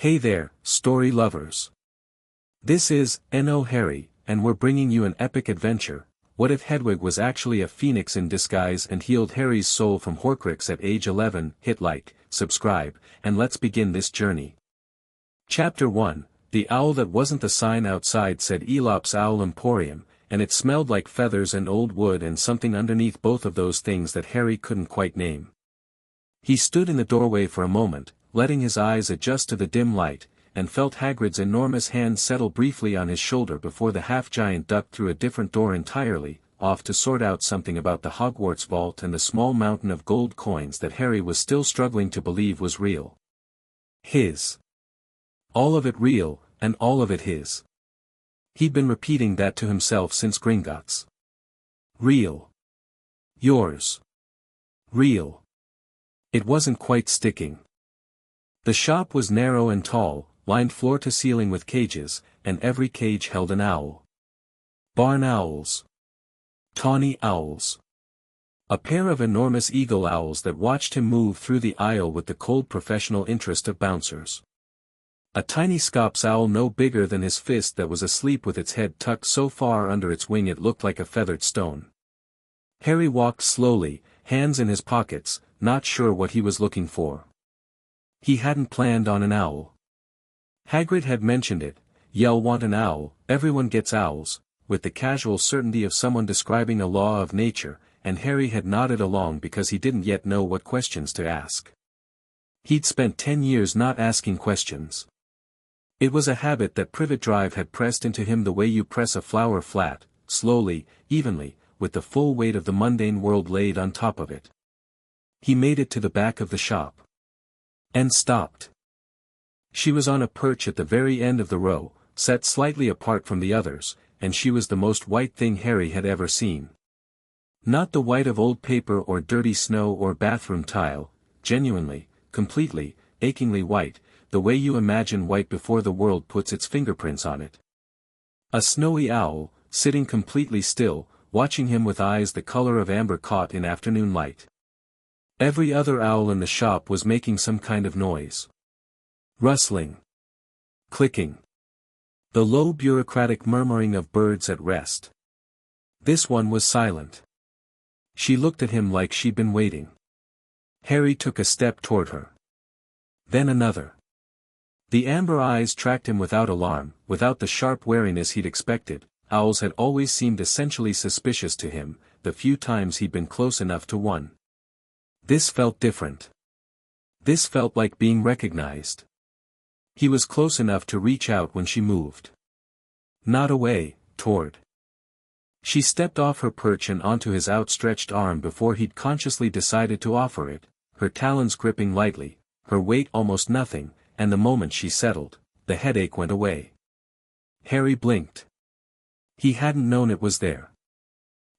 Hey there, story lovers. This is N.O. Harry, and we're bringing you an epic adventure. What if Hedwig was actually a phoenix in disguise and healed Harry's soul from Horcrux at age 11? Hit like, subscribe, and let's begin this journey. Chapter 1, The Owl That Wasn't the Sign. Outside said Elop's Owl Emporium, and it smelled like feathers and old wood and something underneath both of those things that Harry couldn't quite name. He stood in the doorway for a moment, letting his eyes adjust to the dim light, and felt Hagrid's enormous hand settle briefly on his shoulder before the half-giant ducked through a different door entirely, off to sort out something about the Hogwarts vault and the small mountain of gold coins that Harry was still struggling to believe was real. His. All of it real, and all of it his. He'd been repeating that to himself since Gringotts. Real. Yours. Real. It wasn't quite sticking. The shop was narrow and tall, lined floor to ceiling with cages, and every cage held an owl. Barn owls. Tawny owls. A pair of enormous eagle owls that watched him move through the aisle with the cold professional interest of bouncers. A tiny scops owl no bigger than his fist that was asleep with its head tucked so far under its wing it looked like a feathered stone. Harry walked slowly, hands in his pockets, not sure what he was looking for. He hadn't planned on an owl. Hagrid had mentioned it, "Yell want an owl, everyone gets owls," with the casual certainty of someone describing a law of nature, and Harry had nodded along because he didn't yet know what questions to ask. He'd spent 10 years not asking questions. It was a habit that Privet Drive had pressed into him the way you press a flower flat, slowly, evenly, with the full weight of the mundane world laid on top of it. He made it to the back of the shop. And stopped. She was on a perch at the very end of the row, set slightly apart from the others, and she was the most white thing Harry had ever seen. Not the white of old paper or dirty snow or bathroom tile, genuinely, completely, achingly white, the way you imagine white before the world puts its fingerprints on it. A snowy owl, sitting completely still, watching him with eyes the color of amber caught in afternoon light. Every other owl in the shop was making some kind of noise. Rustling. Clicking. The low bureaucratic murmuring of birds at rest. This one was silent. She looked at him like she'd been waiting. Harry took a step toward her. Then another. The amber eyes tracked him without alarm, without the sharp wariness he'd expected. Owls had always seemed essentially suspicious to him, the few times he'd been close enough to one. This felt different. This felt like being recognized. He was close enough to reach out when she moved. Not away, toward. She stepped off her perch and onto his outstretched arm before he'd consciously decided to offer it, her talons gripping lightly, her weight almost nothing, and the moment she settled, the headache went away. Harry blinked. He hadn't known it was there.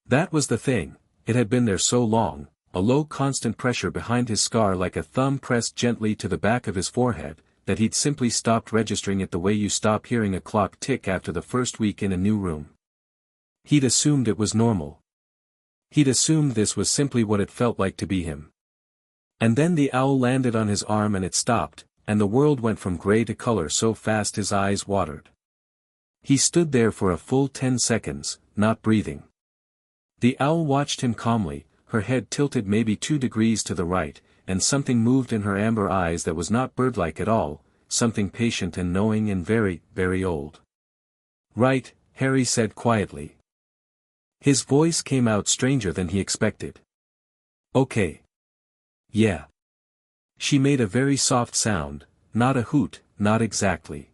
That was the thing, it had been there so long. A low constant pressure behind his scar like a thumb pressed gently to the back of his forehead, that he'd simply stopped registering it the way you stop hearing a clock tick after the first week in a new room. He'd assumed it was normal. He'd assumed this was simply what it felt like to be him. And then the owl landed on his arm and it stopped, and the world went from gray to color so fast his eyes watered. He stood there for a full 10 seconds, not breathing. The owl watched him calmly, her head tilted maybe 2 degrees to the right, and something moved in her amber eyes that was not bird-like at all, something patient and knowing and very, very old. "Right," Harry said quietly. His voice came out stranger than he expected. "Okay. Yeah." She made a very soft sound, not a hoot, not exactly.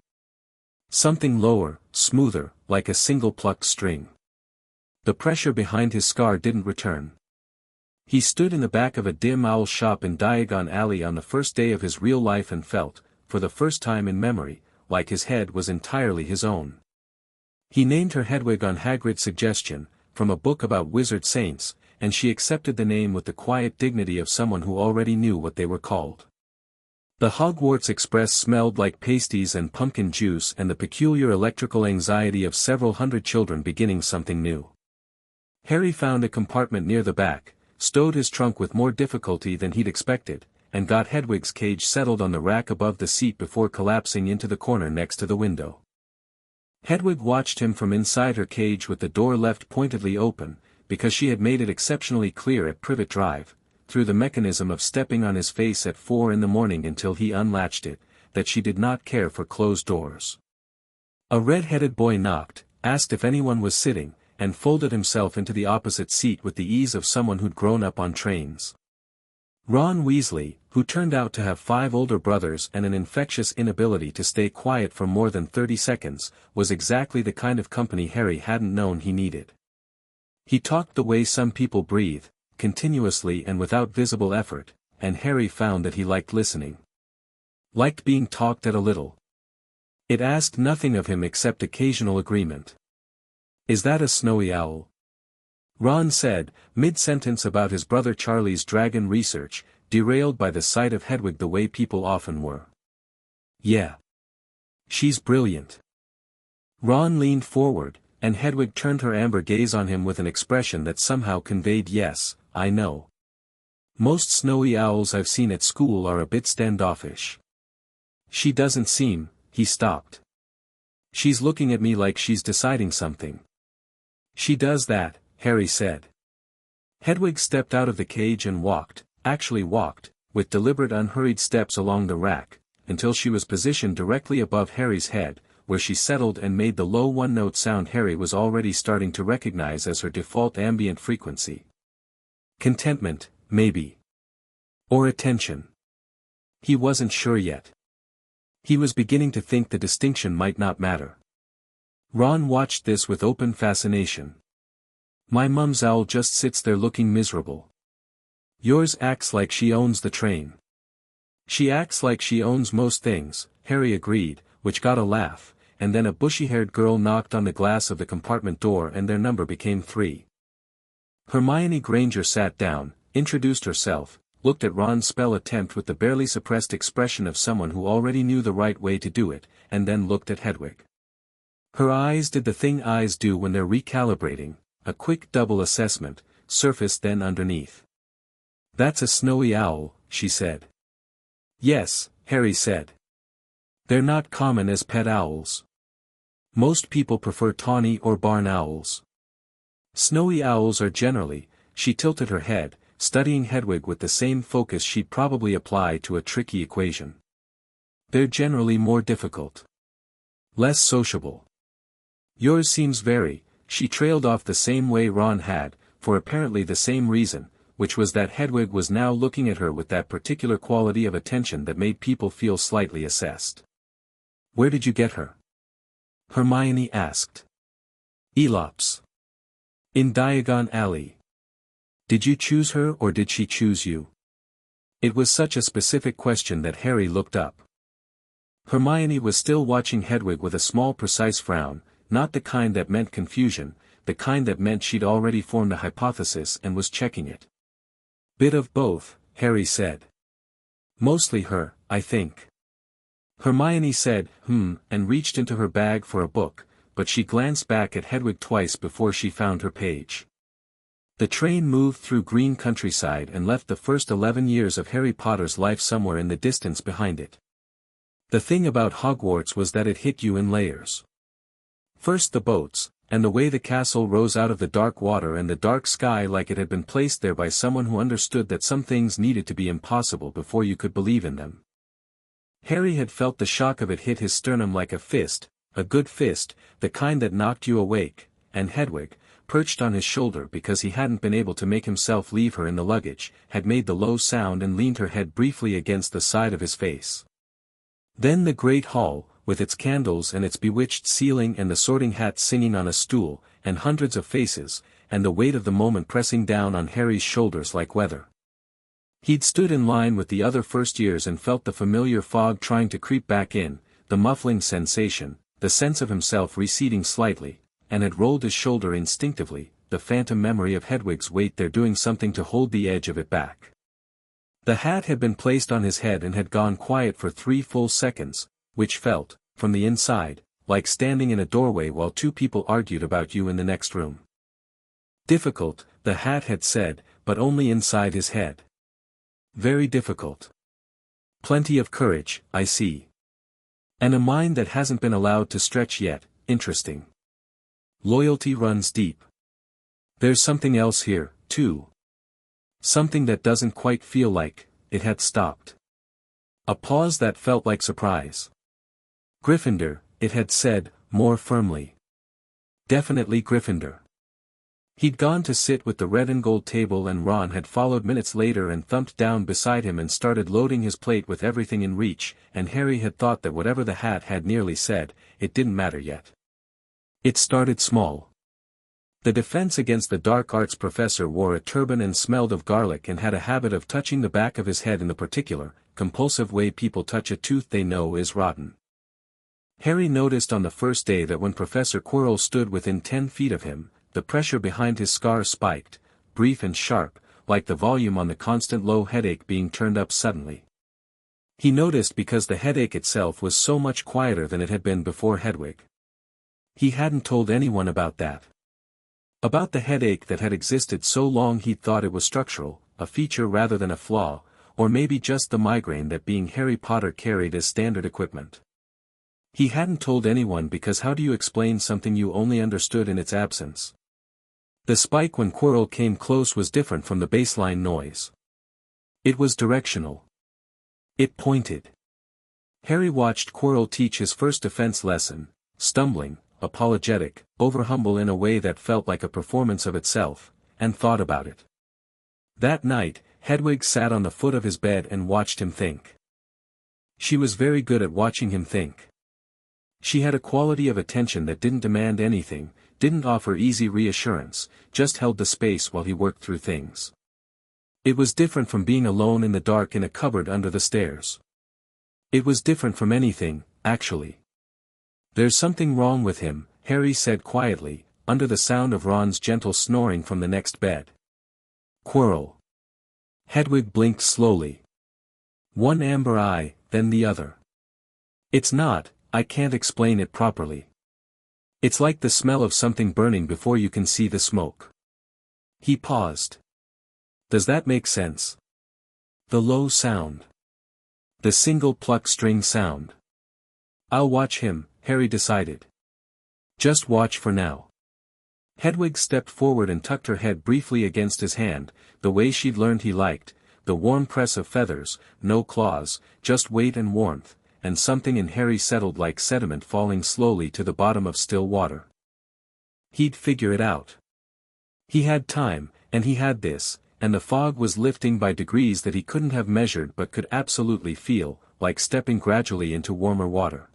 Something lower, smoother, like a single plucked string. The pressure behind his scar didn't return. He stood in the back of a dim owl shop in Diagon Alley on the first day of his real life and felt, for the first time in memory, like his head was entirely his own. He named her Hedwig on Hagrid's suggestion, from a book about wizard saints, and she accepted the name with the quiet dignity of someone who already knew what they were called. The Hogwarts Express smelled like pasties and pumpkin juice and the peculiar electrical anxiety of several hundred children beginning something new. Harry found a compartment near the back, stowed his trunk with more difficulty than he'd expected, and got Hedwig's cage settled on the rack above the seat before collapsing into the corner next to the window. Hedwig watched him from inside her cage with the door left pointedly open, because she had made it exceptionally clear at Privet Drive, through the mechanism of stepping on his face at 4 in the morning until he unlatched it, that she did not care for closed doors. A red-headed boy knocked, asked if anyone was sitting, and folded himself into the opposite seat with the ease of someone who'd grown up on trains. Ron Weasley, who turned out to have 5 older brothers and an infectious inability to stay quiet for more than 30 seconds, was exactly the kind of company Harry hadn't known he needed. He talked the way some people breathe, continuously and without visible effort, and Harry found that he liked listening. Liked being talked at a little. It asked nothing of him except occasional agreement. "Is that a snowy owl?" Ron said, mid-sentence about his brother Charlie's dragon research, derailed by the sight of Hedwig the way people often were. "Yeah. She's brilliant." Ron leaned forward, and Hedwig turned her amber gaze on him with an expression that somehow conveyed "yes, I know. Most snowy owls I've seen at school are a bit standoffish." "She doesn't seem," he stopped. "She's looking at me like she's deciding something." "She does that," Harry said. Hedwig stepped out of the cage and walked, with deliberate unhurried steps along the rack, until she was positioned directly above Harry's head, where she settled and made the low one-note sound Harry was already starting to recognize as her default ambient frequency. Contentment, maybe. Or attention. He wasn't sure yet. He was beginning to think the distinction might not matter. Ron watched this with open fascination. "My mum's owl just sits there looking miserable. Yours acts like she owns the train." "She acts like she owns most things," Harry agreed, which got a laugh, and then a bushy-haired girl knocked on the glass of the compartment door and their number became 3. Hermione Granger sat down, introduced herself, looked at Ron's spell attempt with the barely suppressed expression of someone who already knew the right way to do it, and then looked at Hedwig. Her eyes did the thing eyes do when they're recalibrating, a quick double assessment, surface then underneath. "That's a snowy owl," she said. "Yes," Harry said. "They're not common as pet owls. Most people prefer tawny or barn owls. Snowy owls are generally," she tilted her head, studying Hedwig with the same focus she'd probably apply to a tricky equation. "They're generally more difficult. Less sociable. Yours seems very," she trailed off the same way Ron had, for apparently the same reason, which was that Hedwig was now looking at her with that particular quality of attention that made people feel slightly assessed. "Where did you get her?" Hermione asked. "Elops. In Diagon Alley. Did you choose her or did she choose you?" It was such a specific question that Harry looked up. Hermione was still watching Hedwig with a small precise frown, not the kind that meant confusion, the kind that meant she'd already formed a hypothesis and was checking it. "Bit of both," Harry said. "Mostly her, I think." Hermione said, and reached into her bag for a book, but she glanced back at Hedwig twice before she found her page. The train moved through green countryside and left the first 11 years of Harry Potter's life somewhere in the distance behind it. The thing about Hogwarts was that it hit you in layers. First the boats, and the way the castle rose out of the dark water and the dark sky like it had been placed there by someone who understood that some things needed to be impossible before you could believe in them. Harry had felt the shock of it hit his sternum like a fist, a good fist, the kind that knocked you awake, and Hedwig, perched on his shoulder because he hadn't been able to make himself leave her in the luggage, had made the low sound and leaned her head briefly against the side of his face. Then the great hall, with its candles and its bewitched ceiling and the sorting hat singing on a stool, and hundreds of faces, and the weight of the moment pressing down on Harry's shoulders like weather. He'd stood in line with the other first years and felt the familiar fog trying to creep back in, the muffling sensation, the sense of himself receding slightly, and had rolled his shoulder instinctively, the phantom memory of Hedwig's weight there doing something to hold the edge of it back. The hat had been placed on his head and had gone quiet for 3 full seconds, which felt, from the inside, like standing in a doorway while 2 people argued about you in the next room. Difficult, the hat had said, but only inside his head. Very difficult. Plenty of courage, I see. And a mind that hasn't been allowed to stretch yet, interesting. Loyalty runs deep. There's something else here, too. Something that doesn't quite feel like it had stopped. A pause that felt like surprise. Gryffindor, it had said, more firmly. Definitely Gryffindor. He'd gone to sit with the red and gold table and Ron had followed minutes later and thumped down beside him and started loading his plate with everything in reach, and Harry had thought that whatever the hat had nearly said, it didn't matter yet. It started small. The defense against the dark arts professor wore a turban and smelled of garlic and had a habit of touching the back of his head in the particular, compulsive way people touch a tooth they know is rotten. Harry noticed on the first day that when Professor Quirrell stood within 10 feet of him, the pressure behind his scar spiked, brief and sharp, like the volume on the constant low headache being turned up suddenly. He noticed because the headache itself was so much quieter than it had been before Hedwig. He hadn't told anyone about that. About the headache that had existed so long he'd thought it was structural, a feature rather than a flaw, or maybe just the migraine that being Harry Potter carried as standard equipment. He hadn't told anyone because how do you explain something you only understood in its absence? The spike when Quirrell came close was different from the baseline noise. It was directional. It pointed. Harry watched Quirrell teach his first defense lesson, stumbling, apologetic, over-humble in a way that felt like a performance of itself, and thought about it. That night, Hedwig sat on the foot of his bed and watched him think. She was very good at watching him think. She had a quality of attention that didn't demand anything, didn't offer easy reassurance, just held the space while he worked through things. It was different from being alone in the dark in a cupboard under the stairs. It was different from anything, actually. There's something wrong with him, Harry said quietly, under the sound of Ron's gentle snoring from the next bed. Quirrell. Hedwig blinked slowly. One amber eye, then the other. It's not, I can't explain it properly. It's like the smell of something burning before you can see the smoke. He paused. Does that make sense? The low sound. The single pluck string sound. I'll watch him, Harry decided. Just watch for now. Hedwig stepped forward and tucked her head briefly against his hand, the way she'd learned he liked, the warm press of feathers, no claws, just weight and warmth, and something in Harry settled like sediment falling slowly to the bottom of still water. He'd figure it out. He had time, and he had this, and the fog was lifting by degrees that he couldn't have measured but could absolutely feel, like stepping gradually into warmer water.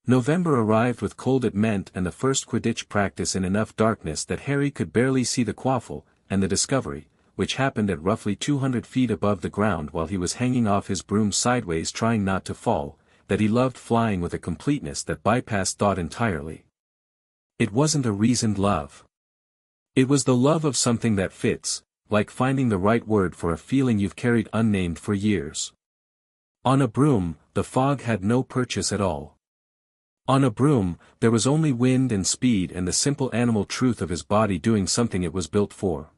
November arrived with cold it meant and the first Quidditch practice in enough darkness that Harry could barely see the quaffle, and the discovery, which happened at roughly 200 feet above the ground while he was hanging off his broom sideways trying not to fall, that he loved flying with a completeness that bypassed thought entirely. It wasn't a reasoned love. It was the love of something that fits, like finding the right word for a feeling you've carried unnamed for years. On a broom, the fog had no purchase at all. On a broom, there was only wind and speed and the simple animal truth of his body doing something it was built for.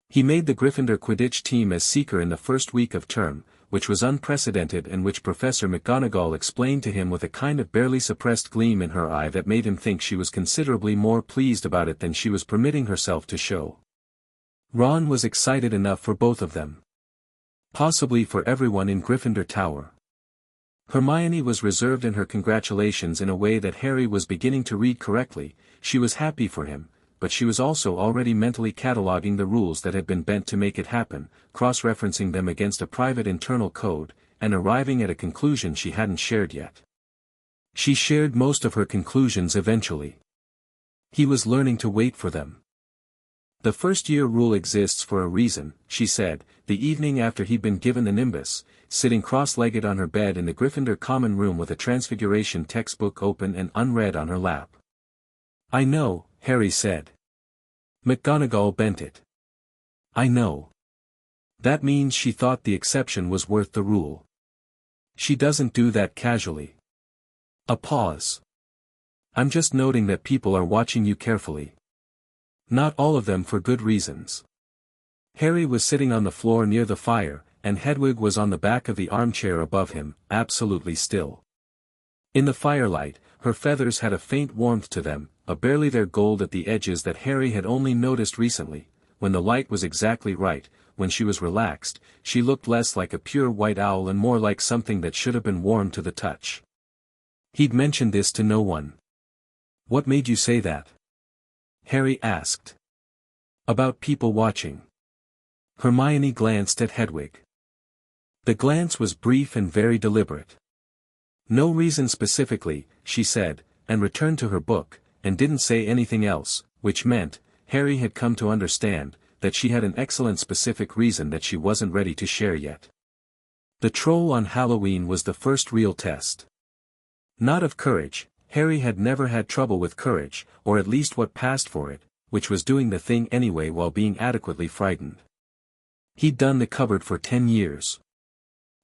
He made the Gryffindor Quidditch team as seeker in the first week of term, which was unprecedented and which Professor McGonagall explained to him with a kind of barely suppressed gleam in her eye that made him think she was considerably more pleased about it than she was permitting herself to show. Ron was excited enough for both of them. Possibly for everyone in Gryffindor Tower. Hermione was reserved in her congratulations in a way that Harry was beginning to read correctly. She was happy for him, but she was also already mentally cataloguing the rules that had been bent to make it happen, cross-referencing them against a private internal code, and arriving at a conclusion she hadn't shared yet. She shared most of her conclusions eventually. He was learning to wait for them. The first-year rule exists for a reason, she said, the evening after he'd been given the nimbus, sitting cross-legged on her bed in the Gryffindor common room with a Transfiguration textbook open and unread on her lap. I know, Harry said. McGonagall bent it. I know. That means she thought the exception was worth the rule. She doesn't do that casually. A pause. I'm just noting that people are watching you carefully. Not all of them for good reasons. Harry was sitting on the floor near the fire, and Hedwig was on the back of the armchair above him, absolutely still. In the firelight, her feathers had a faint warmth to them, a barely there gold at the edges that Harry had only noticed recently. When the light was exactly right, when she was relaxed, she looked less like a pure white owl and more like something that should have been warm to the touch. He'd mentioned this to no one. "What made you say that?" Harry asked. "About people watching." Hermione glanced at Hedwig. The glance was brief and very deliberate. "No reason specifically," she said, and returned to her book, and didn't say anything else, which meant, Harry had come to understand, that she had an excellent specific reason that she wasn't ready to share yet. The troll on Halloween was the first real test. Not of courage. Harry had never had trouble with courage, or at least what passed for it, which was doing the thing anyway while being adequately frightened. He'd done the cupboard for 10 years.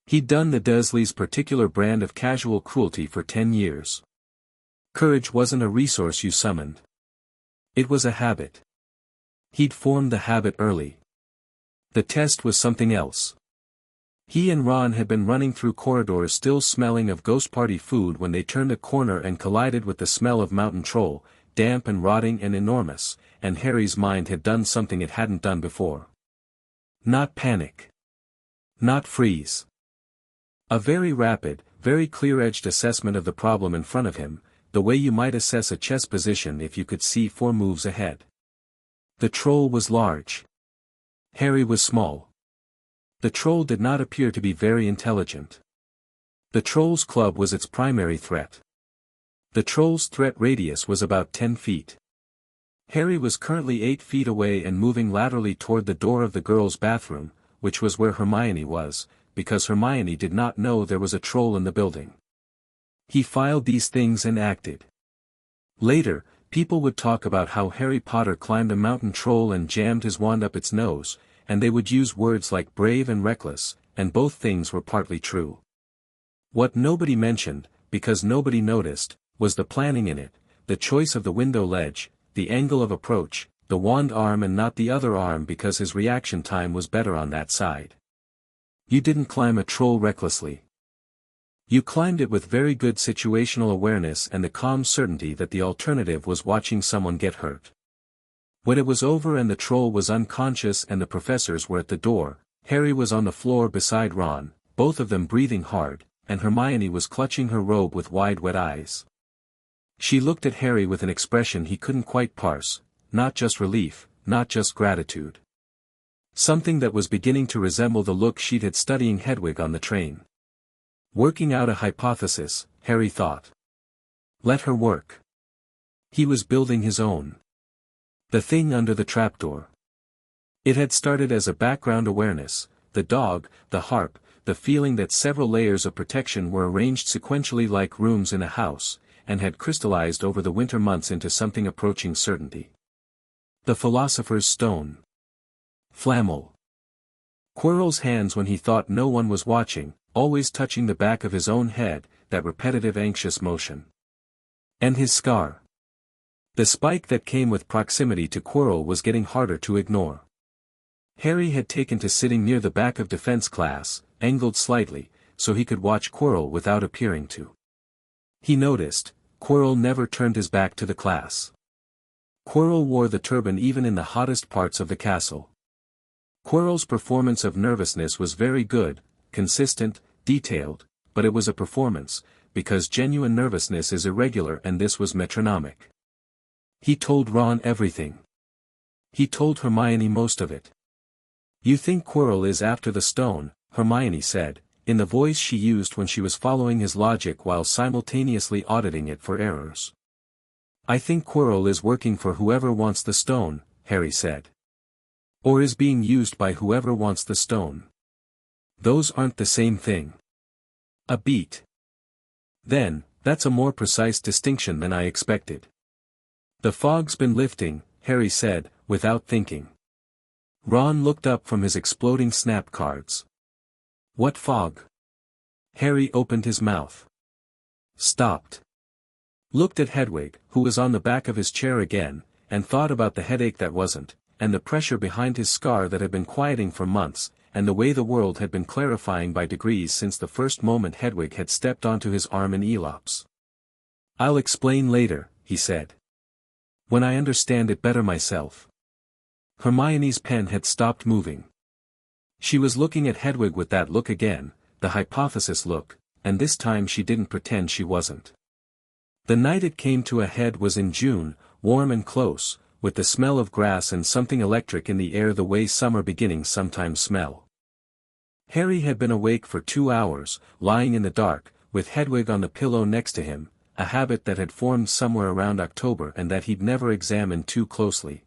He'd done the Dursleys' particular brand of casual cruelty for 10 years. Courage wasn't a resource you summoned. It was a habit. He'd formed the habit early. The test was something else. He and Ron had been running through corridors still smelling of ghost party food when they turned a corner and collided with the smell of mountain troll, damp and rotting and enormous, and Harry's mind had done something it hadn't done before. Not panic. Not freeze. A very rapid, very clear-edged assessment of the problem in front of him, the way you might assess a chess position if you could see 4 moves ahead. The troll was large. Harry was small. The troll did not appear to be very intelligent. The troll's club was its primary threat. The troll's threat radius was about 10 feet. Harry was currently 8 feet away and moving laterally toward the door of the girls' bathroom, which was where Hermione was, because Hermione did not know there was a troll in the building. He filed these things and acted. Later, people would talk about how Harry Potter climbed a mountain troll and jammed his wand up its nose, and they would use words like brave and reckless, and both things were partly true. What nobody mentioned, because nobody noticed, was the planning in it, the choice of the window ledge, the angle of approach, the wand arm and not the other arm because his reaction time was better on that side. You didn't climb a troll recklessly. You climbed it with very good situational awareness and the calm certainty that the alternative was watching someone get hurt. When it was over and the troll was unconscious and the professors were at the door, Harry was on the floor beside Ron, both of them breathing hard, and Hermione was clutching her robe with wide wet eyes. She looked at Harry with an expression he couldn't quite parse, not just relief, not just gratitude. Something that was beginning to resemble the look she'd had studying Hedwig on the train. Working out a hypothesis, Harry thought. Let her work. He was building his own. The thing under the trapdoor. It had started as a background awareness, the dog, the harp, the feeling that several layers of protection were arranged sequentially like rooms in a house, and had crystallized over the winter months into something approaching certainty. The philosopher's stone. Flammel. Quirrell's hands when he thought no one was watching, always touching the back of his own head, that repetitive anxious motion. And his scar. The spike that came with proximity to Quirrell was getting harder to ignore. Harry had taken to sitting near the back of defense class, angled slightly, so he could watch Quirrell without appearing to. He noticed, Quirrell never turned his back to the class. Quirrell wore the turban even in the hottest parts of the castle. Quirrell's performance of nervousness was very good, consistent, detailed, but it was a performance, because genuine nervousness is irregular and this was metronomic. He told Ron everything. He told Hermione most of it. You think Quirrell is after the stone, Hermione said, in the voice she used when she was following his logic while simultaneously auditing it for errors. I think Quirrell is working for whoever wants the stone, Harry said. Or is being used by whoever wants the stone. Those aren't the same thing. A beat. Then, that's a more precise distinction than I expected. The fog's been lifting, Harry said, without thinking. Ron looked up from his exploding snap cards. What fog? Harry opened his mouth. Stopped. Looked at Hedwig, who was on the back of his chair again, and thought about the headache that wasn't, and the pressure behind his scar that had been quieting for months, and the way the world had been clarifying by degrees since the first moment Hedwig had stepped onto his arm in Elops. "I'll explain later," he said. "When I understand it better myself." Hermione's pen had stopped moving. She was looking at Hedwig with that look again, the hypothesis look, and this time she didn't pretend she wasn't. The night it came to a head was in June, warm and close, with the smell of grass and something electric in the air the way summer beginnings sometimes smell. Harry had been awake for 2 hours, lying in the dark, with Hedwig on the pillow next to him, a habit that had formed somewhere around October and that he'd never examined too closely.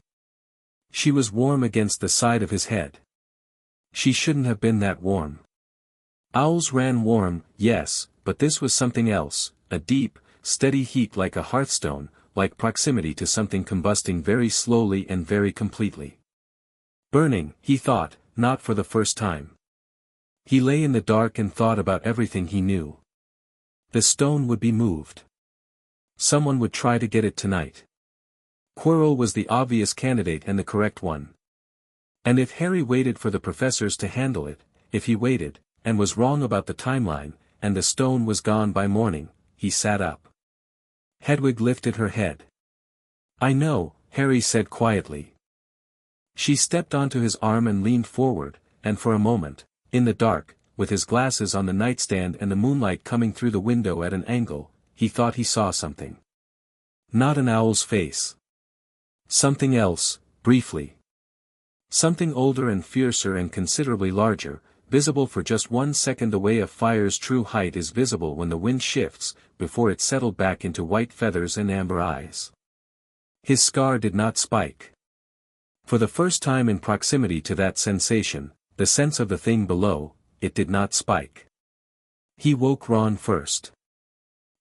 She was warm against the side of his head. She shouldn't have been that warm. Owls ran warm, yes, but this was something else, a deep, steady heat like a hearthstone, like proximity to something combusting very slowly and very completely. Burning, he thought, not for the first time. He lay in the dark and thought about everything he knew. The stone would be moved. Someone would try to get it tonight. Quirrell was the obvious candidate and the correct one. And if Harry waited for the professors to handle it, if he waited, and was wrong about the timeline, and the stone was gone by morning, he sat up. Hedwig lifted her head. "I know," Harry said quietly. She stepped onto his arm and leaned forward, and for a moment, in the dark, with his glasses on the nightstand and the moonlight coming through the window at an angle, he thought he saw something. Not an owl's face. Something else, briefly. Something older and fiercer and considerably larger, visible for just 1 second the way a fire's true height is visible when the wind shifts, before it settled back into white feathers and amber eyes. His scar did not spike. For the first time in proximity to that sensation, the sense of the thing below, it did not spike. He woke Ron first.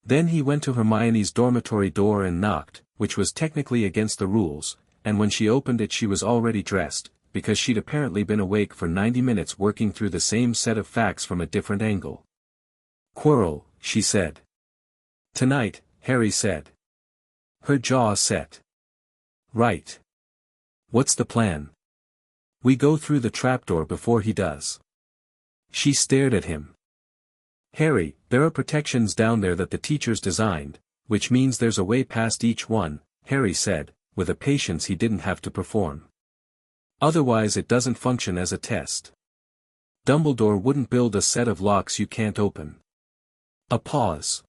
Then he went to Hermione's dormitory door and knocked, which was technically against the rules, and when she opened it she was already dressed, because she'd apparently been awake for 90 minutes working through the same set of facts from a different angle. "Quirrell," she said. "Tonight," Harry said. Her jaw set. "Right. What's the plan?" "We go through the trapdoor before he does." She stared at him. "Harry, there are protections down there that the teachers designed, which means there's a way past each one," Harry said, with a patience he didn't have to perform. "Otherwise it doesn't function as a test. Dumbledore wouldn't build a set of locks you can't open." A pause.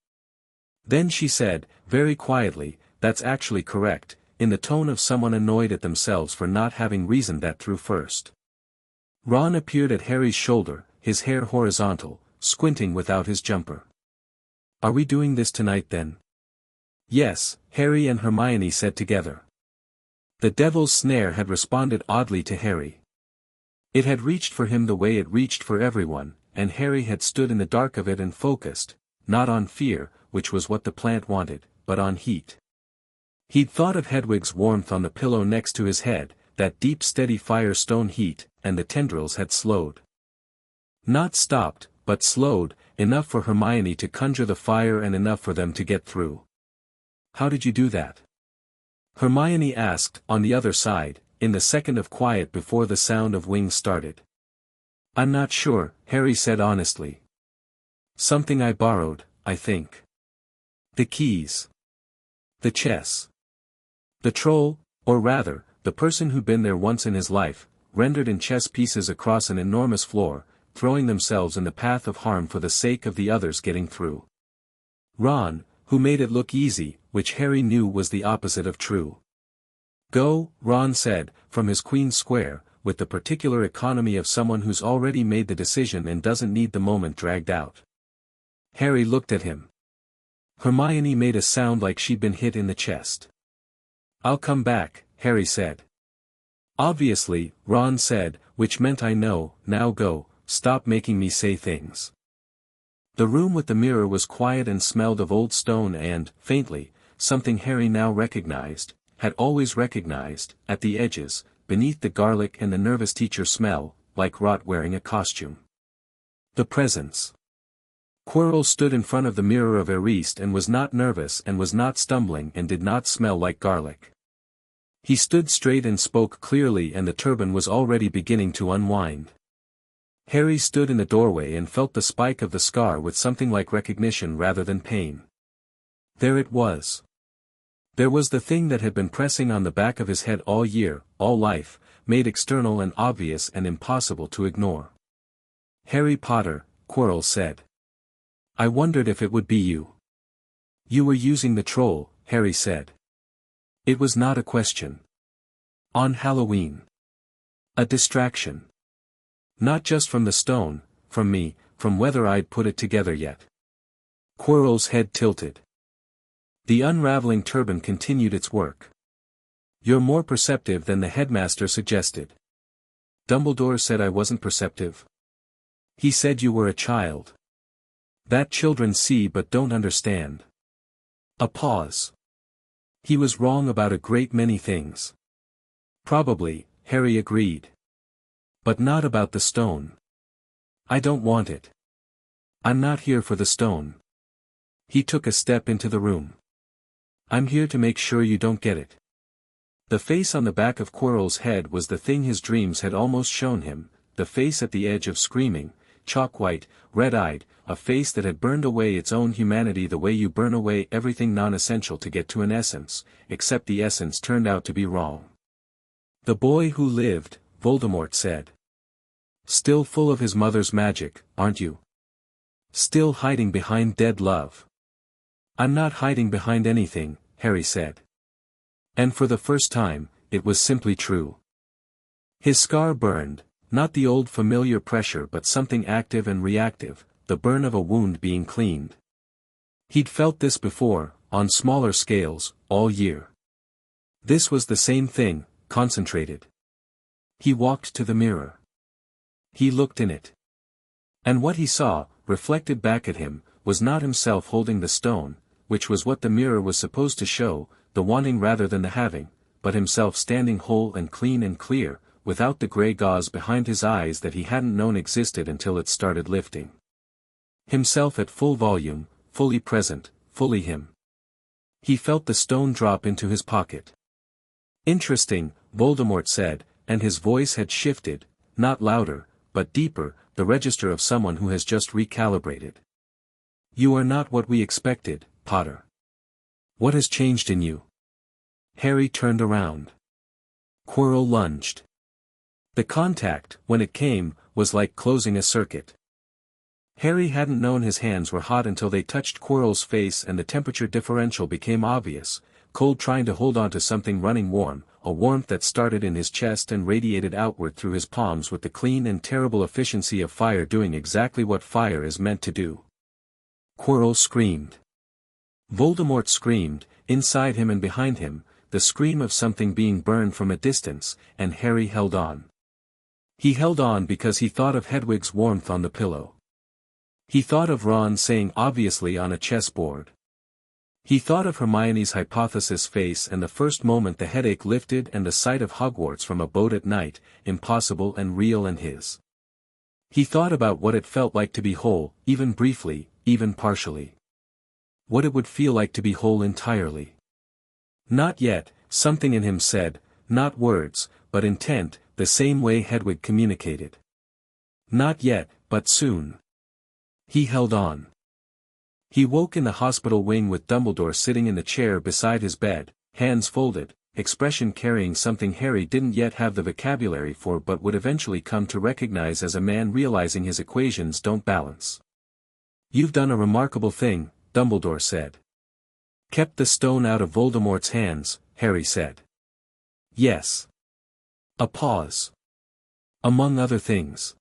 Then she said, very quietly, "That's actually correct," in the tone of someone annoyed at themselves for not having reasoned that through first. Ron appeared at Harry's shoulder, his hair horizontal, squinting without his jumper. "Are we doing this tonight then?" "Yes," Harry and Hermione said together. The Devil's Snare had responded oddly to Harry. It had reached for him the way it reached for everyone, and Harry had stood in the dark of it and focused, not on fear, which was what the plant wanted, but on heat. He'd thought of Hedwig's warmth on the pillow next to his head, that deep steady firestone heat, and the tendrils had slowed. Not stopped, but slowed, enough for Hermione to conjure the fire and enough for them to get through. "How did you do that?" Hermione asked, on the other side, in the second of quiet before the sound of wings started. "I'm not sure," Harry said honestly. "Something I borrowed, I think. The keys. The chess. The troll, or rather, the person who'd been there once in his life, rendered in chess pieces across an enormous floor, throwing themselves in the path of harm for the sake of the others getting through. Ron, who made it look easy, which Harry knew was the opposite of true. "Go," Ron said, from his queen's square, with the particular economy of someone who's already made the decision and doesn't need the moment dragged out. Harry looked at him. Hermione made a sound like she'd been hit in the chest. "I'll come back," Harry said. "Obviously," Ron said, which meant "I know, now go, stop making me say things." The room with the mirror was quiet and smelled of old stone and, faintly, something Harry now recognized, had always recognized, at the edges, beneath the garlic and the nervous teacher smell, like rot wearing a costume. The presence. Quirrell stood in front of the mirror of Eriste and was not nervous and was not stumbling and did not smell like garlic. He stood straight and spoke clearly and the turban was already beginning to unwind. Harry stood in the doorway and felt the spike of the scar with something like recognition rather than pain. There it was. There was the thing that had been pressing on the back of his head all year, all life, made external and obvious and impossible to ignore. "Harry Potter," Quirrell said. "I wondered if it would be you." "You were using the troll," Harry said. It was not a question. On Halloween. A distraction. Not just from the stone, from me, from whether I'd put it together yet. Quirrell's head tilted. The unraveling turban continued its work. "You're more perceptive than the headmaster suggested." "Dumbledore said I wasn't perceptive. He said you were a child. That children see but don't understand." A pause. He was wrong about a great many things. Probably, Harry agreed. But not about the stone. "I don't want it. I'm not here for the stone." He took a step into the room. "I'm here to make sure you don't get it." The face on the back of Quirrell's head was the thing his dreams had almost shown him, the face at the edge of screaming, chalk-white, red-eyed, a face that had burned away its own humanity the way you burn away everything non-essential to get to an essence, except the essence turned out to be wrong. "The boy who lived," Voldemort said. "Still full of his mother's magic, aren't you? Still hiding behind dead love." "I'm not hiding behind anything," Harry said. And for the first time, it was simply true. His scar burned, not the old familiar pressure but something active and reactive, the burn of a wound being cleaned. He'd felt this before, on smaller scales, all year. This was the same thing, concentrated. He walked to the mirror. He looked in it. And what he saw, reflected back at him, was not himself holding the stone, which was what the mirror was supposed to show, the wanting rather than the having, but himself standing whole and clean and clear, without the grey gauze behind his eyes that he hadn't known existed until it started lifting. Himself at full volume, fully present, fully him. He felt the stone drop into his pocket. "Interesting," Voldemort said, and his voice had shifted, not louder, but deeper, the register of someone who has just recalibrated. "You are not what we expected, Potter. What has changed in you?" Harry turned around. Quirrell lunged. The contact, when it came, was like closing a circuit. Harry hadn't known his hands were hot until they touched Quirrell's face and the temperature differential became obvious, cold trying to hold on to something running warm, a warmth that started in his chest and radiated outward through his palms with the clean and terrible efficiency of fire doing exactly what fire is meant to do. Quirrell screamed. Voldemort screamed, inside him and behind him, the scream of something being burned from a distance, and Harry held on. He held on because he thought of Hedwig's warmth on the pillow. He thought of Ron saying obviously on a chessboard. He thought of Hermione's hypothesis face and the first moment the headache lifted and the sight of Hogwarts from a boat at night, impossible and real and his. He thought about what it felt like to be whole, even briefly, even partially. What it would feel like to be whole entirely. Not yet, something in him said, not words, but intent, the same way Hedwig communicated. Not yet, but soon. He held on. He woke in the hospital wing with Dumbledore sitting in the chair beside his bed, hands folded, expression carrying something Harry didn't yet have the vocabulary for but would eventually come to recognize as a man realizing his equations don't balance. "You've done a remarkable thing," Dumbledore said. "Kept the stone out of Voldemort's hands," Harry said. "Yes." A pause. "Among other things."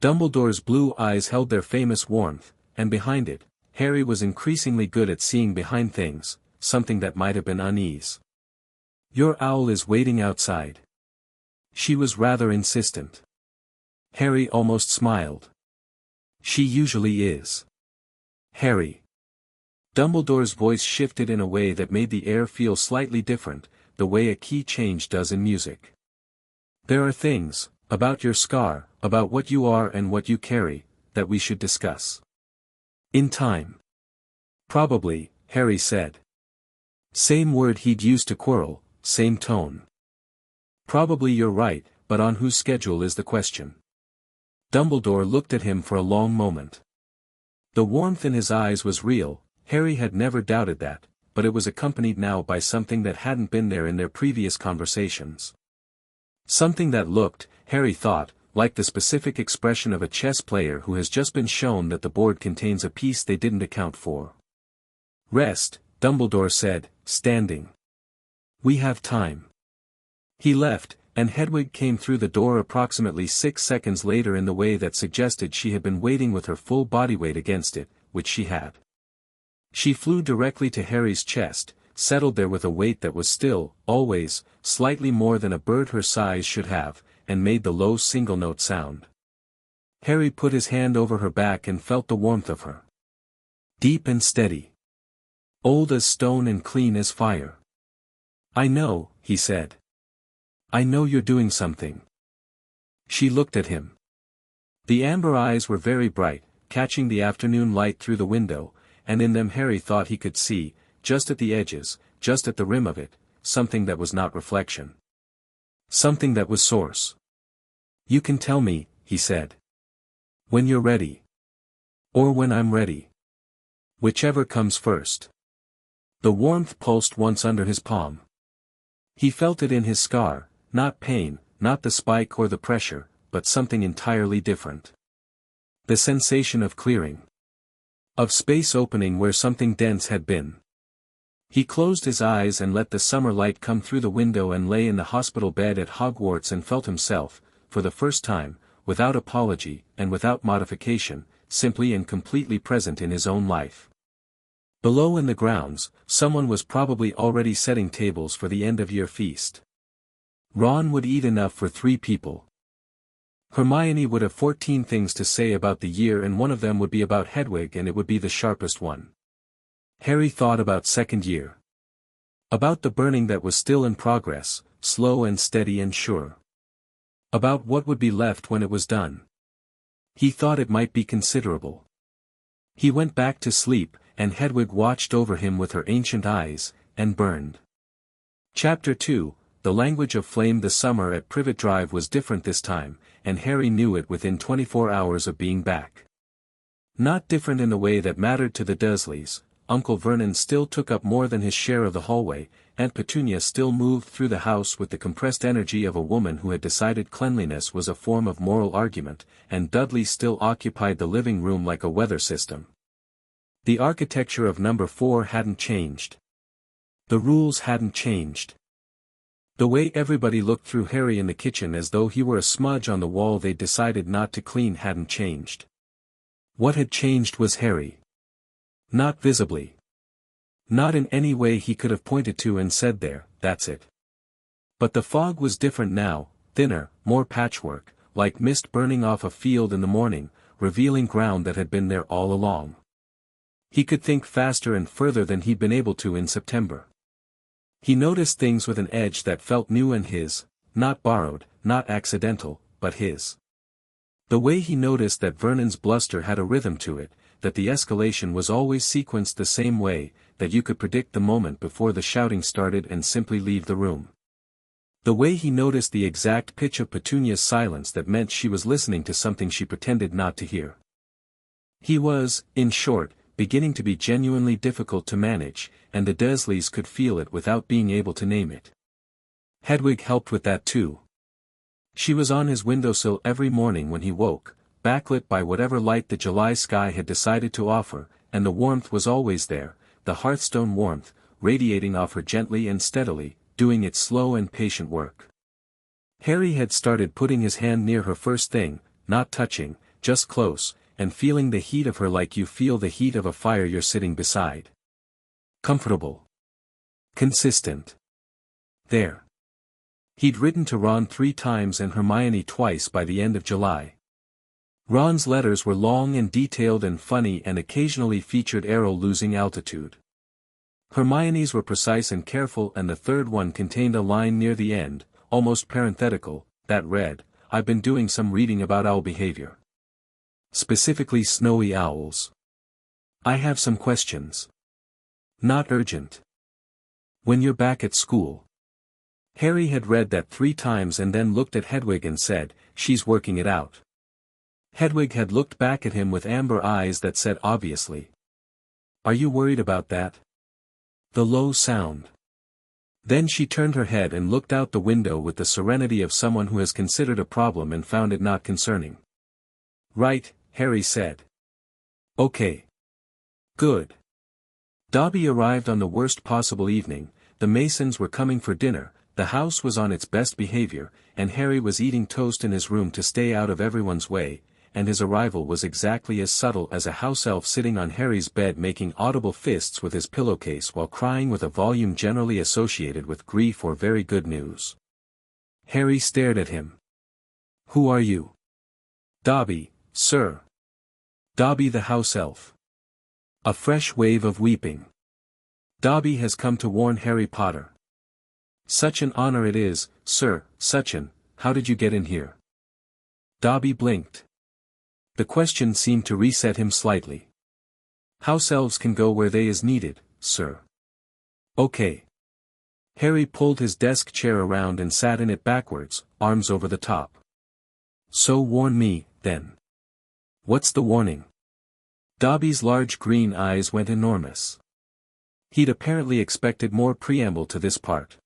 Dumbledore's blue eyes held their famous warmth, and behind it, Harry was increasingly good at seeing behind things, something that might have been unease. "Your owl is waiting outside." She was rather insistent. Harry almost smiled. "She usually is." "Harry." Dumbledore's voice shifted in a way that made the air feel slightly different, the way a key change does in music. "There are things, about your scar, about what you are and what you carry, that we should discuss. In time." "Probably," Harry said. Same word he'd used to Quirrell, same tone. "Probably you're right, but on whose schedule is the question." Dumbledore looked at him for a long moment. The warmth in his eyes was real, Harry had never doubted that, but it was accompanied now by something that hadn't been there in their previous conversations. Something that looked, Harry thought, like the specific expression of a chess player who has just been shown that the board contains a piece they didn't account for. "Rest," Dumbledore said, standing. "We have time." He left, and Hedwig came through the door approximately 6 seconds later in the way that suggested she had been waiting with her full body weight against it, which she had. She flew directly to Harry's chest, settled there with a weight that was still, always, slightly more than a bird her size should have, and made the low single-note sound. Harry put his hand over her back and felt the warmth of her. Deep and steady. Old as stone and clean as fire. "I know," he said. "I know you're doing something." She looked at him. The amber eyes were very bright, catching the afternoon light through the window, and in them Harry thought he could see, just at the edges, just at the rim of it, something that was not reflection. Something that was source. "You can tell me," he said. "When you're ready. Or when I'm ready. Whichever comes first." The warmth pulsed once under his palm. He felt it in his scar, not pain, not the spike or the pressure, but something entirely different. The sensation of clearing. Of space opening where something dense had been. He closed his eyes and let the summer light come through the window and lay in the hospital bed at Hogwarts and felt himself, for the first time, without apology, and without modification, simply and completely present in his own life. Below in the grounds, someone was probably already setting tables for the end-of-year feast. Ron would eat enough for 3 people. Hermione would have 14 things to say about the year and one of them would be about Hedwig and it would be the sharpest one. Harry thought about second year. About the burning that was still in progress, slow and steady and sure. About what would be left when it was done. He thought it might be considerable. He went back to sleep, and Hedwig watched over him with her ancient eyes, and burned. Chapter 2, The Language of Flame. The summer at Privet Drive was different this time, and Harry knew it within 24 hours of being back. Not different in the way that mattered to the Dursleys. Uncle Vernon still took up more than his share of the hallway, Aunt Petunia still moved through the house with the compressed energy of a woman who had decided cleanliness was a form of moral argument, and Dudley still occupied the living room like a weather system. The architecture of number 4 hadn't changed. The rules hadn't changed. The way everybody looked through Harry in the kitchen as though he were a smudge on the wall they'd decided not to clean hadn't changed. What had changed was Harry. Not visibly. Not in any way he could have pointed to and said there, "That's it." But the fog was different now, thinner, more patchwork, like mist burning off a field in the morning, revealing ground that had been there all along. He could think faster and further than he'd been able to in September. He noticed things with an edge that felt new and his, not borrowed, not accidental, but his. The way he noticed that Vernon's bluster had a rhythm to it, that the escalation was always sequenced the same way, that you could predict the moment before the shouting started and simply leave the room. The way he noticed the exact pitch of Petunia's silence that meant she was listening to something she pretended not to hear. He was, in short, beginning to be genuinely difficult to manage, and the Dursleys could feel it without being able to name it. Hedwig helped with that too. She was on his windowsill every morning when he woke, backlit by whatever light the July sky had decided to offer, and the warmth was always there, the hearthstone warmth, radiating off her gently and steadily, doing its slow and patient work. Harry had started putting his hand near her first thing, not touching, just close, and feeling the heat of her like you feel the heat of a fire you're sitting beside. Comfortable. Consistent. There. He'd written to Ron 3 times and Hermione twice by the end of July. Ron's letters were long and detailed and funny and occasionally featured Errol losing altitude. Hermione's were precise and careful, and the third one contained a line near the end, almost parenthetical, that read, "I've been doing some reading about owl behavior. Specifically snowy owls. I have some questions. Not urgent. When you're back at school." Harry had read that 3 times and then looked at Hedwig and said, "She's working it out." Hedwig had looked back at him with amber eyes that said obviously. Are you worried about that? The low sound. Then she turned her head and looked out the window with the serenity of someone who has considered a problem and found it not concerning. Right, Harry said. Okay. Good. Dobby arrived on the worst possible evening. The Masons were coming for dinner, the house was on its best behavior, and Harry was eating toast in his room to stay out of everyone's way, and his arrival was exactly as subtle as a house elf sitting on Harry's bed making audible fists with his pillowcase while crying with a volume generally associated with grief or very good news. Harry stared at him. Who are you? Dobby, sir. Dobby the house elf. A fresh wave of weeping. Dobby has come to warn Harry Potter. Such an honor it is, sir, such an, how did you get in here? Dobby blinked. The question seemed to reset him slightly. House elves can go where they is needed, sir. Okay. Harry pulled his desk chair around and sat in it backwards, arms over the top. So warn me, then. What's the warning? Dobby's large green eyes went enormous. He'd apparently expected more preamble to this part.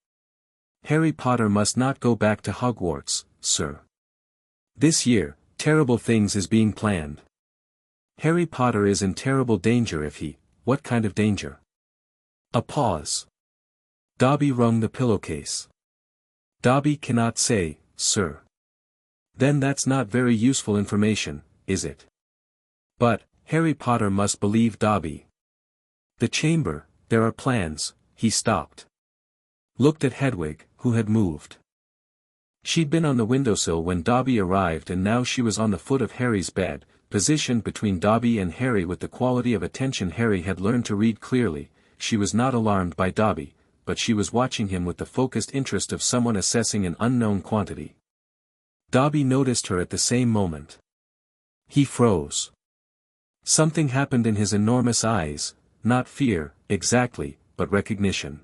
Harry Potter must not go back to Hogwarts, sir. This year, terrible things is being planned. Harry Potter is in terrible danger if he, what kind of danger? A pause. Dobby wrung the pillowcase. Dobby cannot say, sir. Then that's not very useful information, is it? But, Harry Potter must believe Dobby. The chamber, there are plans, he stopped. Looked at Hedwig, who had moved. She'd been on the windowsill when Dobby arrived and now she was on the foot of Harry's bed, positioned between Dobby and Harry with the quality of attention Harry had learned to read clearly. She was not alarmed by Dobby, but she was watching him with the focused interest of someone assessing an unknown quantity. Dobby noticed her at the same moment. He froze. Something happened in his enormous eyes, not fear, exactly, but recognition.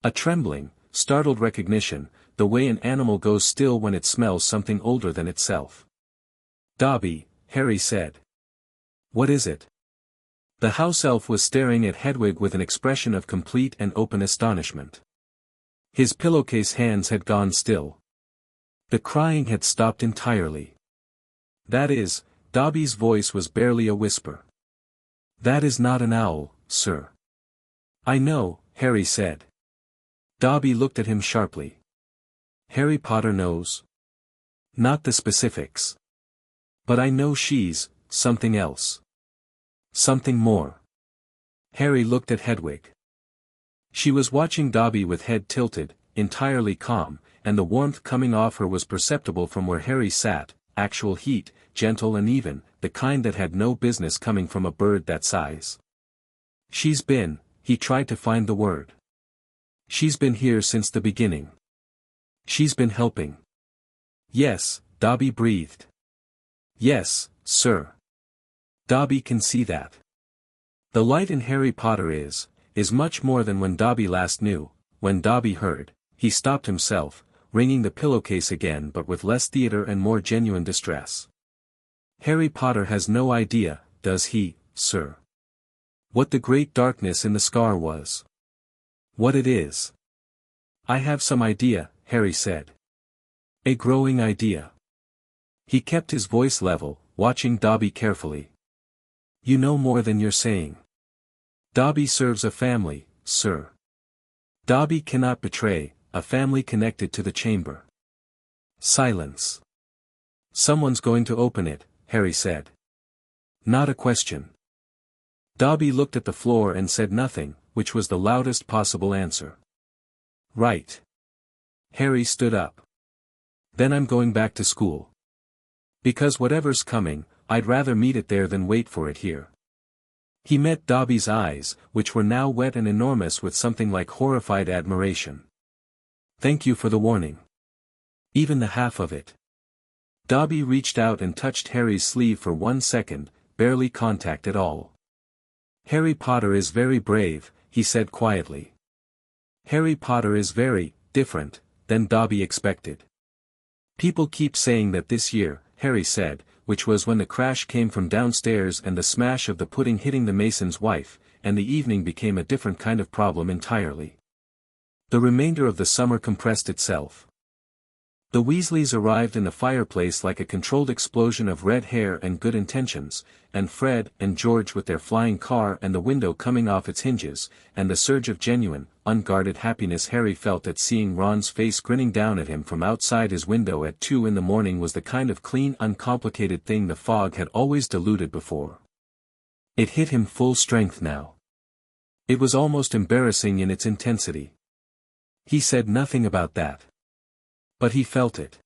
A trembling, startled recognition, the way an animal goes still when it smells something older than itself. Dobby, Harry said. What is it? The house elf was staring at Hedwig with an expression of complete and open astonishment. His pillowcase hands had gone still. The crying had stopped entirely. That is, Dobby's voice was barely a whisper. That is not an owl, sir. I know, Harry said. Dobby looked at him sharply. Harry Potter knows. Not the specifics. But I know she's, something else. Something more. Harry looked at Hedwig. She was watching Dobby with head tilted, entirely calm, and the warmth coming off her was perceptible from where Harry sat, actual heat, gentle and even, the kind that had no business coming from a bird that size. She's been, he tried to find the word. She's been here since the beginning. She's been helping. Yes, Dobby breathed. Yes, sir. Dobby can see that. The light in Harry Potter is much more than when Dobby last knew. When Dobby heard, he stopped himself, ringing the pillowcase again but with less theater and more genuine distress. Harry Potter has no idea, does he, sir? What the great darkness in the scar was. What it is. I have some idea, Harry said. A growing idea. He kept his voice level, watching Dobby carefully. You know more than you're saying. Dobby serves a family, sir. Dobby cannot betray a family connected to the chamber. Silence. Someone's going to open it, Harry said. Not a question. Dobby looked at the floor and said nothing, which was the loudest possible answer. Right. Harry stood up. Then I'm going back to school. Because whatever's coming, I'd rather meet it there than wait for it here. He met Dobby's eyes, which were now wet and enormous with something like horrified admiration. Thank you for the warning. Even the half of it. Dobby reached out and touched Harry's sleeve for 1 second, barely contact at all. Harry Potter is very brave, he said quietly. Harry Potter is very different than Dobby expected. People keep saying that this year, Harry said, which was when the crash came from downstairs and the smash of the pudding hitting the mason's wife, and the evening became a different kind of problem entirely. The remainder of the summer compressed itself. The Weasleys arrived in the fireplace like a controlled explosion of red hair and good intentions, and Fred and George with their flying car and the window coming off its hinges, and the surge of genuine, unguarded happiness Harry felt at seeing Ron's face grinning down at him from outside his window at 2 in the morning was the kind of clean uncomplicated thing the fog had always diluted before. It hit him full strength now. It was almost embarrassing in its intensity. He said nothing about that. But he felt it.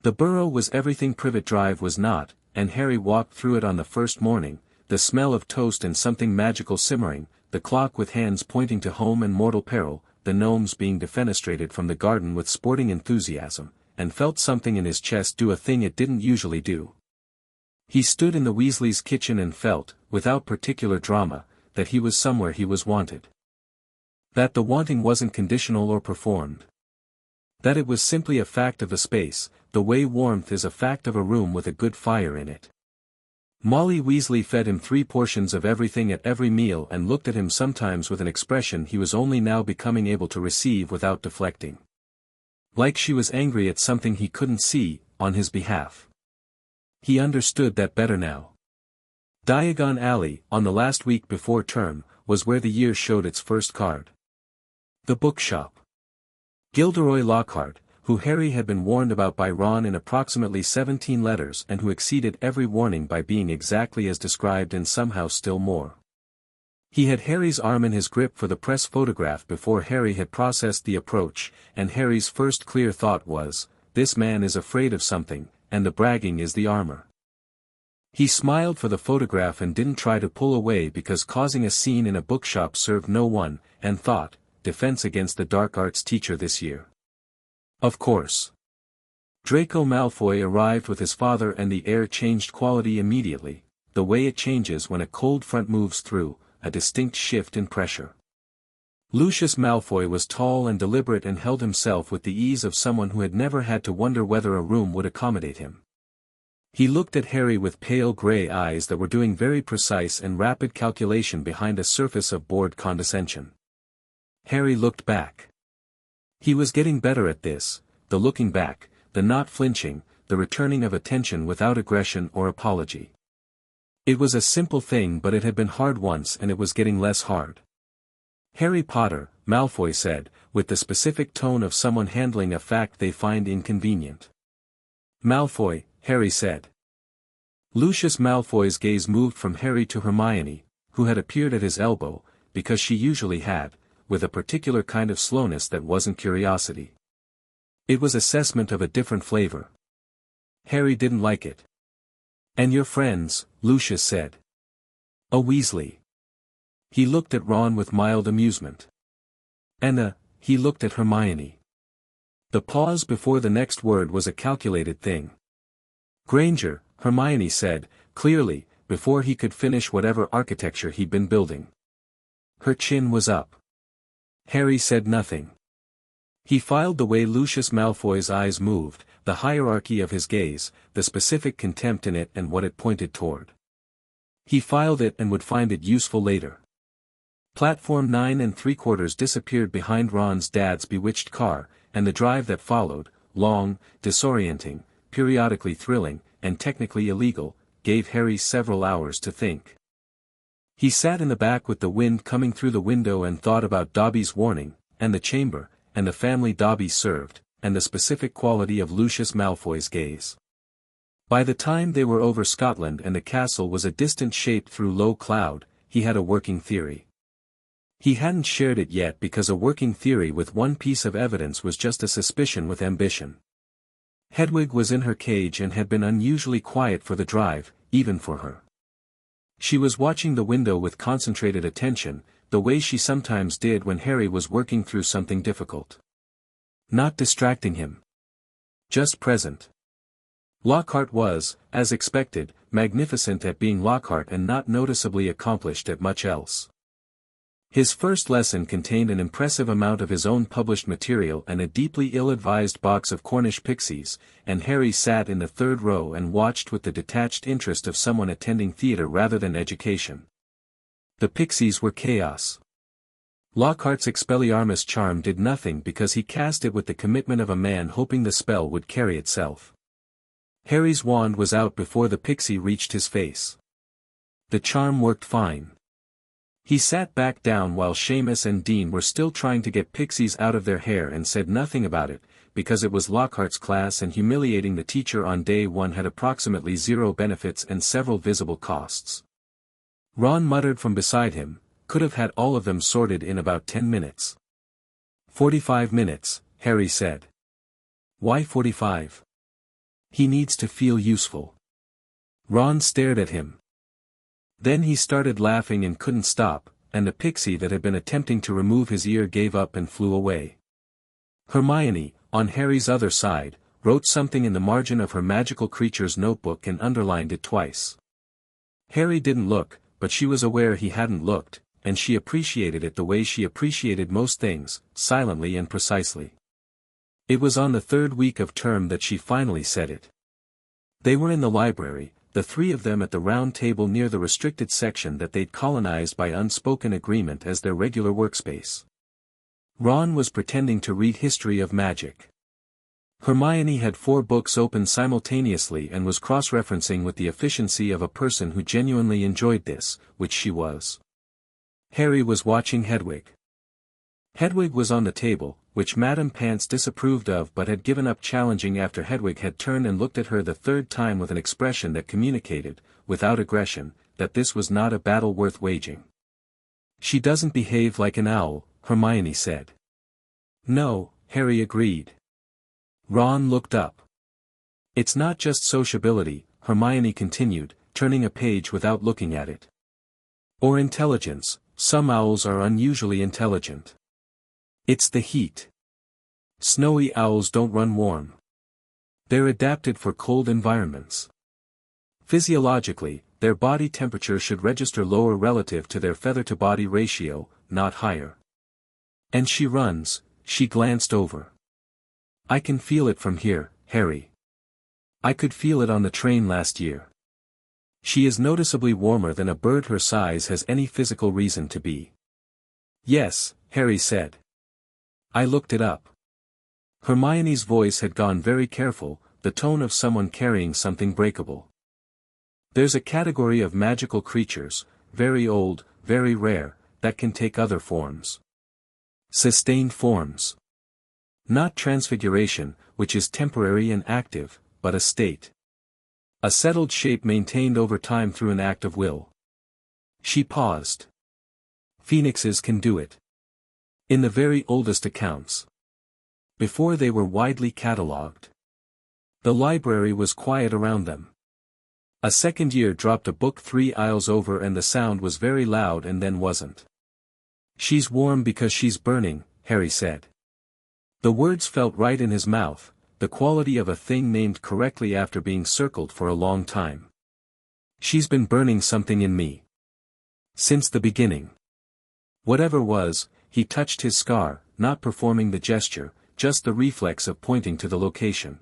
The Burrow was everything Privet Drive was not, and Harry walked through it on the first morning, the smell of toast and something magical simmering, the clock with hands pointing to home and mortal peril, the gnomes being defenestrated from the garden with sporting enthusiasm, and felt something in his chest do a thing it didn't usually do. He stood in the Weasleys' kitchen and felt, without particular drama, that he was somewhere he was wanted. That the wanting wasn't conditional or performed. That it was simply a fact of the space, the way warmth is a fact of a room with a good fire in it. Molly Weasley fed him 3 portions of everything at every meal and looked at him sometimes with an expression he was only now becoming able to receive without deflecting. Like she was angry at something he couldn't see, on his behalf. He understood that better now. Diagon Alley, on the last week before term, was where the year showed its first card. The bookshop. Gilderoy Lockhart, who Harry had been warned about by Ron in approximately 17 letters and who exceeded every warning by being exactly as described and somehow still more. He had Harry's arm in his grip for the press photograph before Harry had processed the approach, and Harry's first clear thought was, this man is afraid of something, and the bragging is the armor. He smiled for the photograph and didn't try to pull away because causing a scene in a bookshop served no one, and thought, defense against the dark arts teacher this year. Of course. Draco Malfoy arrived with his father and the air changed quality immediately, the way it changes when a cold front moves through, a distinct shift in pressure. Lucius Malfoy was tall and deliberate and held himself with the ease of someone who had never had to wonder whether a room would accommodate him. He looked at Harry with pale grey eyes that were doing very precise and rapid calculation behind a surface of bored condescension. Harry looked back. He was getting better at this, the looking back, the not flinching, the returning of attention without aggression or apology. It was a simple thing but it had been hard once and it was getting less hard. Harry Potter, Malfoy said, with the specific tone of someone handling a fact they find inconvenient. Malfoy, Harry said. Lucius Malfoy's gaze moved from Harry to Hermione, who had appeared at his elbow, because she usually had, with a particular kind of slowness that wasn't curiosity. It was assessment of a different flavor. Harry didn't like it. And your friends, Lucius said. A Weasley. He looked at Ron with mild amusement. He looked at Hermione. The pause before the next word was a calculated thing. Granger, Hermione said, clearly, before he could finish whatever architecture he'd been building. Her chin was up. Harry said nothing. He filed the way Lucius Malfoy's eyes moved, the hierarchy of his gaze, the specific contempt in it and what it pointed toward. He filed it and would find it useful later. Platform 9 3/4 disappeared behind Ron's dad's bewitched car, and the drive that followed, long, disorienting, periodically thrilling, and technically illegal, gave Harry several hours to think. He sat in the back with the wind coming through the window and thought about Dobby's warning, and the chamber, and the family Dobby served, and the specific quality of Lucius Malfoy's gaze. By the time they were over Scotland and the castle was a distant shape through low cloud, he had a working theory. He hadn't shared it yet because a working theory with one piece of evidence was just a suspicion with ambition. Hedwig was in her cage and had been unusually quiet for the drive, even for her. She was watching the window with concentrated attention, the way she sometimes did when Harry was working through something difficult. Not distracting him. Just present. Lockhart was, as expected, magnificent at being Lockhart and not noticeably accomplished at much else. His first lesson contained an impressive amount of his own published material and a deeply ill-advised box of Cornish pixies, and Harry sat in the third row and watched with the detached interest of someone attending theatre rather than education. The pixies were chaos. Lockhart's Expelliarmus charm did nothing because he cast it with the commitment of a man hoping the spell would carry itself. Harry's wand was out before the pixie reached his face. The charm worked fine. He sat back down while Seamus and Dean were still trying to get pixies out of their hair and said nothing about it, because it was Lockhart's class and humiliating the teacher on day one had approximately 0 benefits and several visible costs. Ron muttered from beside him, could have had all of them sorted in about 10 minutes. 45 minutes, Harry said. Why 45? He needs to feel useful. Ron stared at him. Then he started laughing and couldn't stop, and the pixie that had been attempting to remove his ear gave up and flew away. Hermione, on Harry's other side, wrote something in the margin of her magical creature's notebook and underlined it twice. Harry didn't look, but she was aware he hadn't looked, and she appreciated it the way she appreciated most things, silently and precisely. It was on the 3rd week of term that she finally said it. They were in the library, the 3 of them at the round table near the restricted section that they'd colonized by unspoken agreement as their regular workspace. Ron was pretending to read History of Magic. Hermione had 4 books open simultaneously and was cross-referencing with the efficiency of a person who genuinely enjoyed this, which she was. Harry was watching Hedwig. Hedwig was on the table, which Madame Pants disapproved of but had given up challenging after Hedwig had turned and looked at her the 3rd time with an expression that communicated, without aggression, that this was not a battle worth waging. She doesn't behave like an owl, Hermione said. No, Harry agreed. Ron looked up. It's not just sociability, Hermione continued, turning a page without looking at it. Or intelligence, some owls are unusually intelligent. It's the heat. Snowy owls don't run warm. They're adapted for cold environments. Physiologically, their body temperature should register lower relative to their feather-to-body ratio, not higher. And she runs, she glanced over. I can feel it from here, Harry. I could feel it on the train last year. She is noticeably warmer than a bird her size has any physical reason to be. Yes, Harry said. I looked it up. Hermione's voice had gone very careful, the tone of someone carrying something breakable. There's a category of magical creatures, very old, very rare, that can take other forms. Sustained forms. Not transfiguration, which is temporary and active, but a state. A settled shape maintained over time through an act of will. She paused. Phoenixes can do it. In the very oldest accounts. Before they were widely catalogued. The library was quiet around them. A second year dropped a book 3 aisles over and the sound was very loud and then wasn't. She's warm because she's burning, Harry said. The words felt right in his mouth, the quality of a thing named correctly after being circled for a long time. She's been burning something in me. Since the beginning. Whatever was, he touched his scar, not performing the gesture, just the reflex of pointing to the location.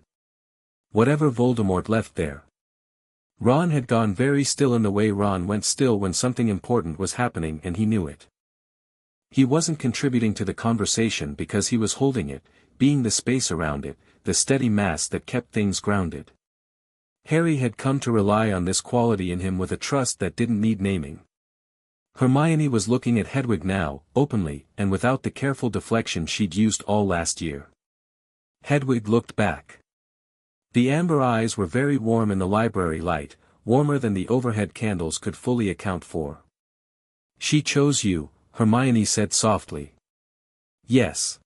Whatever Voldemort left there. Ron had gone very still in the way Ron went still when something important was happening and he knew it. He wasn't contributing to the conversation because he was holding it, being the space around it, the steady mass that kept things grounded. Harry had come to rely on this quality in him with a trust that didn't need naming. Hermione was looking at Hedwig now, openly, and without the careful deflection she'd used all last year. Hedwig looked back. The amber eyes were very warm in the library light, warmer than the overhead candles could fully account for. She chose you, Hermione said softly. Yes.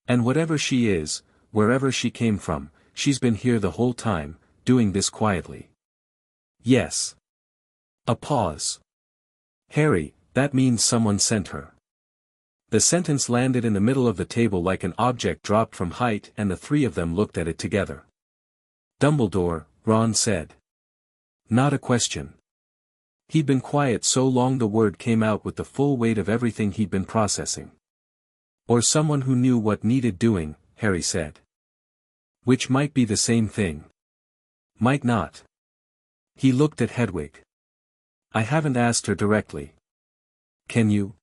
And whatever she is, wherever she came from, she's been here the whole time, doing this quietly. Yes. A pause. Harry, that means someone sent her. The sentence landed in the middle of the table like an object dropped from height and the 3 of them looked at it together. Dumbledore, Ron said. Not a question. He'd been quiet so long the word came out with the full weight of everything he'd been processing. Or someone who knew what needed doing, Harry said. Which might be the same thing. Might not. He looked at Hedwig. I haven't asked her directly. Can you?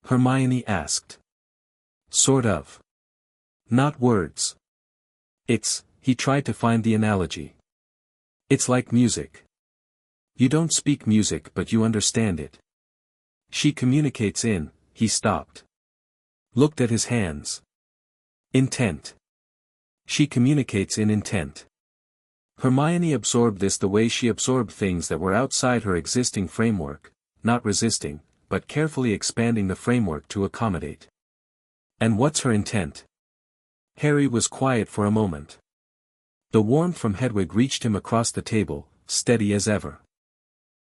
Hermione asked. Sort of. Not words. He tried to find the analogy. It's like music. You don't speak music but you understand it. She communicates he stopped. Looked at his hands. Intent. She communicates in intent. Hermione absorbed this the way she absorbed things that were outside her existing framework, not resisting, but carefully expanding the framework to accommodate. And what's her intent? Harry was quiet for a moment. The warmth from Hedwig reached him across the table, steady as ever.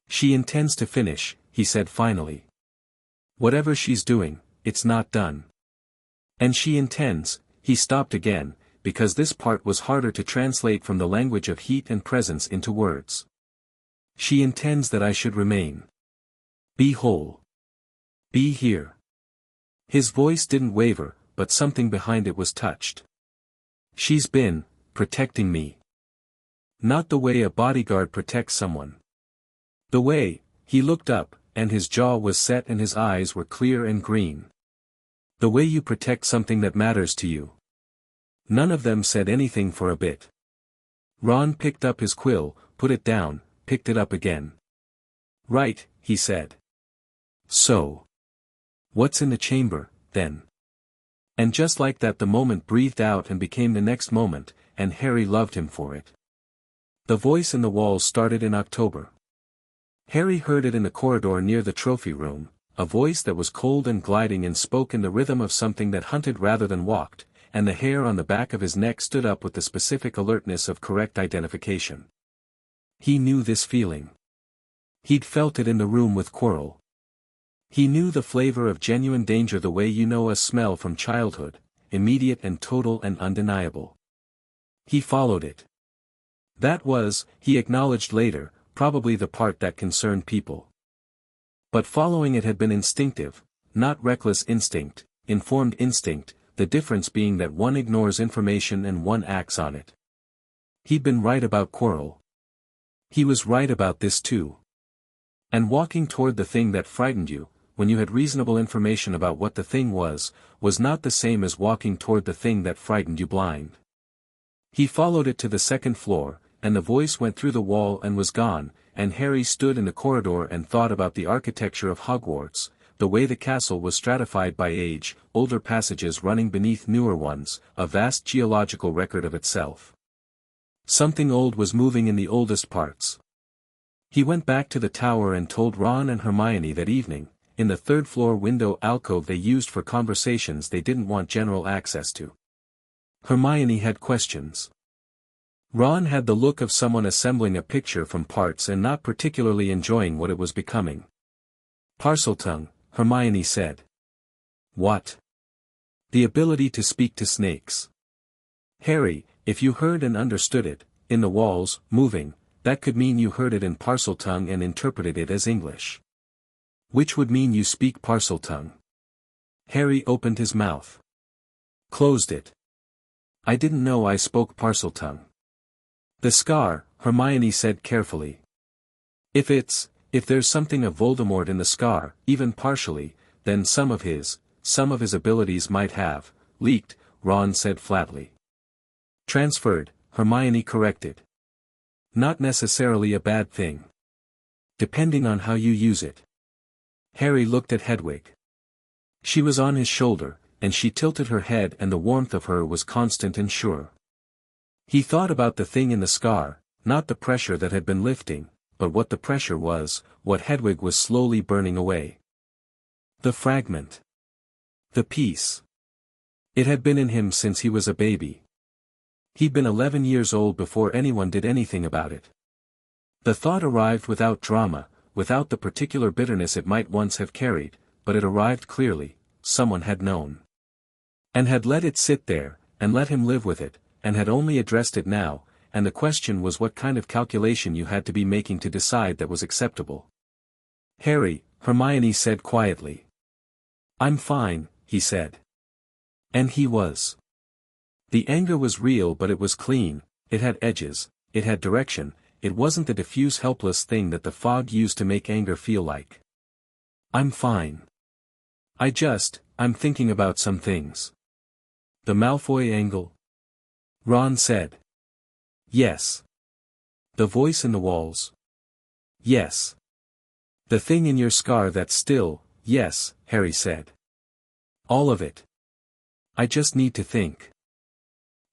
She intends to finish, he said finally. Whatever she's doing, it's not done. And she intends, he stopped again, because this part was harder to translate from the language of heat and presence into words. She intends that I should remain. Be whole. Be here. His voice didn't waver, but something behind it was touched. She's been protecting me. Not the way a bodyguard protects someone. The way, he looked up, and his jaw was set and his eyes were clear and green. The way you protect something that matters to you. None of them said anything for a bit. Ron picked up his quill, put it down, picked it up again. Right, he said. So. What's in the chamber, then? And just like that the moment breathed out and became the next moment, and Harry loved him for it. The voice in the walls started in October. Harry heard it in the corridor near the trophy room, a voice that was cold and gliding and spoke in the rhythm of something that hunted rather than walked, and the hair on the back of his neck stood up with the specific alertness of correct identification. He knew this feeling. He'd felt it in the room with Quirrell. He knew the flavor of genuine danger the way you know a smell from childhood, immediate and total and undeniable. He followed it. That was, he acknowledged later, probably the part that concerned people. But following it had been instinctive, not reckless instinct, informed instinct, the difference being that one ignores information and one acts on it. He'd been right about Quirrell. He was right about this too. And walking toward the thing that frightened you, when you had reasonable information about what the thing was not the same as walking toward the thing that frightened you blind. He followed it to the second floor, and the voice went through the wall and was gone, and Harry stood in the corridor and thought about the architecture of Hogwarts, the way the castle was stratified by age, older passages running beneath newer ones, a vast geological record of itself. Something old was moving in the oldest parts. He went back to the tower and told Ron and Hermione that evening, in the third-floor window alcove they used for conversations they didn't want general access to. Hermione had questions. Ron had the look of someone assembling a picture from parts and not particularly enjoying what it was becoming. Parseltongue, Hermione said. What? The ability to speak to snakes. Harry, if you heard and understood it, in the walls, moving, that could mean you heard it in Parseltongue and interpreted it as English. Which would mean you speak Parseltongue. Harry opened his mouth. Closed it. I didn't know I spoke Parseltongue. The scar, Hermione said carefully. If there's something of Voldemort in the scar, even partially, then some of his abilities might have, leaked, Ron said flatly. Transferred, Hermione corrected. Not necessarily a bad thing. Depending on how you use it. Harry looked at Hedwig. She was on his shoulder, and she tilted her head and the warmth of her was constant and sure. He thought about the thing in the scar, not the pressure that had been lifting, but what the pressure was, what Hedwig was slowly burning away. The fragment. The piece. It had been in him since he was a baby. He'd been 11 years old before anyone did anything about it. The thought arrived without drama, without the particular bitterness it might once have carried, but it arrived clearly, someone had known. And had let it sit there, and let him live with it, and had only addressed it now, and the question was what kind of calculation you had to be making to decide that was acceptable. Harry, Hermione said quietly. I'm fine, he said. And he was. The anger was real, but it was clean, it had edges, it had direction, it wasn't the diffuse helpless thing that the fog used to make anger feel like. I'm fine. I'm thinking about some things. The Malfoy angle? Ron said. Yes. The voice in the walls? Yes. The thing in your scar that's still, yes, Harry said. All of it. I just need to think.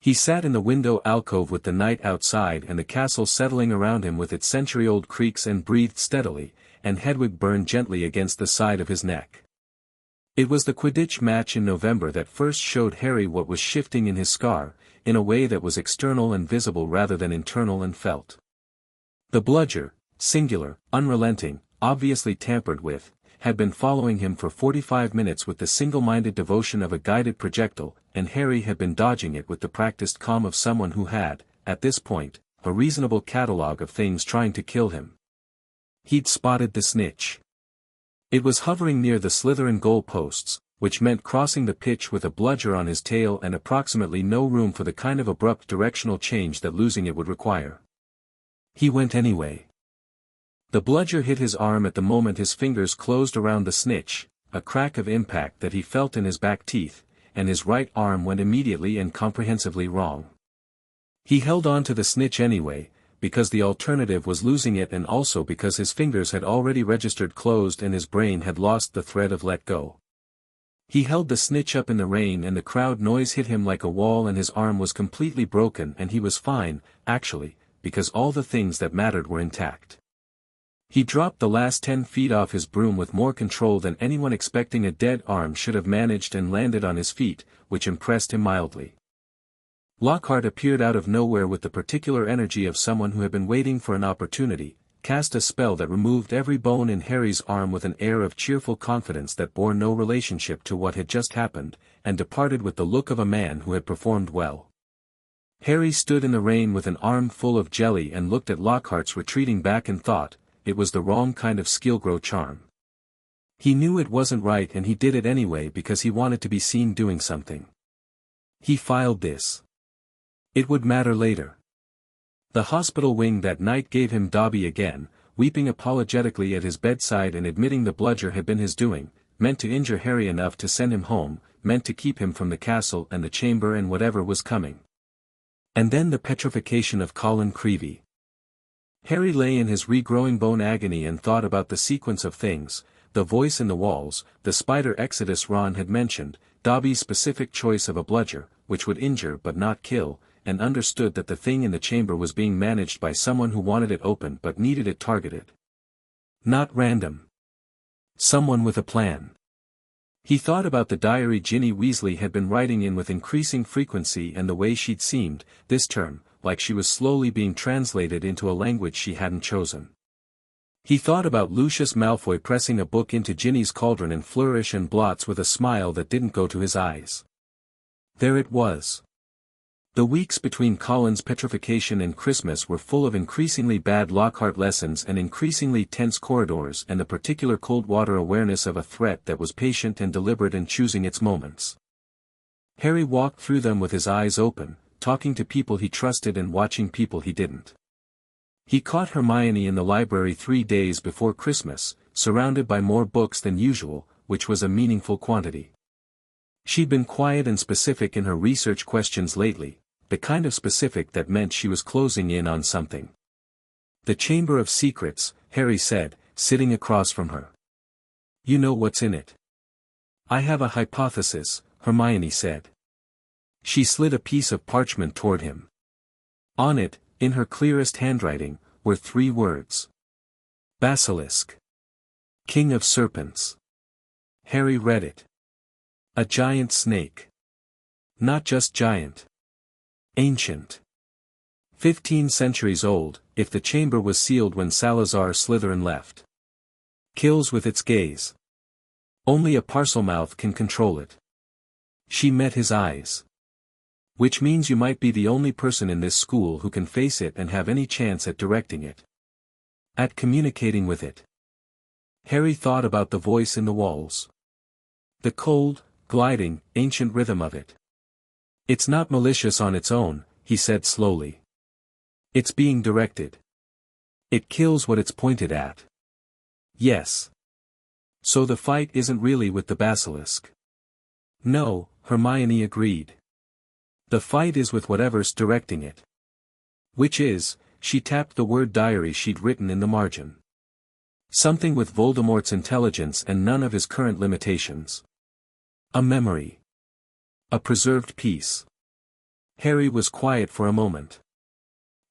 He sat in the window alcove with the night outside and the castle settling around him with its century-old creaks, and breathed steadily, and Hedwig burned gently against the side of his neck. It was the Quidditch match in November that first showed Harry what was shifting in his scar, in a way that was external and visible rather than internal and felt. The bludger, singular, unrelenting, obviously tampered with, had been following him for 45 minutes with the single-minded devotion of a guided projectile, and Harry had been dodging it with the practiced calm of someone who had, at this point, a reasonable catalogue of things trying to kill him. He'd spotted the snitch. It was hovering near the Slytherin goal posts, which meant crossing the pitch with a bludger on his tail and approximately no room for the kind of abrupt directional change that losing it would require. He went anyway. The bludger hit his arm at the moment his fingers closed around the snitch, a crack of impact that he felt in his back teeth, and his right arm went immediately and comprehensively wrong. He held on to the snitch anyway, because the alternative was losing it, and also because his fingers had already registered closed and his brain had lost the thread of let go. He held the snitch up in the rain and the crowd noise hit him like a wall and his arm was completely broken, and he was fine, actually, because all the things that mattered were intact. He dropped the last 10 feet off his broom with more control than anyone expecting a dead arm should have managed, and landed on his feet, which impressed him mildly. Lockhart appeared out of nowhere with the particular energy of someone who had been waiting for an opportunity, cast a spell that removed every bone in Harry's arm with an air of cheerful confidence that bore no relationship to what had just happened, and departed with the look of a man who had performed well. Harry stood in the rain with an arm full of jelly and looked at Lockhart's retreating back and thought, it was the wrong kind of Skillgrow charm. He knew it wasn't right, and he did it anyway because he wanted to be seen doing something. He filed this. It would matter later. The hospital wing that night gave him Dobby again, weeping apologetically at his bedside and admitting the bludger had been his doing, meant to injure Harry enough to send him home, meant to keep him from the castle and the chamber and whatever was coming. And then the petrification of Colin Creevey. Harry lay in his regrowing bone agony and thought about the sequence of things, the voice in the walls, the spider exodus Ron had mentioned, Dobby's specific choice of a bludger, which would injure but not kill, and understood that the thing in the chamber was being managed by someone who wanted it open but needed it targeted. Not random. Someone with a plan. He thought about the diary Ginny Weasley had been writing in with increasing frequency and the way she'd seemed, this term, like she was slowly being translated into a language she hadn't chosen. He thought about Lucius Malfoy pressing a book into Ginny's cauldron in flourish and blots with a smile that didn't go to his eyes. There it was. The weeks between Colin's petrification and Christmas were full of increasingly bad Lockhart lessons and increasingly tense corridors and the particular cold water awareness of a threat that was patient and deliberate in choosing its moments. Harry walked through them with his eyes open, talking to people he trusted and watching people he didn't. He caught Hermione in the library 3 days before Christmas, surrounded by more books than usual, which was a meaningful quantity. She'd been quiet and specific in her research questions lately, the kind of specific that meant she was closing in on something. The Chamber of Secrets, Harry said, sitting across from her. You know what's in it? I have a hypothesis, Hermione said. She slid a piece of parchment toward him. On it, in her clearest handwriting, were 3 words. Basilisk. King of Serpents. Harry read it. A giant snake. Not just giant. Ancient. 15 centuries old, if the chamber was sealed when Salazar Slytherin left. Kills with its gaze. Only a Parselmouth can control it. She met his eyes. Which means you might be the only person in this school who can face it and have any chance at directing it. At communicating with it. Harry thought about the voice in the walls. The cold, gliding, ancient rhythm of it. It's not malicious on its own, he said slowly. It's being directed. It kills what it's pointed at. Yes. So the fight isn't really with the basilisk. No, Hermione agreed. The fight is with whatever's directing it. Which is, she tapped the word diary she'd written in the margin. Something with Voldemort's intelligence and none of his current limitations. A memory. A preserved piece. Harry was quiet for a moment.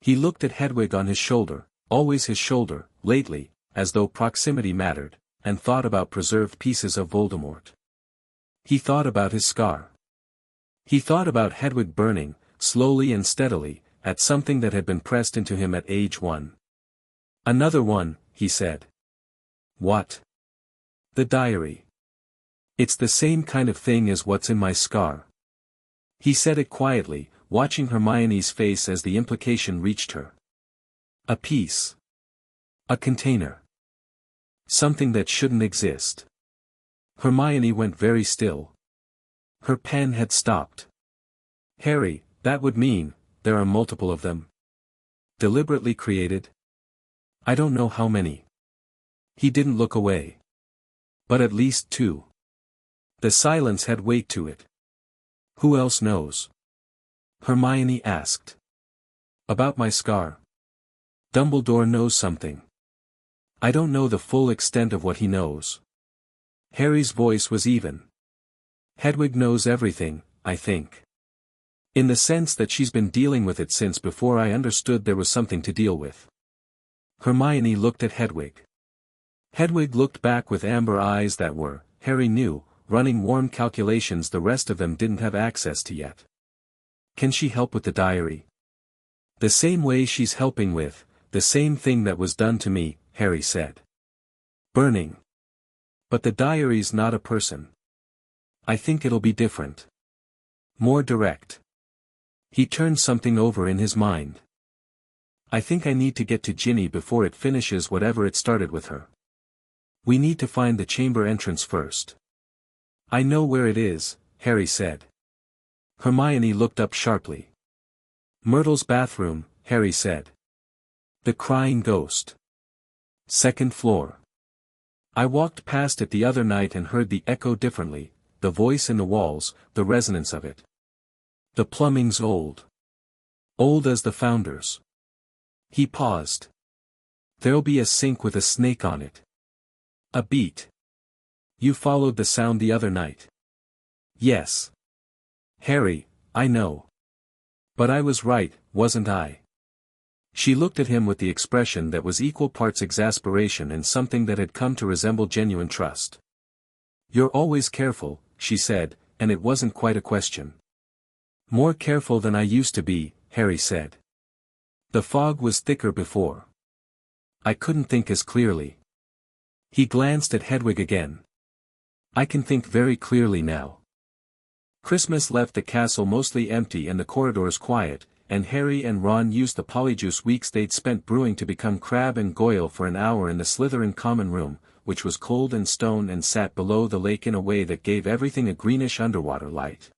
He looked at Hedwig on his shoulder, always his shoulder, lately, as though proximity mattered, and thought about preserved pieces of Voldemort. He thought about his scar. He thought about Hedwig burning, slowly and steadily, at something that had been pressed into him at age 1. Another one, he said. What? The diary. It's the same kind of thing as what's in my scar. He said it quietly, watching Hermione's face as the implication reached her. A piece. A container. Something that shouldn't exist. Hermione went very still. Her pen had stopped. Harry, that would mean, there are multiple of them. Deliberately created? I don't know how many. He didn't look away. But at least 2. The silence had weight to it. Who else knows? Hermione asked. About my scar. Dumbledore knows something. I don't know the full extent of what he knows. Harry's voice was even. Hedwig knows everything, I think. In the sense that she's been dealing with it since before I understood there was something to deal with. Hermione looked at Hedwig. Hedwig looked back with amber eyes that were, Harry knew, running warm calculations the rest of them didn't have access to yet. Can she help with the diary? The same way she's helping with, the same thing that was done to me, Harry said. Burning. But the diary's not a person. I think it'll be different. More direct. He turned something over in his mind. I think I need to get to Ginny before it finishes whatever it started with her. We need to find the chamber entrance first. I know where it is, Harry said. Hermione looked up sharply. Myrtle's bathroom, Harry said. The crying ghost. 2nd floor. I walked past it the other night and heard the echo differently, the voice in the walls, the resonance of it. The plumbing's old. Old as the founders. He paused. There'll be a sink with a snake on it. A beat. You followed the sound the other night. Yes. Harry, I know. But I was right, wasn't I? She looked at him with the expression that was equal parts exasperation and something that had come to resemble genuine trust. You're always careful, she said, and it wasn't quite a question. More careful than I used to be, Harry said. The fog was thicker before. I couldn't think as clearly. He glanced at Hedwig again. I can think very clearly now. Christmas left the castle mostly empty and the corridors quiet, and Harry and Ron used the polyjuice weeks they'd spent brewing to become Crabbe and Goyle for an hour in the Slytherin common room, which was cold and stone and sat below the lake in a way that gave everything a greenish underwater light.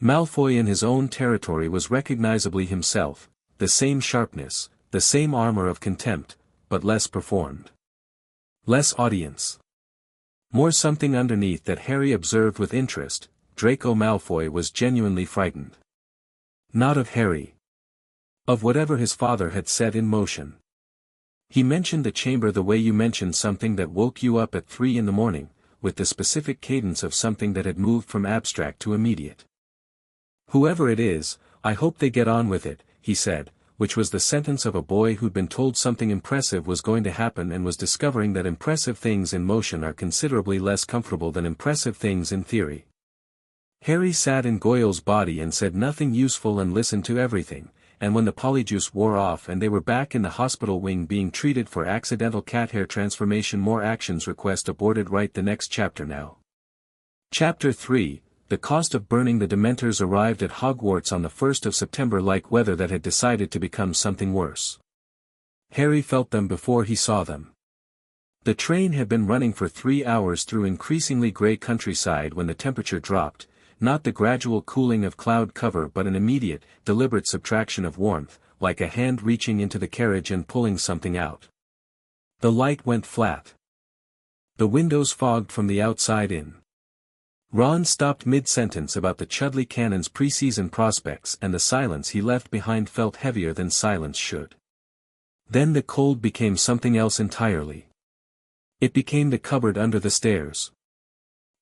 Malfoy in his own territory was recognizably himself, the same sharpness, the same armor of contempt, but less performed. Less audience. More something underneath that Harry observed with interest. Draco Malfoy was genuinely frightened. Not of Harry. Of whatever his father had set in motion. He mentioned the chamber the way you mentioned something that woke you up at 3 in the morning, with the specific cadence of something that had moved from abstract to immediate. Whoever it is, I hope they get on with it, he said, which was the sentence of a boy who'd been told something impressive was going to happen and was discovering that impressive things in motion are considerably less comfortable than impressive things in theory. Harry sat in Goyle's body and said nothing useful and listened to everything, and when the polyjuice wore off and they were back in the hospital wing being treated for accidental cat hair transformation, more actions request aborted. Write the next chapter now. Chapter 3, The Cost of Burning. The Dementors arrived at Hogwarts on the 1st of September like weather that had decided to become something worse. Harry felt them before he saw them. The train had been running for 3 hours through increasingly grey countryside when the temperature dropped, not the gradual cooling of cloud cover but an immediate, deliberate subtraction of warmth, like a hand reaching into the carriage and pulling something out. The light went flat. The windows fogged from the outside in. Ron stopped mid-sentence about the Chudley Cannon's pre-season prospects and the silence he left behind felt heavier than silence should. Then the cold became something else entirely. It became the cupboard under the stairs.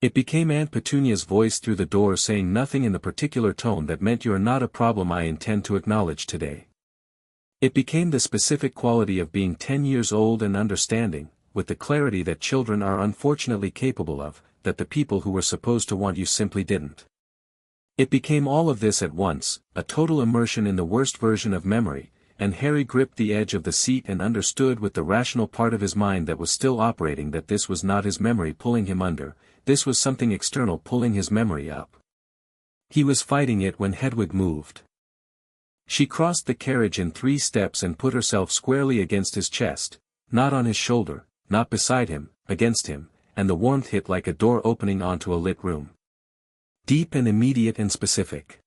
It became Aunt Petunia's voice through the door saying nothing in the particular tone that meant "You're not a problem I intend to acknowledge today." It became the specific quality of being 10 years old and understanding, with the clarity that children are unfortunately capable of, that the people who were supposed to want you simply didn't. It became all of this at once, a total immersion in the worst version of memory, and Harry gripped the edge of the seat and understood with the rational part of his mind that was still operating that this was not his memory pulling him under, this was something external pulling his memory up. He was fighting it when Hedwig moved. She crossed the carriage in 3 steps and put herself squarely against his chest, not on his shoulder, not beside him, against him, and the warmth hit like a door opening onto a lit room. Deep and immediate and specific.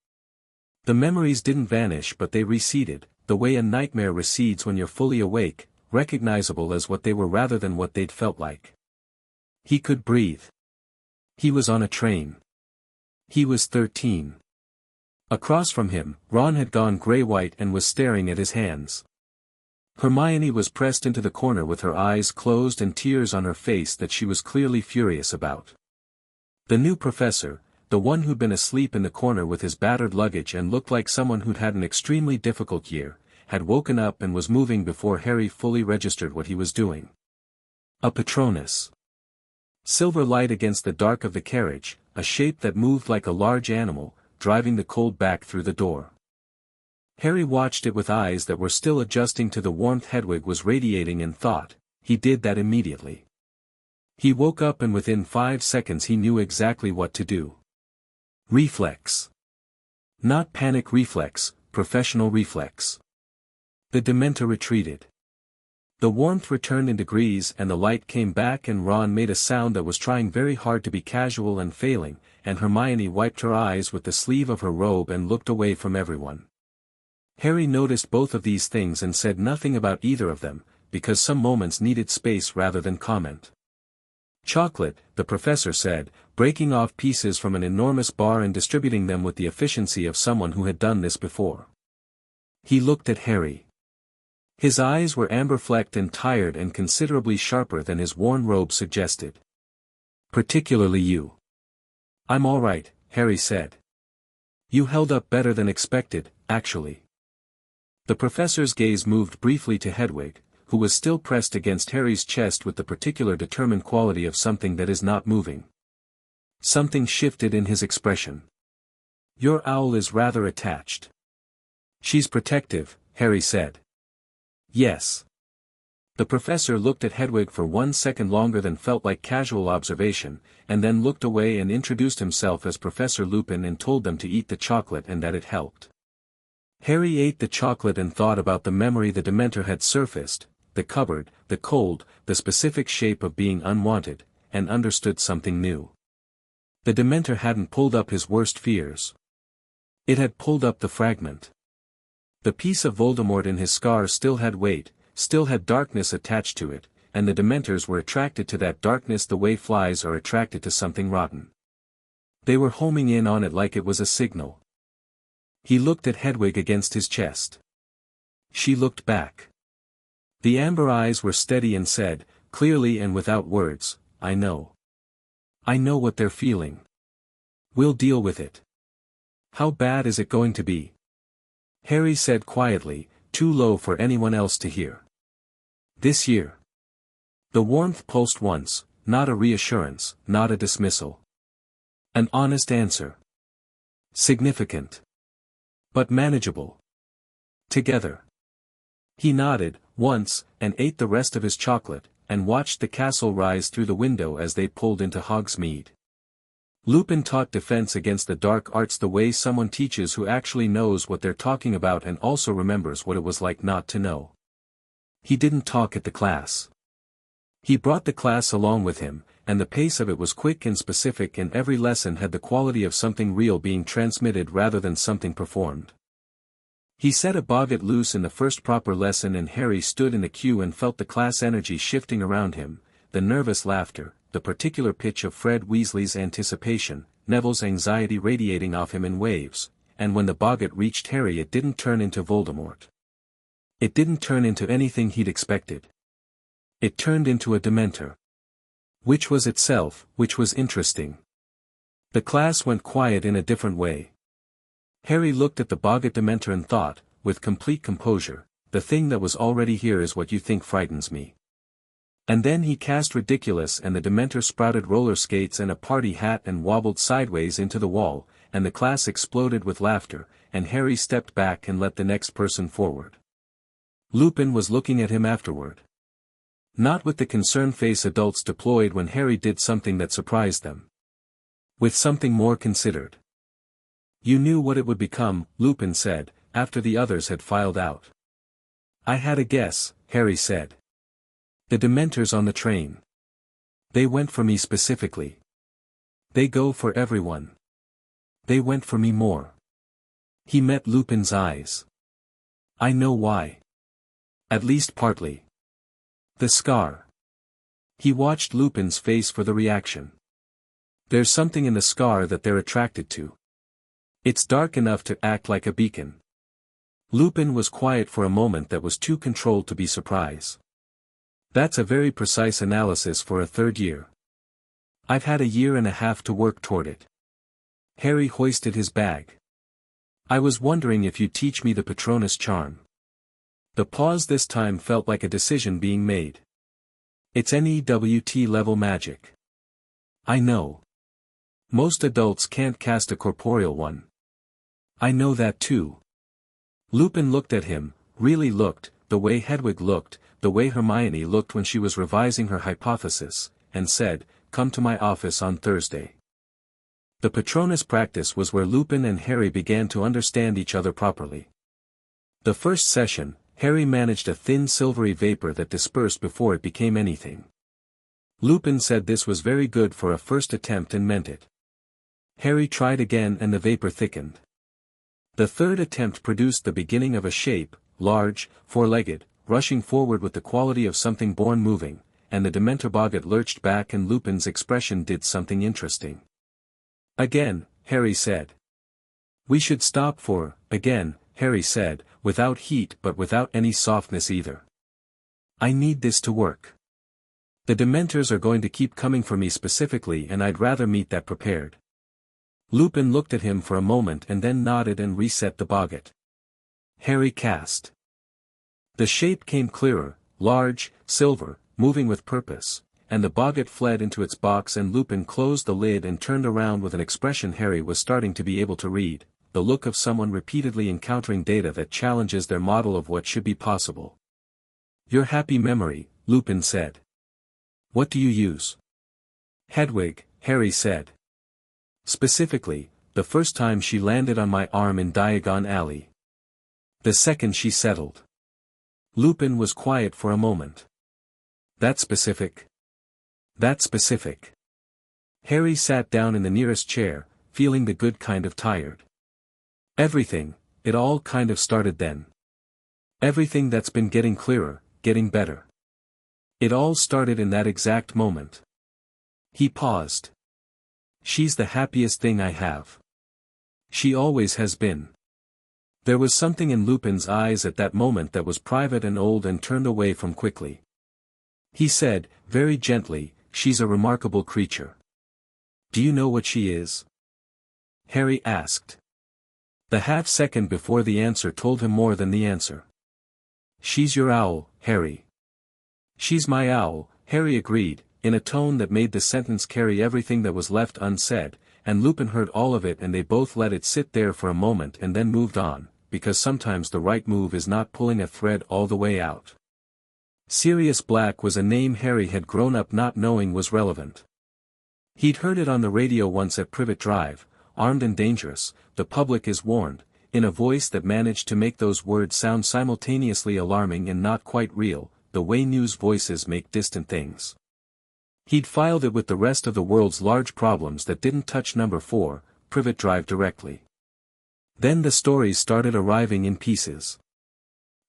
The memories didn't vanish but they receded, the way a nightmare recedes when you're fully awake, recognizable as what they were rather than what they'd felt like. He could breathe. He was on a train. He was 13. Across from him, Ron had gone grey-white and was staring at his hands. Hermione was pressed into the corner with her eyes closed and tears on her face that she was clearly furious about. The new professor, the one who'd been asleep in the corner with his battered luggage and looked like someone who'd had an extremely difficult year, had woken up and was moving before Harry fully registered what he was doing. A Patronus. Silver light against the dark of the carriage, a shape that moved like a large animal, driving the cold back through the door. Harry watched it with eyes that were still adjusting to the warmth Hedwig was radiating and thought, he did that immediately. He woke up and within 5 seconds he knew exactly what to do. Reflex. Not panic reflex, professional reflex. The Dementor retreated. The warmth returned in degrees and the light came back and Ron made a sound that was trying very hard to be casual and failing, and Hermione wiped her eyes with the sleeve of her robe and looked away from everyone. Harry noticed both of these things and said nothing about either of them, because some moments needed space rather than comment. Chocolate, the professor said, breaking off pieces from an enormous bar and distributing them with the efficiency of someone who had done this before. He looked at Harry. His eyes were amber-flecked and tired and considerably sharper than his worn robe suggested. Particularly you. I'm all right, Harry said. You held up better than expected, actually. The professor's gaze moved briefly to Hedwig, who was still pressed against Harry's chest with the particular determined quality of something that is not moving. Something shifted in his expression. Your owl is rather attached. She's protective, Harry said. Yes. The professor looked at Hedwig for 1 second longer than felt like casual observation, and then looked away and introduced himself as Professor Lupin and told them to eat the chocolate and that it helped. Harry ate the chocolate and thought about the memory the Dementor had surfaced, the cupboard, the cold, the specific shape of being unwanted, and understood something new. The Dementor hadn't pulled up his worst fears. It had pulled up the fragment. The piece of Voldemort in his scar still had weight, still had darkness attached to it, and the Dementors were attracted to that darkness the way flies are attracted to something rotten. They were homing in on it like it was a signal. He looked at Hedwig against his chest. She looked back. The amber eyes were steady and said, clearly and without words, I know. I know what they're feeling. We'll deal with it. How bad is it going to be? Harry said quietly, too low for anyone else to hear. This year. The warmth pulsed once, not a reassurance, not a dismissal. An honest answer. Significant. But manageable. Together. He nodded, once, and ate the rest of his chocolate, and watched the castle rise through the window as they pulled into Hogsmeade. Lupin taught defense against the dark arts the way someone teaches who actually knows what they're talking about and also remembers what it was like not to know. He didn't talk at the class. He brought the class along with him, and the pace of it was quick and specific, and every lesson had the quality of something real being transmitted rather than something performed. He set a boggart loose in the first proper lesson, and Harry stood in the queue and felt the class energy shifting around him, the nervous laughter, the particular pitch of Fred Weasley's anticipation, Neville's anxiety radiating off him in waves, and when the boggart reached Harry it didn't turn into Voldemort. It didn't turn into anything he'd expected. It turned into a Dementor. Which was interesting. The class went quiet in a different way. Harry looked at the boggart Dementor and thought, with complete composure, the thing that was already here is what you think frightens me. And then he cast Ridiculous, and the Dementor sprouted roller skates and a party hat and wobbled sideways into the wall, and the class exploded with laughter, and Harry stepped back and let the next person forward. Lupin was looking at him afterward. Not with the concerned face adults deployed when Harry did something that surprised them. With something more considered. You knew what it would become, Lupin said, after the others had filed out. I had a guess, Harry said. The Dementors on the train. They went for me specifically. They go for everyone. They went for me more. He met Lupin's eyes. I know why. At least partly. The scar. He watched Lupin's face for the reaction. There's something in the scar that they're attracted to. It's dark enough to act like a beacon. Lupin was quiet for a moment that was too controlled to be surprise. That's a very precise analysis for a third year. I've had 1.5 years to work toward it. Harry hoisted his bag. I was wondering if you'd teach me the Patronus charm. The pause this time felt like a decision being made. It's NEWT level magic. I know. Most adults can't cast a corporeal one. I know that too. Lupin looked at him, really looked, the way Hedwig looked, the way Hermione looked when she was revising her hypothesis, and said, "Come to my office on Thursday." The Patronus practice was where Lupin and Harry began to understand each other properly. The first session, Harry managed a thin silvery vapor that dispersed before it became anything. Lupin said this was very good for a first attempt and meant it. Harry tried again and the vapor thickened. The third attempt produced the beginning of a shape, large, four-legged, rushing forward with the quality of something born moving, and the Dementor boggart lurched back and Lupin's expression did something interesting. Again, Harry said. We should stop for, again, Harry said, without heat but without any softness either. I need this to work. The Dementors are going to keep coming for me specifically and I'd rather meet that prepared. Lupin looked at him for a moment and then nodded and reset the boggart. Harry cast. The shape came clearer, large, silver, moving with purpose, and the boggart fled into its box and Lupin closed the lid and turned around with an expression Harry was starting to be able to read, the look of someone repeatedly encountering data that challenges their model of what should be possible. Your happy memory, Lupin said. What do you use? Hedwig, Harry said. Specifically, the first time she landed on my arm in Diagon Alley. The second she settled. Lupin was quiet for a moment. That specific? That specific. Harry sat down in the nearest chair, feeling the good kind of tired. Everything, it all kind of started then. Everything that's been getting clearer, getting better. It all started in that exact moment. He paused. She's the happiest thing I have. She always has been. There was something in Lupin's eyes at that moment that was private and old and turned away from quickly. He said, very gently, she's a remarkable creature. Do you know what she is? Harry asked. The half-second before the answer told him more than the answer. She's your owl, Harry. She's my owl, Harry agreed, in a tone that made the sentence carry everything that was left unsaid, and Lupin heard all of it and they both let it sit there for a moment and then moved on, because sometimes the right move is not pulling a thread all the way out. Sirius Black was a name Harry had grown up not knowing was relevant. He'd heard it on the radio once at Privet Drive, armed and dangerous, the public is warned, in a voice that managed to make those words sound simultaneously alarming and not quite real, the way news voices make distant things. He'd filed it with the rest of the world's large problems that didn't touch number 4, Privet Drive directly. Then the stories started arriving in pieces.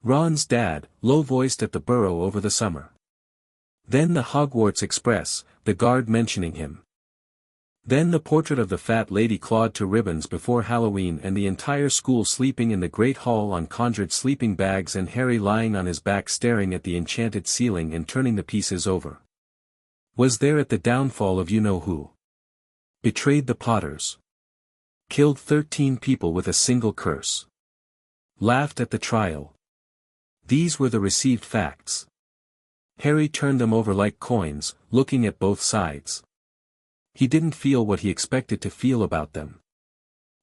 Ron's dad, low-voiced at the Burrow over the summer. Then the Hogwarts Express, the guard mentioning him. Then the portrait of the fat lady clawed to ribbons before Halloween and the entire school sleeping in the great hall on conjured sleeping bags and Harry lying on his back staring at the enchanted ceiling and turning the pieces over. Was there at the downfall of you-know-who. Betrayed the Potters. Killed 13 people with a single curse. Laughed at the trial. These were the received facts. Harry turned them over like coins, looking at both sides. He didn't feel what he expected to feel about them.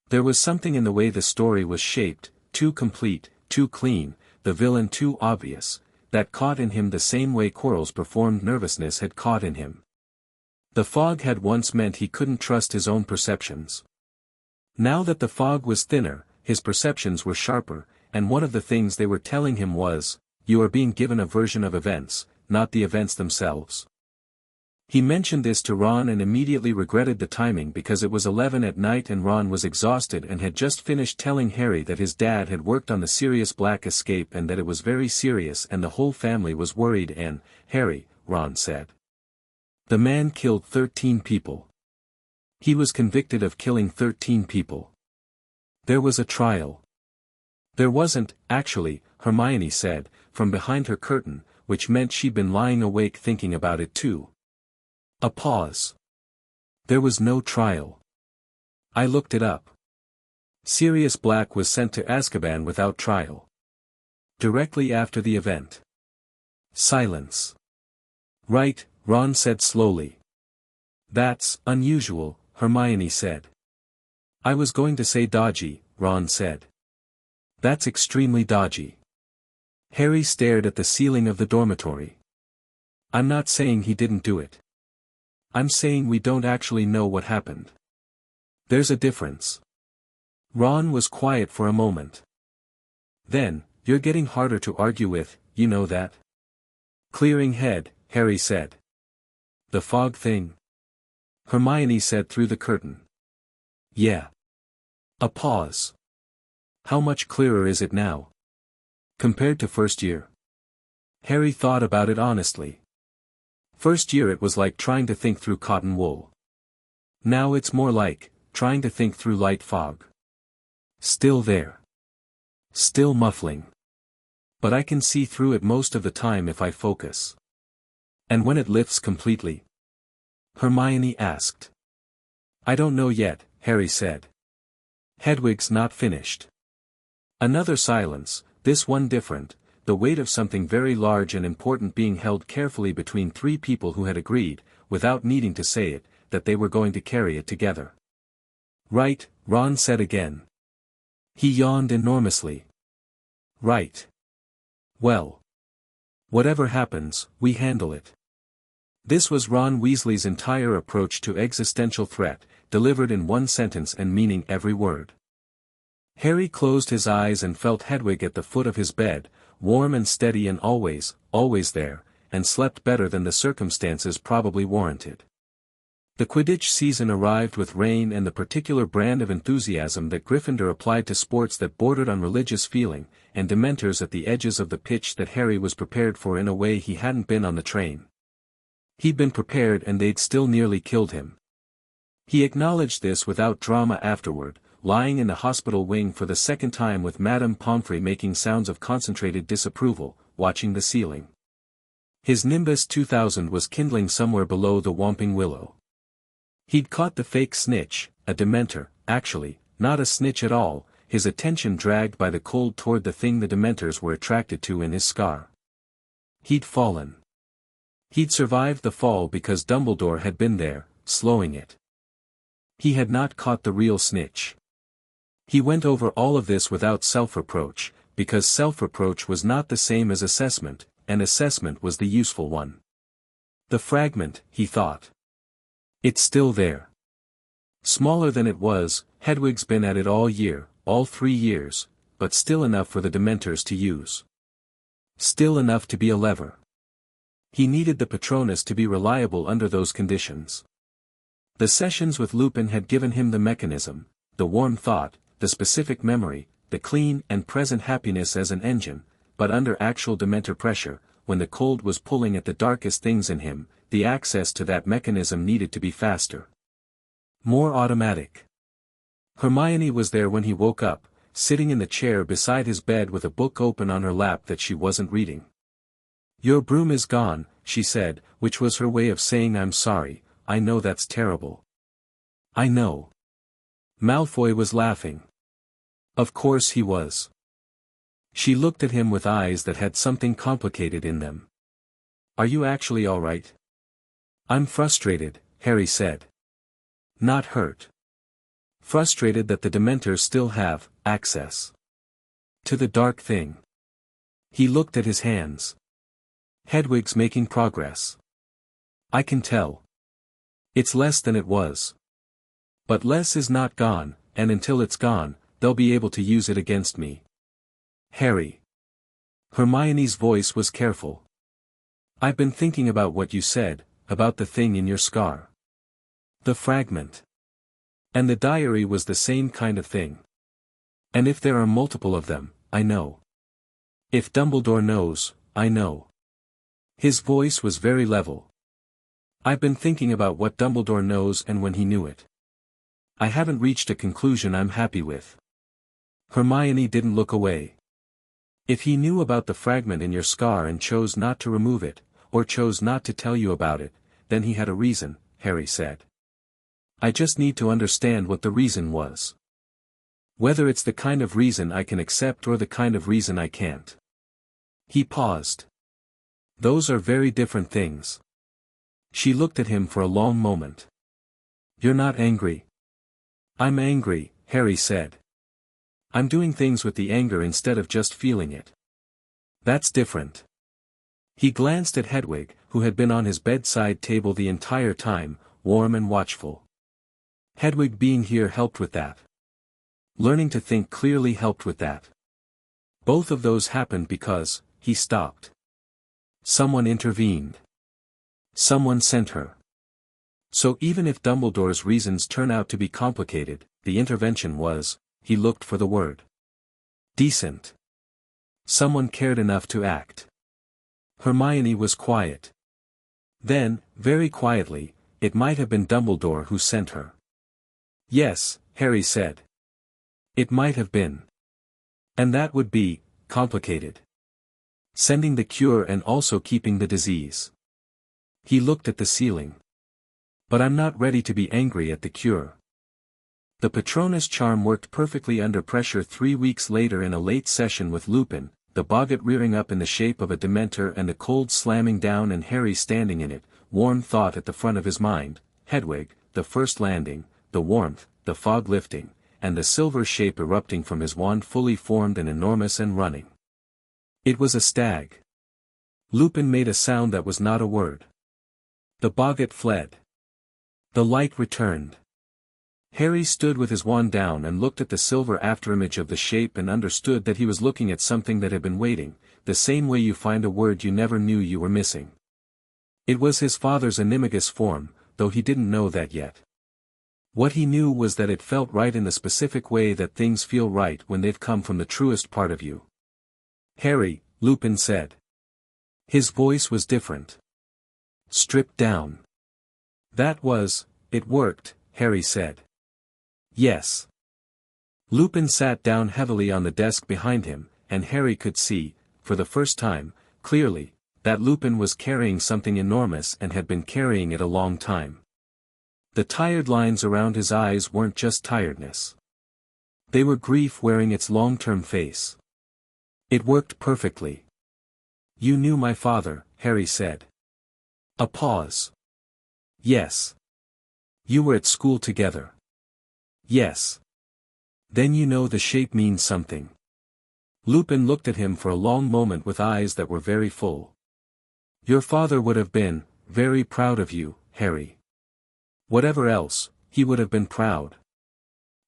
There was something in the way the story was shaped, too complete, too clean, the villain too obvious, that caught in him the same way Quirrell's performed nervousness had caught in him. The fog had once meant he couldn't trust his own perceptions. Now that the fog was thinner, his perceptions were sharper, and one of the things they were telling him was, you are being given a version of events, not the events themselves. He mentioned this to Ron and immediately regretted the timing because it was 11 at night and Ron was exhausted and had just finished telling Harry that his dad had worked on the Sirius Black escape and that it was very serious and the whole family was worried and, Harry, Ron said. The man killed 13 people. He was convicted of killing 13 people. There was a trial. There wasn't, actually, Hermione said, from behind her curtain, which meant she'd been lying awake thinking about it too. A pause. There was no trial. I looked it up. Sirius Black was sent to Azkaban without trial. Directly after the event. Silence. Right, Ron said slowly. That's unusual, Hermione said. I was going to say dodgy, Ron said. That's extremely dodgy. Harry stared at the ceiling of the dormitory. I'm not saying he didn't do it. I'm saying we don't actually know what happened. There's a difference. Ron was quiet for a moment. Then, you're getting harder to argue with, you know that? Clearing head, Harry said. The fog thing? Hermione said through the curtain. Yeah. A pause. How much clearer is it now? Compared to first year? Harry thought about it honestly. First year it was like trying to think through cotton wool. Now it's more like, trying to think through light fog. Still there. Still muffling. But I can see through it most of the time if I focus. And when it lifts completely? Hermione asked. I don't know yet, Harry said. Hedwig's not finished. Another silence, this one different, the weight of something very large and important being held carefully between 3 people who had agreed, without needing to say it, that they were going to carry it together. Right, Ron said again. He yawned enormously. Right. Well. Whatever happens, we handle it. This was Ron Weasley's entire approach to existential threat, delivered in one sentence and meaning every word. Harry closed his eyes and felt Hedwig at the foot of his bed, warm and steady and always, always there, and slept better than the circumstances probably warranted. The Quidditch season arrived with rain and the particular brand of enthusiasm that Gryffindor applied to sports that bordered on religious feeling, and Dementors at the edges of the pitch that Harry was prepared for in a way he hadn't been on the train. He'd been prepared and they'd still nearly killed him. He acknowledged this without drama afterward, lying in the hospital wing for the second time with Madame Pomfrey making sounds of concentrated disapproval, watching the ceiling. His Nimbus 2000 was kindling somewhere below the Whomping Willow. He'd caught the fake snitch, a Dementor, actually, not a snitch at all, his attention dragged by the cold toward the thing the Dementors were attracted to in his scar. He'd fallen. He'd survived the fall because Dumbledore had been there, slowing it. He had not caught the real snitch. He went over all of this without self-reproach, because self-reproach was not the same as assessment, and assessment was the useful one. The fragment, he thought. It's still there. Smaller than it was, Hedwig's been at it all year, all 3 years, but still enough for the Dementors to use. Still enough to be a lever. He needed the Patronus to be reliable under those conditions. The sessions with Lupin had given him the mechanism, the warm thought, the specific memory, the clean and present happiness as an engine, but under actual Dementor pressure, when the cold was pulling at the darkest things in him, the access to that mechanism needed to be faster. More automatic. Hermione was there when he woke up, sitting in the chair beside his bed with a book open on her lap that she wasn't reading. "Your broom is gone," she said, which was her way of saying "I'm sorry, I know that's terrible." "I know." Malfoy was laughing. Of course he was. She looked at him with eyes that had something complicated in them. "Are you actually all right?" "I'm frustrated," Harry said. "Not hurt." "Frustrated that the Dementors still have access to the dark thing." He looked at his hands. "Hedwig's making progress. I can tell. It's less than it was. But less is not gone, and until it's gone, they'll be able to use it against me." "Harry." Hermione's voice was careful. "I've been thinking about what you said, about the thing in your scar. The fragment. And the diary was the same kind of thing. And if there are multiple of them, I know. If Dumbledore knows, I know." His voice was very level. "I've been thinking about what Dumbledore knows and when he knew it. I haven't reached a conclusion I'm happy with." Hermione didn't look away. "If he knew about the fragment in your scar and chose not to remove it, or chose not to tell you about it, then he had a reason," Harry said. "I just need to understand what the reason was. Whether it's the kind of reason I can accept or the kind of reason I can't." He paused. "Those are very different things." She looked at him for a long moment. "You're not angry?" "I'm angry," Harry said. "I'm doing things with the anger instead of just feeling it. That's different." He glanced at Hedwig, who had been on his bedside table the entire time, warm and watchful. Hedwig being here helped with that. Learning to think clearly helped with that. Both of those happened because, he stopped. Someone intervened. Someone sent her. So even if Dumbledore's reasons turn out to be complicated, the intervention was, he looked for the word. Decent. Someone cared enough to act. Hermione was quiet. Then, very quietly, it might have been Dumbledore who sent her. "Yes," Harry said. "It might have been. And that would be complicated. Sending the cure and also keeping the disease." He looked at the ceiling. "But I'm not ready to be angry at the cure." The Patronus charm worked perfectly under pressure 3 weeks later in a late session with Lupin, the boggart rearing up in the shape of a Dementor and the cold slamming down and Harry standing in it, warm thought at the front of his mind, Hedwig, the first landing, the warmth, the fog lifting, and the silver shape erupting from his wand fully formed and enormous and running. It was a stag. Lupin made a sound that was not a word. The boggart fled. The light returned. Harry stood with his wand down and looked at the silver afterimage of the shape and understood that he was looking at something that had been waiting, the same way you find a word you never knew you were missing. It was his father's animagus form, though he didn't know that yet. What he knew was that it felt right in the specific way that things feel right when they've come from the truest part of you. "Harry," Lupin said. His voice was different. "Stripped down." It worked," Harry said. "Yes." Lupin sat down heavily on the desk behind him, and Harry could see, for the first time, clearly, that Lupin was carrying something enormous and had been carrying it a long time. The tired lines around his eyes weren't just tiredness. They were grief wearing its long-term face. It worked perfectly. "You knew my father," Harry said. A pause. "Yes." "You were at school together." "Yes." "Then you know the shape means something." Lupin looked at him for a long moment with eyes that were very full. "Your father would have been very proud of you, Harry. Whatever else, he would have been proud."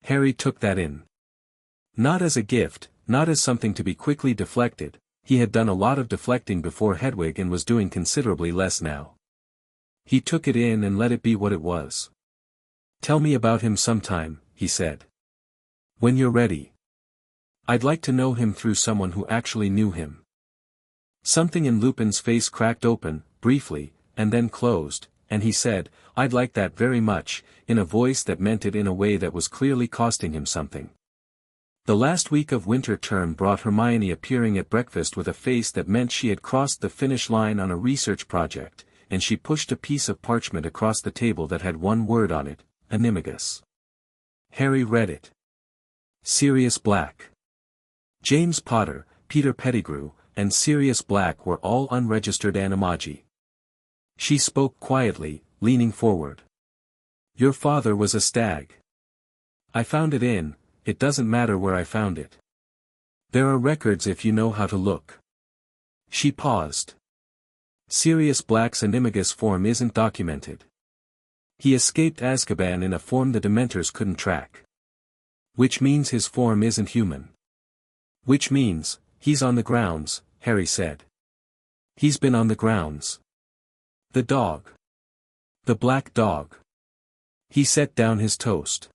Harry took that in. Not as a gift, not as something to be quickly deflected, he had done a lot of deflecting before Hedwig and was doing considerably less now. He took it in and let it be what it was. "Tell me about him sometime," he said. "When you're ready. I'd like to know him through someone who actually knew him." Something in Lupin's face cracked open, briefly, and then closed, and he said, "I'd like that very much," in a voice that meant it in a way that was clearly costing him something. The last week of winter term brought Hermione appearing at breakfast with a face that meant she had crossed the finish line on a research project, and she pushed a piece of parchment across the table that had one word on it, Animagus. Harry read it. Sirius Black. James Potter, Peter Pettigrew, and Sirius Black were all unregistered animagi. She spoke quietly, leaning forward. "Your father was a stag. I found it it doesn't matter where I found it. There are records if you know how to look." She paused. "Sirius Black's animagus form isn't documented. He escaped Azkaban in a form the Dementors couldn't track. Which means his form isn't human. Which means, he's on the grounds," Harry said. "He's been on the grounds. The dog. The black dog." He set down his toast.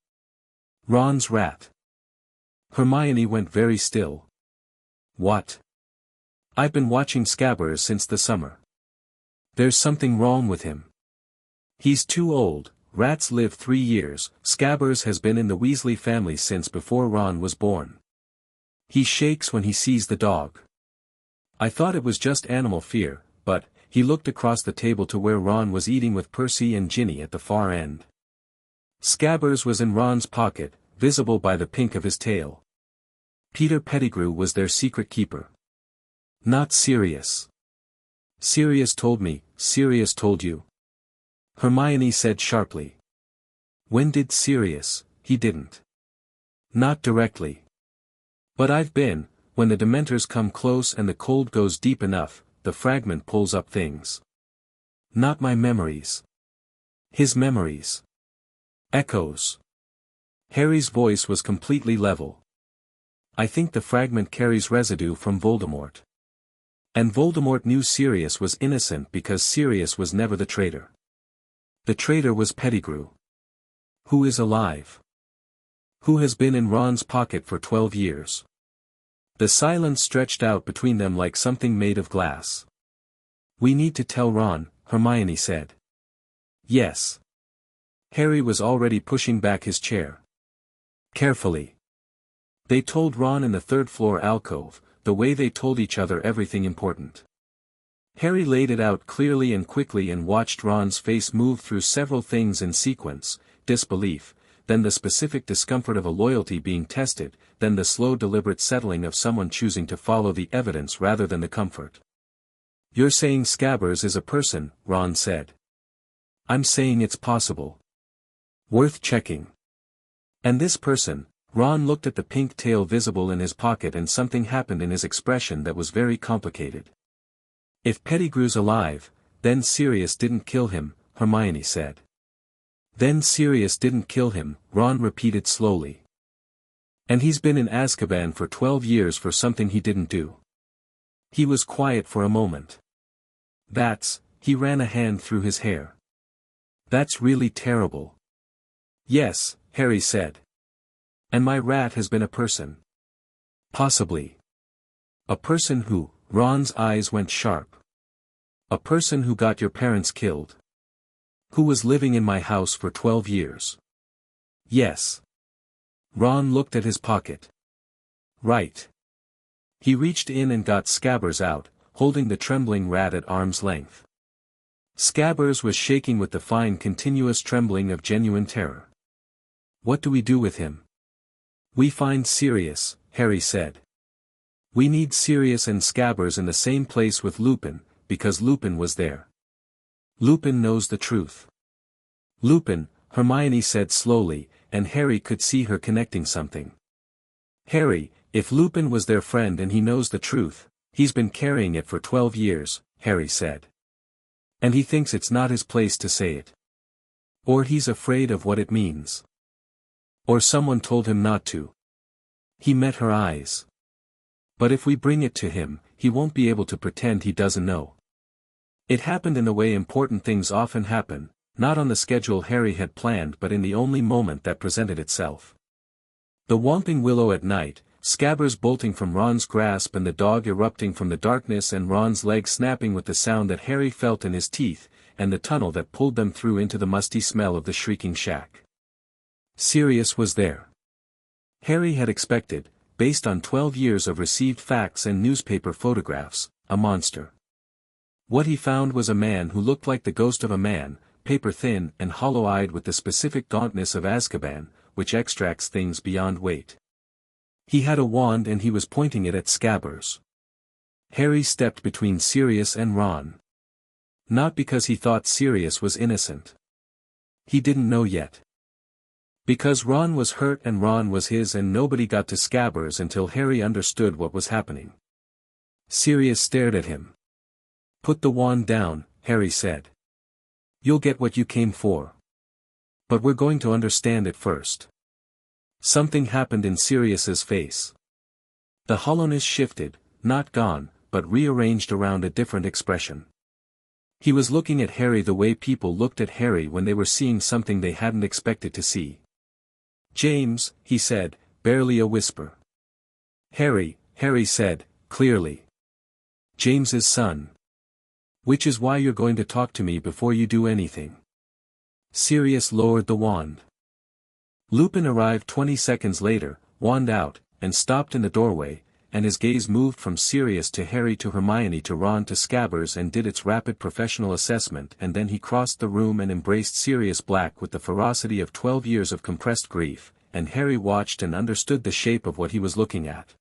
"Ron's rat." Hermione went very still. "What?" "I've been watching Scabbers since the summer. There's something wrong with him. He's too old. Rats live 3 years, Scabbers has been in the Weasley family since before Ron was born. He shakes when he sees the dog. I thought it was just animal fear, but," he looked across the table to where Ron was eating with Percy and Ginny at the far end. "Scabbers was in Ron's pocket, visible by the pink of his tail. Peter Pettigrew was their secret keeper. Not Sirius." "Sirius told me." "Sirius told you?" Hermione said sharply. "When did Sirius?" "He didn't. Not directly. But I've been, when the Dementors come close and the cold goes deep enough, the fragment pulls up things. Not my memories. His memories. Echoes." Harry's voice was completely level. "I think the fragment carries residue from Voldemort. And Voldemort knew Sirius was innocent because Sirius was never the traitor. The traitor was Pettigrew. Who is alive. Who has been in Ron's pocket for 12 years. The silence stretched out between them like something made of glass. "We need to tell Ron," Hermione said. "Yes." Harry was already pushing back his chair. "Carefully. They told Ron in the third-floor alcove, the way they told each other everything important." Harry laid it out clearly and quickly and watched Ron's face move through several things in sequence: disbelief, then the specific discomfort of a loyalty being tested, then the slow deliberate settling of someone choosing to follow the evidence rather than the comfort. "You're saying Scabbers is a person," Ron said. "I'm saying it's possible. Worth checking. And this person," Ron looked at the pink tail visible in his pocket and something happened in his expression that was very complicated. "If Pettigrew's alive, then Sirius didn't kill him," Hermione said. "Then Sirius didn't kill him," Ron repeated slowly. "And he's been in Azkaban for 12 years for something he didn't do." He was quiet for a moment. He ran a hand through his hair. "That's really terrible." "Yes," Harry said. "And my rat has been a person." "Possibly. A person who," Ron's eyes went sharp. "A person who got your parents killed. Who was living in my house for 12 years. "Yes." Ron looked at his pocket. "Right." He reached in and got Scabbers out, holding the trembling rat at arm's length. Scabbers was shaking with the fine continuous trembling of genuine terror. "What do we do with him?" "We find Sirius," Harry said. "We need Sirius and Scabbers in the same place with Lupin, because Lupin was there. Lupin knows the truth." "Lupin," Hermione said slowly, and Harry could see her connecting something. "Harry, if Lupin was their friend and he knows the truth, he's been carrying it for 12 years, Harry said. "And he thinks it's not his place to say it. Or he's afraid of what it means. Or someone told him not to." He met her eyes. "But if we bring it to him, he won't be able to pretend he doesn't know. It happened in the way important things often happen, not on the schedule Harry had planned but in the only moment that presented itself. The whomping willow at night, Scabbers bolting from Ron's grasp and the dog erupting from the darkness and Ron's leg snapping with the sound that Harry felt in his teeth, and the tunnel that pulled them through into the musty smell of the shrieking shack. Sirius was there. Harry had expected, based on 12 years of received facts and newspaper photographs, a monster. What he found was a man who looked like the ghost of a man, paper-thin and hollow-eyed with the specific gauntness of Azkaban, which extracts things beyond weight. He had a wand and he was pointing it at Scabbers. Harry stepped between Sirius and Ron. Not because he thought Sirius was innocent. He didn't know yet. Because Ron was hurt and Ron was his and nobody got to Scabbers until Harry understood what was happening. Sirius stared at him. "Put the wand down," Harry said. "You'll get what you came for. But we're going to understand it first." Something happened in Sirius's face. The hollowness shifted, not gone, but rearranged around a different expression. He was looking at Harry the way people looked at Harry when they were seeing something they hadn't expected to see. "James," he said, barely a whisper. "Harry," Harry said, clearly. "James's son. Which is why you're going to talk to me before you do anything." Sirius lowered the wand. Lupin arrived 20 seconds later, wand out, and stopped in the doorway, and his gaze moved from Sirius to Harry to Hermione to Ron to Scabbers and did its rapid professional assessment and then he crossed the room and embraced Sirius Black with the ferocity of 12 years of compressed grief, and Harry watched and understood the shape of what he was looking at.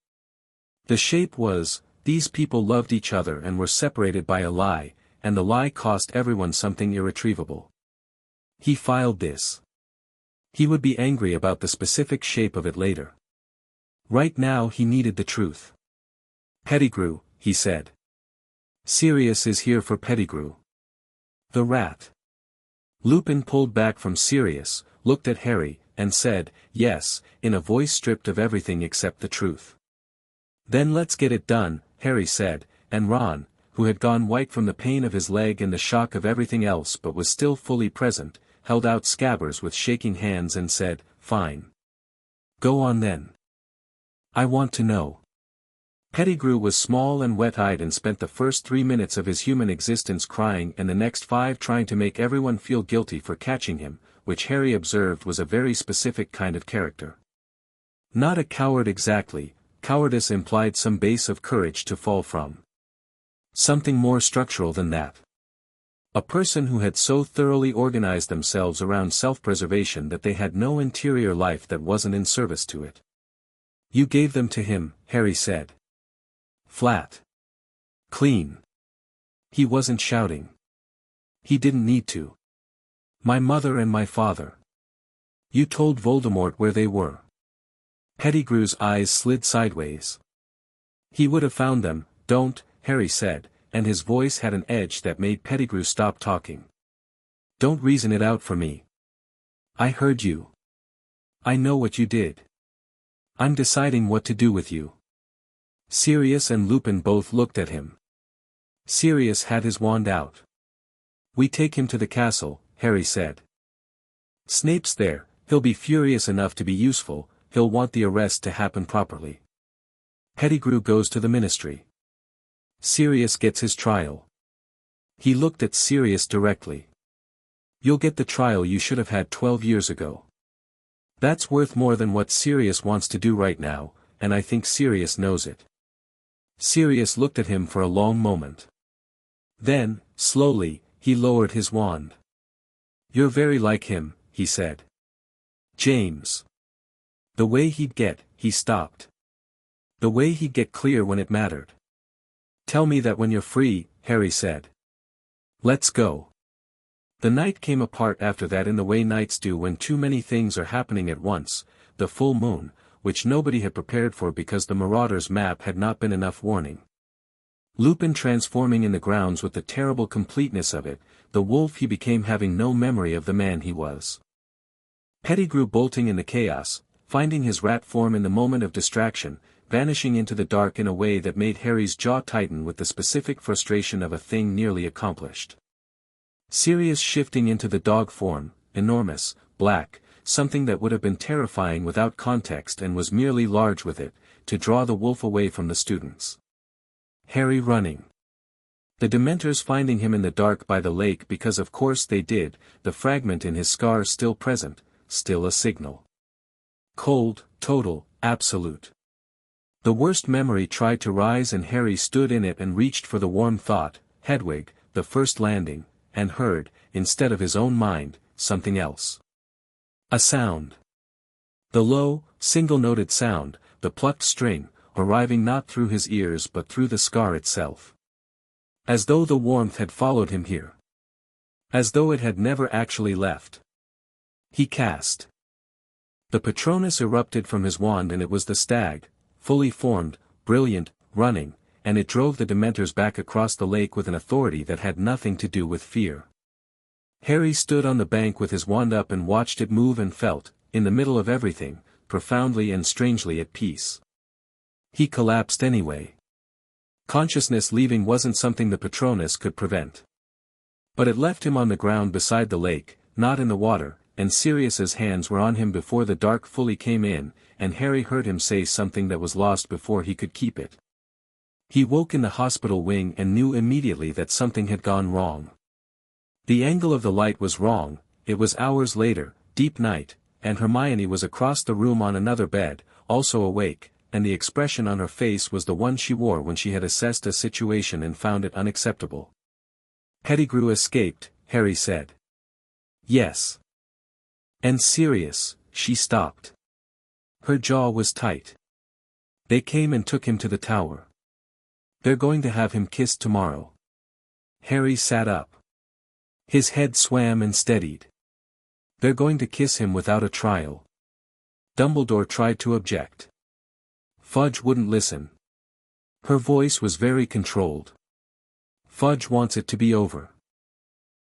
The shape was, these people loved each other and were separated by a lie, and the lie cost everyone something irretrievable. He filed this. He would be angry about the specific shape of it later. Right now he needed the truth. "Pettigrew," he said. "Sirius is here for Pettigrew." "The rat." Lupin pulled back from Sirius, looked at Harry, and said, "Yes," in a voice stripped of everything except the truth. "Then let's get it done," Harry said, and Ron, who had gone white from the pain of his leg and the shock of everything else but was still fully present, held out Scabbers with shaking hands and said, "Fine. Go on then. I want to know." Pettigrew was small and wet-eyed and spent the first 3 minutes of his human existence crying and the next 5 trying to make everyone feel guilty for catching him, which Harry observed was a very specific kind of character. Not a coward exactly, cowardice implied some base of courage to fall from. Something more structural than that. A person who had so thoroughly organized themselves around self-preservation that they had no interior life that wasn't in service to it. "You gave them to him," Harry said. Flat. Clean. He wasn't shouting. He didn't need to. "My mother and my father. You told Voldemort where they were." Pettigrew's eyes slid sideways. "He would have found them, don't," Harry said, and his voice had an edge that made Pettigrew stop talking. "Don't reason it out for me. I heard you. I know what you did. I'm deciding what to do with you." Sirius and Lupin both looked at him. Sirius had his wand out. "We take him to the castle," Harry said. "Snape's there, he'll be furious enough to be useful, he'll want the arrest to happen properly. Pettigrew goes to the ministry. Sirius gets his trial." He looked at Sirius directly. "You'll get the trial you should have had 12 years ago. That's worth more than what Sirius wants to do right now, and I think Sirius knows it." Sirius looked at him for a long moment. Then, slowly, he lowered his wand. "You're very like him," he said. "James. The way he'd get," he stopped. "The way he'd get clear when it mattered." "Tell me that when you're free," Harry said. "Let's go." The night came apart after that in the way nights do when too many things are happening at once, the full moon, which nobody had prepared for because the Marauder's map had not been enough warning. Lupin transforming in the grounds with the terrible completeness of it, the wolf he became having no memory of the man he was. Pettigrew bolting in the chaos, finding his rat form in the moment of distraction, vanishing into the dark in a way that made Harry's jaw tighten with the specific frustration of a thing nearly accomplished. Sirius shifting into the dog form, enormous, black, something that would have been terrifying without context and was merely large with it, to draw the wolf away from the students. Harry running. The Dementors finding him in the dark by the lake because of course they did, the fragment in his scar still present, still a signal. Cold, total, absolute. The worst memory tried to rise and Harry stood in it and reached for the warm thought, Hedwig, the first landing, and heard, instead of his own mind, something else. A sound. The low, single-noted sound, the plucked string, arriving not through his ears but through the scar itself. As though the warmth had followed him here. As though it had never actually left. He cast. The Patronus erupted from his wand and it was the stag, fully formed, brilliant, running, and it drove the Dementors back across the lake with an authority that had nothing to do with fear. Harry stood on the bank with his wand up and watched it move and felt, in the middle of everything, profoundly and strangely at peace. He collapsed anyway. Consciousness leaving wasn't something the Patronus could prevent. But it left him on the ground beside the lake, not in the water, and Sirius's hands were on him before the dark fully came in, and Harry heard him say something that was lost before he could keep it. He woke in the hospital wing and knew immediately that something had gone wrong. The angle of the light was wrong, it was hours later, deep night, and Hermione was across the room on another bed, also awake, and the expression on her face was the one she wore when she had assessed a situation and found it unacceptable. Pettigrew escaped, Harry said. Yes. And Sirius, she stopped. Her jaw was tight. They came and took him to the tower. They're going to have him kissed tomorrow. Harry sat up. His head swam and steadied. They're going to kiss him without a trial. Dumbledore tried to object. Fudge wouldn't listen. Her voice was very controlled. Fudge wants it to be over.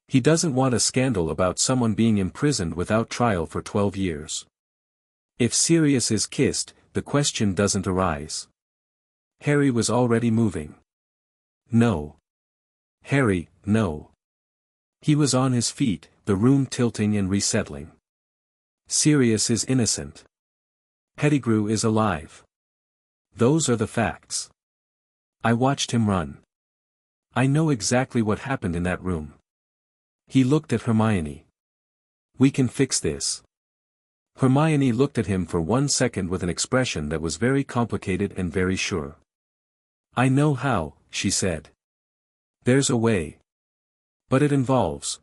He doesn't want a scandal about someone being imprisoned without trial for 12 years. If Sirius is kissed, the question doesn't arise. Harry was already moving. No. Harry, no. He was on his feet, the room tilting and resettling. Sirius is innocent. Pettigrew is alive. Those are the facts. I watched him run. I know exactly what happened in that room. He looked at Hermione. We can fix this. Hermione looked at him for 1 second with an expression that was very complicated and very sure. I know how, she said. There's a way. But it involves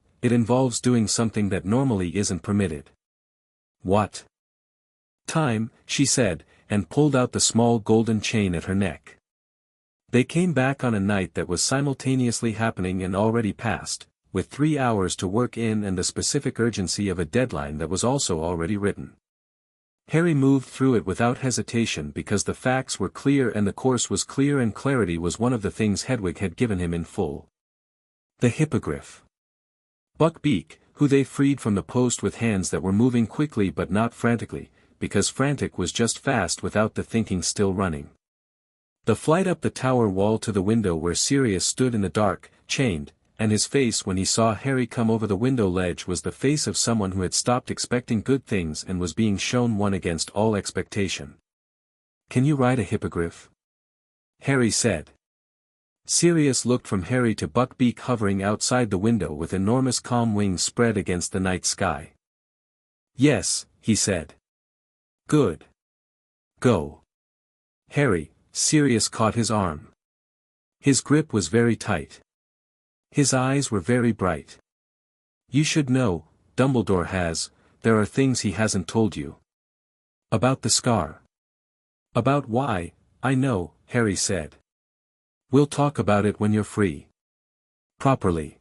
doing something that normally isn't permitted. What? Time, she said, and pulled out the small golden chain at her neck. They came back on a night that was simultaneously happening and already past, with 3 hours to work in and the specific urgency of a deadline that was also already written. Harry moved through it without hesitation because the facts were clear and the course was clear and clarity was one of the things Hedwig had given him in full. The hippogriff. Buckbeak, who they freed from the post with hands that were moving quickly but not frantically, because frantic was just fast without the thinking still running. The flight up the tower wall to the window where Sirius stood in the dark, chained, and his face when he saw Harry come over the window ledge was the face of someone who had stopped expecting good things and was being shown one against all expectation. Can you ride a hippogriff? Harry said. Sirius looked from Harry to Buckbeak hovering outside the window with enormous calm wings spread against the night sky. Yes, he said. Good. Go. Harry, Sirius caught his arm. His grip was very tight. His eyes were very bright. You should know, Dumbledore has, there are things he hasn't told you. About the scar. About why, I know, Harry said. We'll talk about it when you're free. Properly.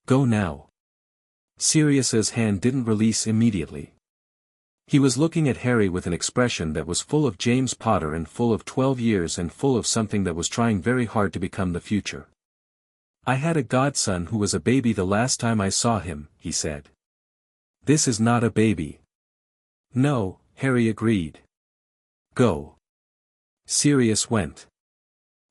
Go now. Sirius's hand didn't release immediately. He was looking at Harry with an expression that was full of James Potter and full of 12 years and full of something that was trying very hard to become the future. I had a godson who was a baby the last time I saw him, he said. This is not a baby. No, Harry agreed. Go. Sirius went.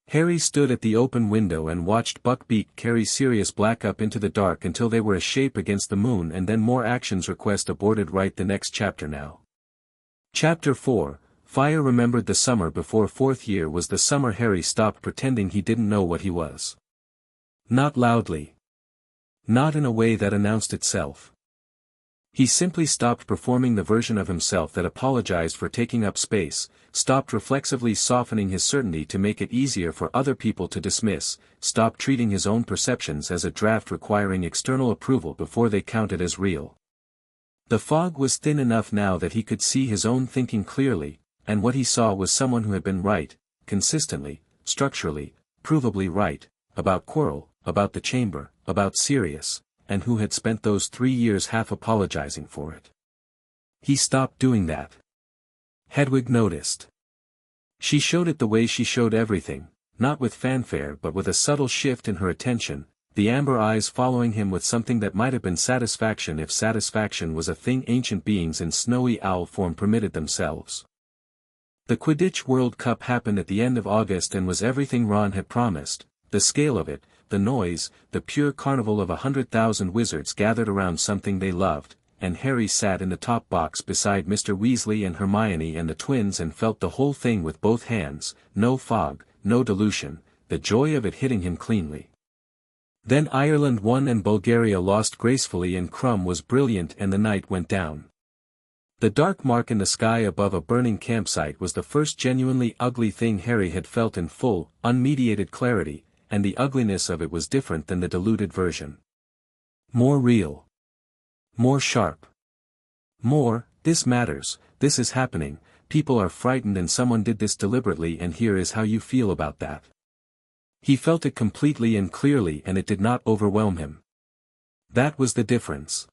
Harry stood at the open window and watched Buckbeak carry Sirius Black up into the dark until they were a shape against the moon, and then more actions request aborted. Write the next chapter now. Chapter 4, Fire remembered the summer before fourth year was the summer Harry stopped pretending he didn't know what he was. Not loudly. Not in a way that announced itself. He simply stopped performing the version of himself that apologized for taking up space, stopped reflexively softening his certainty to make it easier for other people to dismiss, stopped treating his own perceptions as a draft requiring external approval before they counted as real. The fog was thin enough now that he could see his own thinking clearly, and what he saw was someone who had been right, consistently, structurally, provably right, about Quirrell, about the chamber, about Sirius, and who had spent those 3 years half apologizing for it. He stopped doing that. Hedwig noticed. She showed it the way she showed everything, not with fanfare but with a subtle shift in her attention, the amber eyes following him with something that might have been satisfaction if satisfaction was a thing ancient beings in snowy owl form permitted themselves. The Quidditch World Cup happened at the end of August and was everything Ron had promised, the scale of it, the noise, the pure carnival of 100,000 wizards gathered around something they loved, and Harry sat in the top box beside Mr. Weasley and Hermione and the twins and felt the whole thing with both hands, no fog, no dilution, the joy of it hitting him cleanly. Then Ireland won and Bulgaria lost gracefully and Crumb was brilliant and the night went down. The dark mark in the sky above a burning campsite was the first genuinely ugly thing Harry had felt in full, unmediated clarity, and the ugliness of it was different than the diluted version. More real. More sharp. More, this matters, this is happening, people are frightened and someone did this deliberately and here is how you feel about that. He felt it completely and clearly and it did not overwhelm him. That was the difference.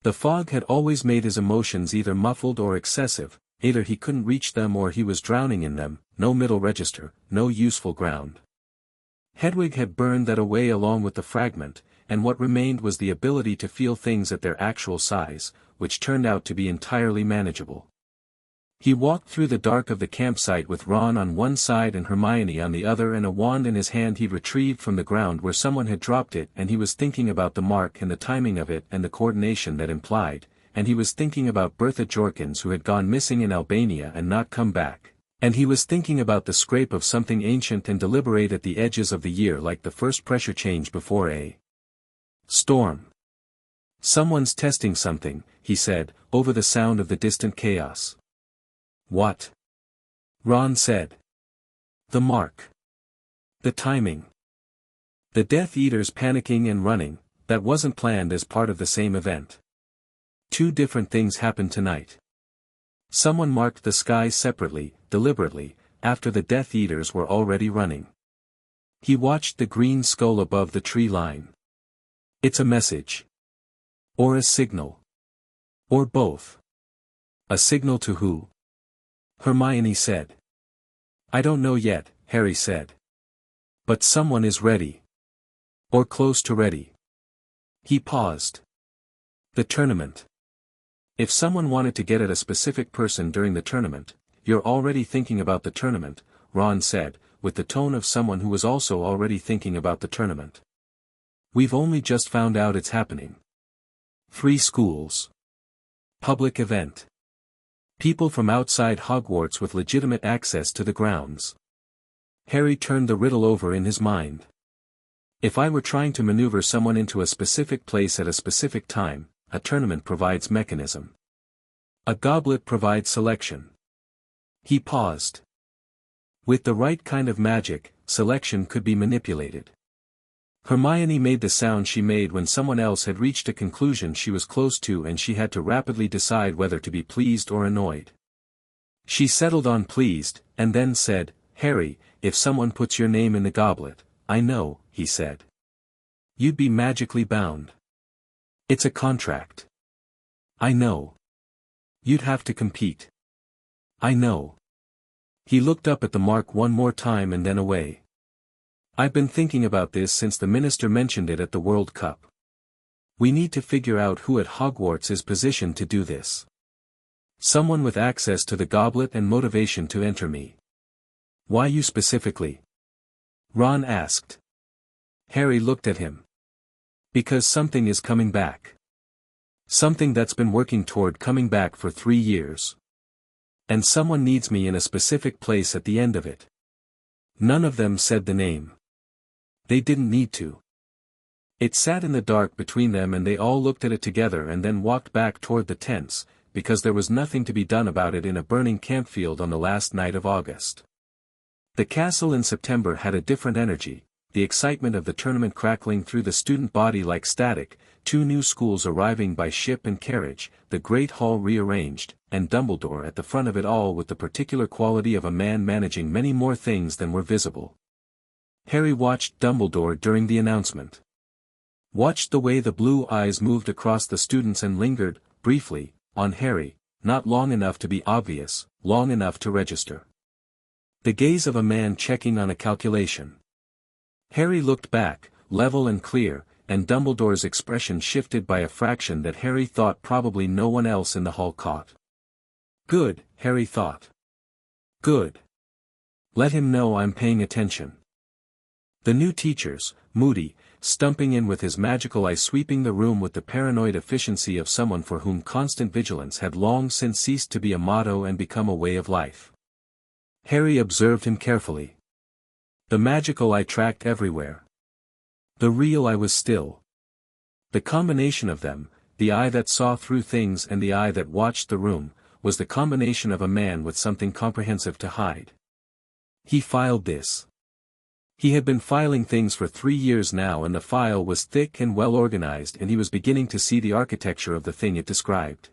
The fog had always made his emotions either muffled or excessive, either he couldn't reach them or he was drowning in them, no middle register, no useful ground. Hedwig had burned that away along with the fragment, and what remained was the ability to feel things at their actual size, which turned out to be entirely manageable. He walked through the dark of the campsite with Ron on one side and Hermione on the other and a wand in his hand he'd retrieved from the ground where someone had dropped it, and he was thinking about the mark and the timing of it and the coordination that implied, and he was thinking about Bertha Jorkins who had gone missing in Albania and not come back. And he was thinking about the scrape of something ancient and deliberate at the edges of the year like the first pressure change before a storm. Someone's testing something, he said, over the sound of the distant chaos. What? Ron said. The mark. The timing. The Death Eaters panicking and running, that wasn't planned as part of the same event. 2 different things happened tonight. Someone marked the sky separately, deliberately, after the Death Eaters were already running. He watched the green skull above the tree line. It's a message. Or a signal. Or both. A signal to who? Hermione said. I don't know yet, Harry said. But someone is ready. Or close to ready. He paused. The tournament. If someone wanted to get at a specific person during the tournament, you're already thinking about the tournament, Ron said, with the tone of someone who was also already thinking about the tournament. We've only just found out it's happening. Free schools. Public event. People from outside Hogwarts with legitimate access to the grounds. Harry turned the riddle over in his mind. If I were trying to maneuver someone into a specific place at a specific time, a tournament provides mechanism. A goblet provides selection. He paused. With the right kind of magic, selection could be manipulated. Hermione made the sound she made when someone else had reached a conclusion she was close to and she had to rapidly decide whether to be pleased or annoyed. She settled on pleased, and then said, Harry, if someone puts your name in the goblet, I know, he said. You'd be magically bound. It's a contract. I know. You'd have to compete. I know. He looked up at the mark one more time and then away. I've been thinking about this since the minister mentioned it at the World Cup. We need to figure out who at Hogwarts is positioned to do this. Someone with access to the goblet and motivation to enter me. Why you specifically? Ron asked. Harry looked at him. Because something is coming back. Something that's been working toward coming back for 3 years. And someone needs me in a specific place at the end of it. None of them said the name. They didn't need to. It sat in the dark between them and they all looked at it together and then walked back toward the tents, because there was nothing to be done about it in a burning campfield on the last night of August. The castle in September had a different energy, the excitement of the tournament crackling through the student body like static, 2 new schools arriving by ship and carriage, the great hall rearranged, and Dumbledore at the front of it all with the particular quality of a man managing many more things than were visible. Harry watched Dumbledore during the announcement. Watched the way the blue eyes moved across the students and lingered, briefly, on Harry, not long enough to be obvious, long enough to register. The gaze of a man checking on a calculation. Harry looked back, level and clear, and Dumbledore's expression shifted by a fraction that Harry thought probably no one else in the hall caught. Good, Harry thought. Good. Let him know I'm paying attention. The new teachers, Moody, stumping in with his magical eye sweeping the room with the paranoid efficiency of someone for whom constant vigilance had long since ceased to be a motto and become a way of life. Harry observed him carefully. The magical eye tracked everywhere. The real eye was still. The combination of them, the eye that saw through things and the eye that watched the room, was the combination of a man with something comprehensive to hide. He filed this. He had been filing things for 3 years now and the file was thick and well organized and he was beginning to see the architecture of the thing it described.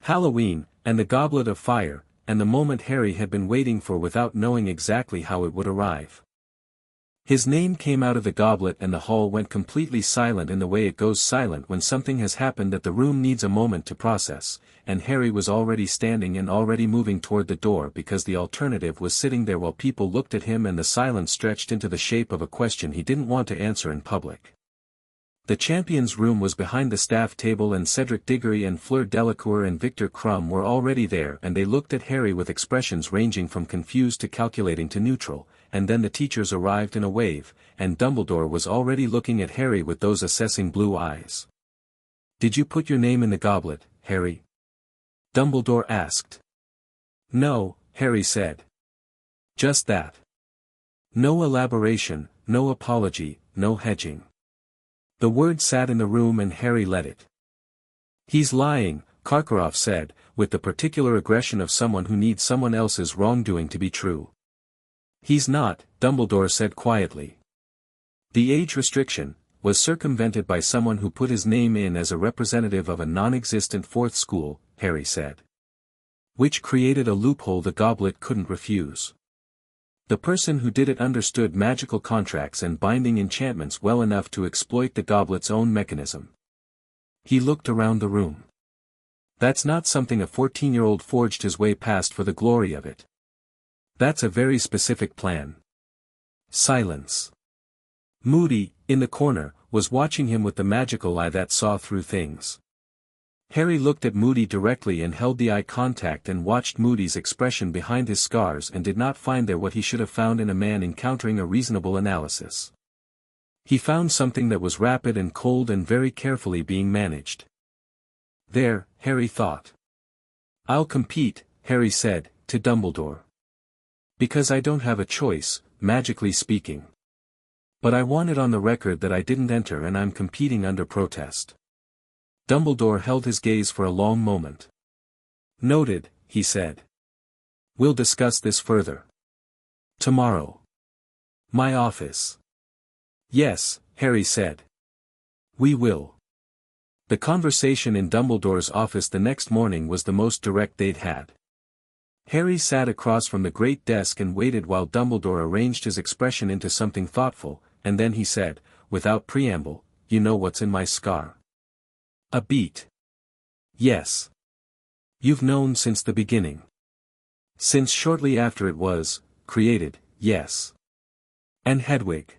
Halloween, and the goblet of fire, and the moment Harry had been waiting for without knowing exactly how it would arrive. His name came out of the goblet and the hall went completely silent in the way it goes silent when something has happened that the room needs a moment to process, and Harry was already standing and already moving toward the door because the alternative was sitting there while people looked at him and the silence stretched into the shape of a question he didn't want to answer in public. The champion's room was behind the staff table and Cedric Diggory and Fleur Delacour and Victor Crumb were already there and they looked at Harry with expressions ranging from confused to calculating to neutral, and then the teachers arrived in a wave, and Dumbledore was already looking at Harry with those assessing blue eyes. "Did you put your name in the goblet, Harry?" Dumbledore asked. "No," Harry said. "Just that. No elaboration, no apology, no hedging." The word sat in the room and Harry let it. "He's lying," Karkaroff said, with the particular aggression of someone who needs someone else's wrongdoing to be true. "He's not," Dumbledore said quietly. The age restriction was circumvented by someone who put his name in as a representative of a non-existent 4th school, Harry said. Which created a loophole the goblet couldn't refuse. The person who did it understood magical contracts and binding enchantments well enough to exploit the goblet's own mechanism. He looked around the room. That's not something a 14-year-old forged his way past for the glory of it. That's a very specific plan. Silence. Moody, in the corner, was watching him with the magical eye that saw through things. Harry looked at Moody directly and held the eye contact and watched Moody's expression behind his scars and did not find there what he should have found in a man encountering a reasonable analysis. He found something that was rapid and cold and very carefully being managed. There, Harry thought. "I'll compete," Harry said, to Dumbledore. "Because I don't have a choice, magically speaking. But I want it on the record that I didn't enter and I'm competing under protest." Dumbledore held his gaze for a long moment. "Noted," he said. "We'll discuss this further. Tomorrow. My office." "Yes," Harry said. "We will." The conversation in Dumbledore's office the next morning was the most direct they'd had. Harry sat across from the great desk and waited while Dumbledore arranged his expression into something thoughtful, and then he said, without preamble, "You know what's in my scar?" "A beat." "Yes. You've known since the beginning." "Since shortly after it was created, yes." "And Hedwig?"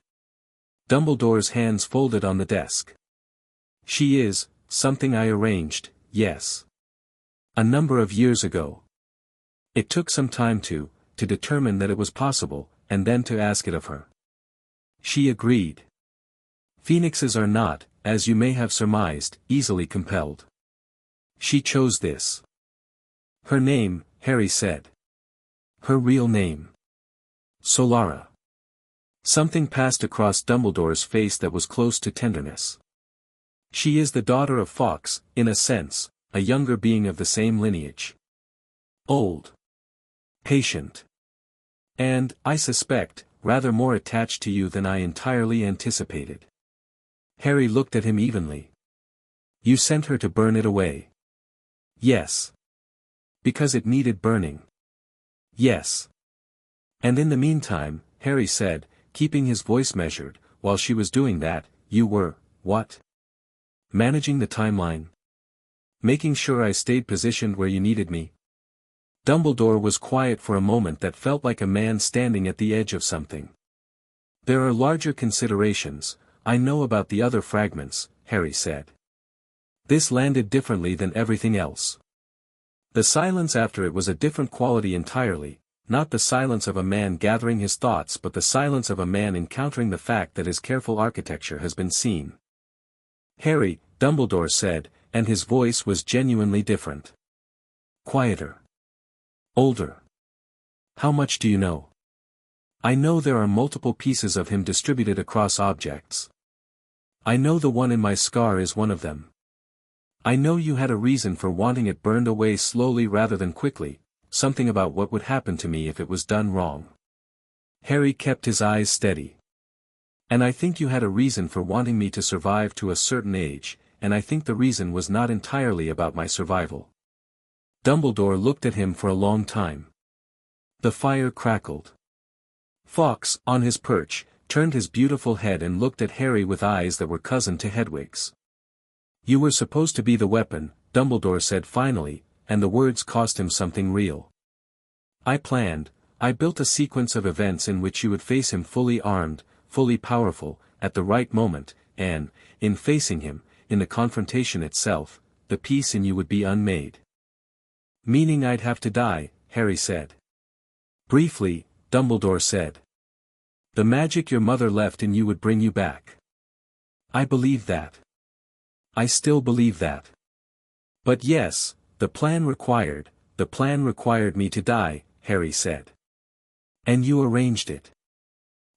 Dumbledore's hands folded on the desk. "She is something I arranged, yes." A number of years ago. It took some time to determine that it was possible, and then to ask it of her. She agreed. Phoenixes are not, as you may have surmised, easily compelled. She chose this. Her name, Harry said. Her real name. Solara. Something passed across Dumbledore's face that was close to tenderness. She is the daughter of Fawkes, in a sense, a younger being of the same lineage. Old. Patient. And, I suspect, rather more attached to you than I entirely anticipated. Harry looked at him evenly. You sent her to burn it away. Yes. Because it needed burning. Yes. And in the meantime, Harry said, keeping his voice measured, while she was doing that, you were, what? Managing the timeline. Making sure I stayed positioned where you needed me. Dumbledore was quiet for a moment that felt like a man standing at the edge of something. There are larger considerations, I know about the other fragments, Harry said. This landed differently than everything else. The silence after it was a different quality entirely, not the silence of a man gathering his thoughts but the silence of a man encountering the fact that his careful architecture has been seen. Harry, Dumbledore said, and his voice was genuinely different. Quieter. Older. How much do you know? I know there are multiple pieces of him distributed across objects. I know the one in my scar is one of them. I know you had a reason for wanting it burned away slowly rather than quickly, something about what would happen to me if it was done wrong. Harry kept his eyes steady. And I think you had a reason for wanting me to survive to a certain age, and I think the reason was not entirely about my survival. Dumbledore looked at him for a long time. The fire crackled. Fawkes, on his perch, turned his beautiful head and looked at Harry with eyes that were cousin to Hedwig's. You were supposed to be the weapon, Dumbledore said finally, and the words cost him something real. I built a sequence of events in which you would face him fully armed, fully powerful, at the right moment, and, in facing him, in the confrontation itself, the piece in you would be unmade. Meaning I'd have to die, Harry said. Briefly, Dumbledore said. The magic your mother left in you would bring you back. I believe that. I still believe that. But yes, the plan required me to die, Harry said. And you arranged it.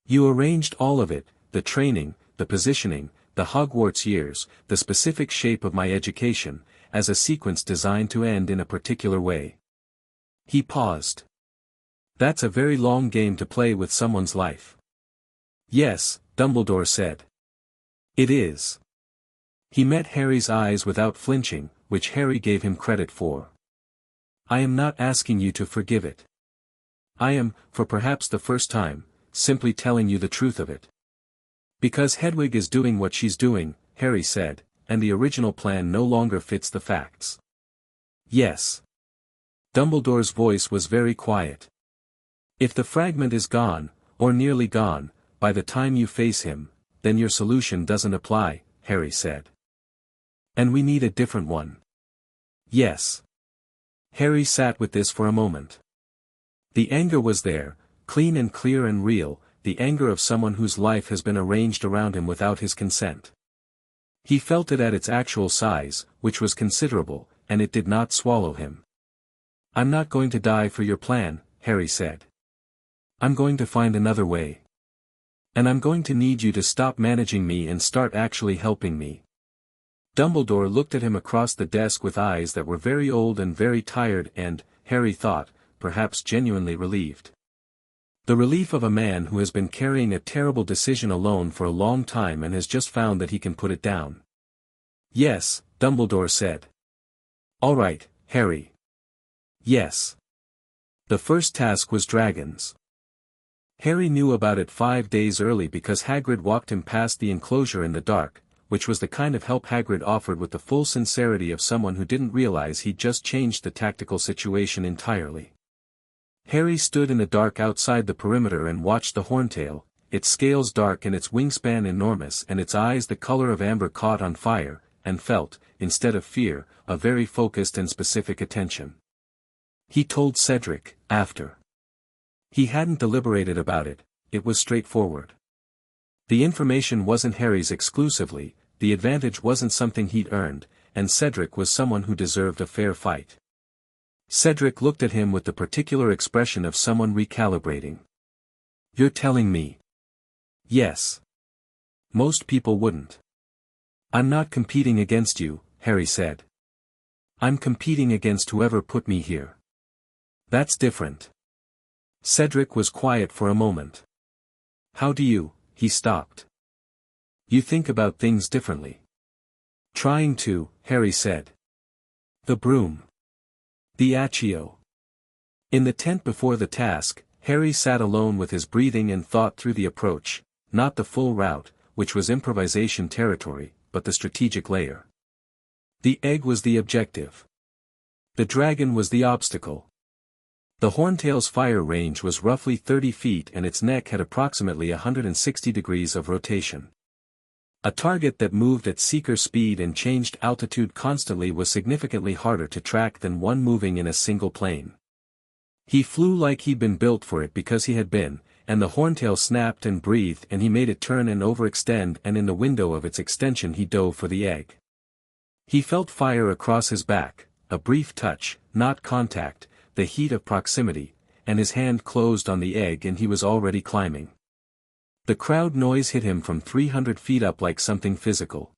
You arranged all of it, the training, the positioning, the Hogwarts years, the specific shape of my education, as a sequence designed to end in a particular way. He paused. That's a very long game to play with someone's life. Yes, Dumbledore said. It is. He met Harry's eyes without flinching, which Harry gave him credit for. I am not asking you to forgive it. I am, for perhaps the first time, simply telling you the truth of it. Because Hedwig is doing what she's doing, Harry said, and the original plan no longer fits the facts. Yes. Dumbledore's voice was very quiet. If the fragment is gone, or nearly gone, by the time you face him, then your solution doesn't apply, Harry said. And we need a different one. Yes. Harry sat with this for a moment. The anger was there, clean and clear and real, the anger of someone whose life has been arranged around him without his consent. He felt it at its actual size, which was considerable, and it did not swallow him. I'm not going to die for your plan, Harry said. I'm going to find another way. And I'm going to need you to stop managing me and start actually helping me. Dumbledore looked at him across the desk with eyes that were very old and very tired and, Harry thought, perhaps genuinely relieved. The relief of a man who has been carrying a terrible decision alone for a long time and has just found that he can put it down. Yes, Dumbledore said. All right, Harry. Yes. The first task was dragons. Harry knew about it 5 days early because Hagrid walked him past the enclosure in the dark, which was the kind of help Hagrid offered with the full sincerity of someone who didn't realize he'd just changed the tactical situation entirely. Harry stood in the dark outside the perimeter and watched the horntail, its scales dark and its wingspan enormous and its eyes the color of amber caught on fire, and felt, instead of fear, a very focused and specific attention. He told Cedric, after. He hadn't deliberated about it, it was straightforward. The information wasn't Harry's exclusively, the advantage wasn't something he'd earned, and Cedric was someone who deserved a fair fight. Cedric looked at him with the particular expression of someone recalibrating. "You're telling me?" "Yes. Most people wouldn't." "I'm not competing against you," Harry said. "I'm competing against whoever put me here." "That's different." Cedric was quiet for a moment. "How do you?" He stopped. "You think about things differently." "Trying to," Harry said. "The broom. The accio." In the tent before the task, Harry sat alone with his breathing and thought through the approach, not the full route, which was improvisation territory, but the strategic layer. The egg was the objective. The dragon was the obstacle. The horntail's fire range was roughly 30 feet and its neck had approximately 160 degrees of rotation. A target that moved at seeker speed and changed altitude constantly was significantly harder to track than one moving in a single plane. He flew like he'd been built for it because he had been, and the horntail snapped and breathed and he made it turn and overextend, and in the window of its extension he dove for the egg. He felt fire across his back, a brief touch, not contact, the heat of proximity, and his hand closed on the egg and he was already climbing. The crowd noise hit him from 300 feet up like something physical.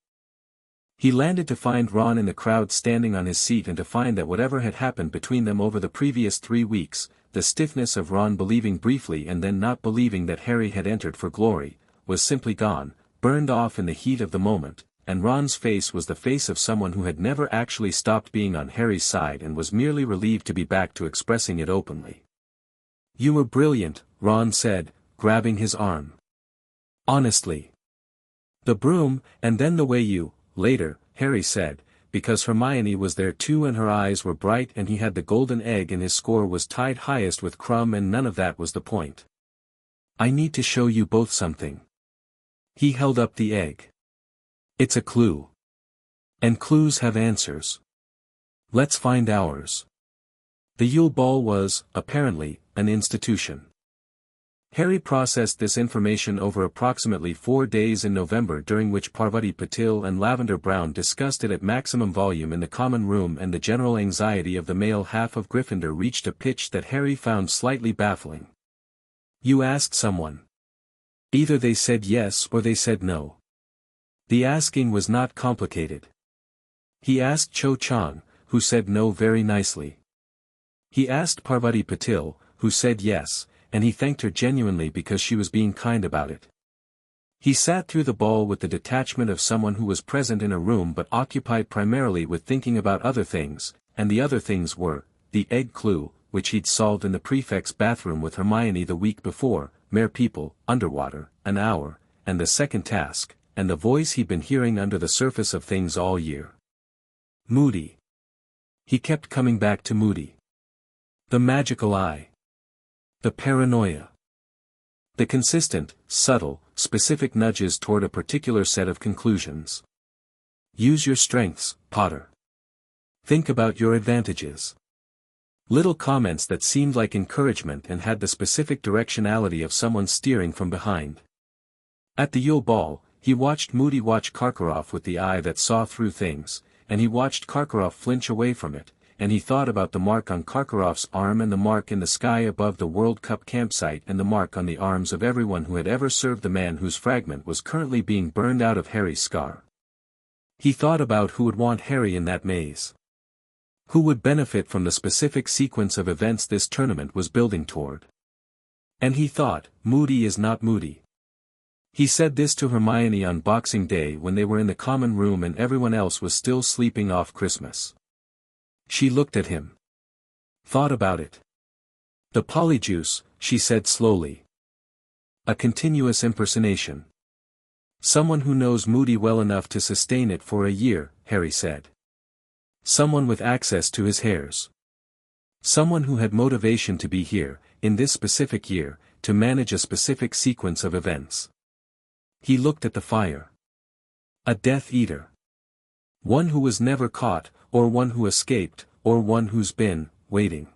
He landed to find Ron in the crowd standing on his seat and to find that whatever had happened between them over the previous 3 weeks, the stiffness of Ron believing briefly and then not believing that Harry had entered for glory, was simply gone, burned off in the heat of the moment, and Ron's face was the face of someone who had never actually stopped being on Harry's side and was merely relieved to be back to expressing it openly. "You were brilliant," Ron said, grabbing his arm. "Honestly. The broom, and then the way you," later, Harry said, because Hermione was there too and her eyes were bright and he had the golden egg and his score was tied highest with Crumb and none of that was the point. "I need to show you both something." He held up the egg. "It's a clue. And clues have answers. Let's find ours." The Yule Ball was, apparently, an institution. Harry processed this information over approximately 4 days in November, during which Parvati Patil and Lavender Brown discussed it at maximum volume in the common room, and the general anxiety of the male half of Gryffindor reached a pitch that Harry found slightly baffling. "You asked someone. Either they said yes or they said no." The asking was not complicated. He asked Cho Chang, who said no very nicely. He asked Parvati Patil, who said yes, and he thanked her genuinely because she was being kind about it. He sat through the ball with the detachment of someone who was present in a room but occupied primarily with thinking about other things, and the other things were, the egg clue, which he'd solved in the prefect's bathroom with Hermione the week before, mere people, underwater, an hour, and the second task, and the voice he'd been hearing under the surface of things all year. Moody. He kept coming back to Moody. The magical eye. The paranoia. The consistent, subtle, specific nudges toward a particular set of conclusions. Use your strengths, Potter. Think about your advantages. Little comments that seemed like encouragement and had the specific directionality of someone steering from behind. At the Yule Ball, he watched Moody watch Karkaroff with the eye that saw through things, and he watched Karkaroff flinch away from it, and he thought about the mark on Karkaroff's arm and the mark in the sky above the World Cup campsite and the mark on the arms of everyone who had ever served the man whose fragment was currently being burned out of Harry's scar. He thought about who would want Harry in that maze. Who would benefit from the specific sequence of events this tournament was building toward. And he thought, Moody is not Moody. He said this to Hermione on Boxing Day when they were in the common room and everyone else was still sleeping off Christmas. She looked at him. Thought about it. "The polyjuice," she said slowly. "A continuous impersonation. Someone who knows Moody well enough to sustain it for a year," Harry said. "Someone with access to his hairs. Someone who had motivation to be here, in this specific year, to manage a specific sequence of events." He looked at the fire. "A Death Eater. One who was never caught, or one who escaped, or one who's been, waiting.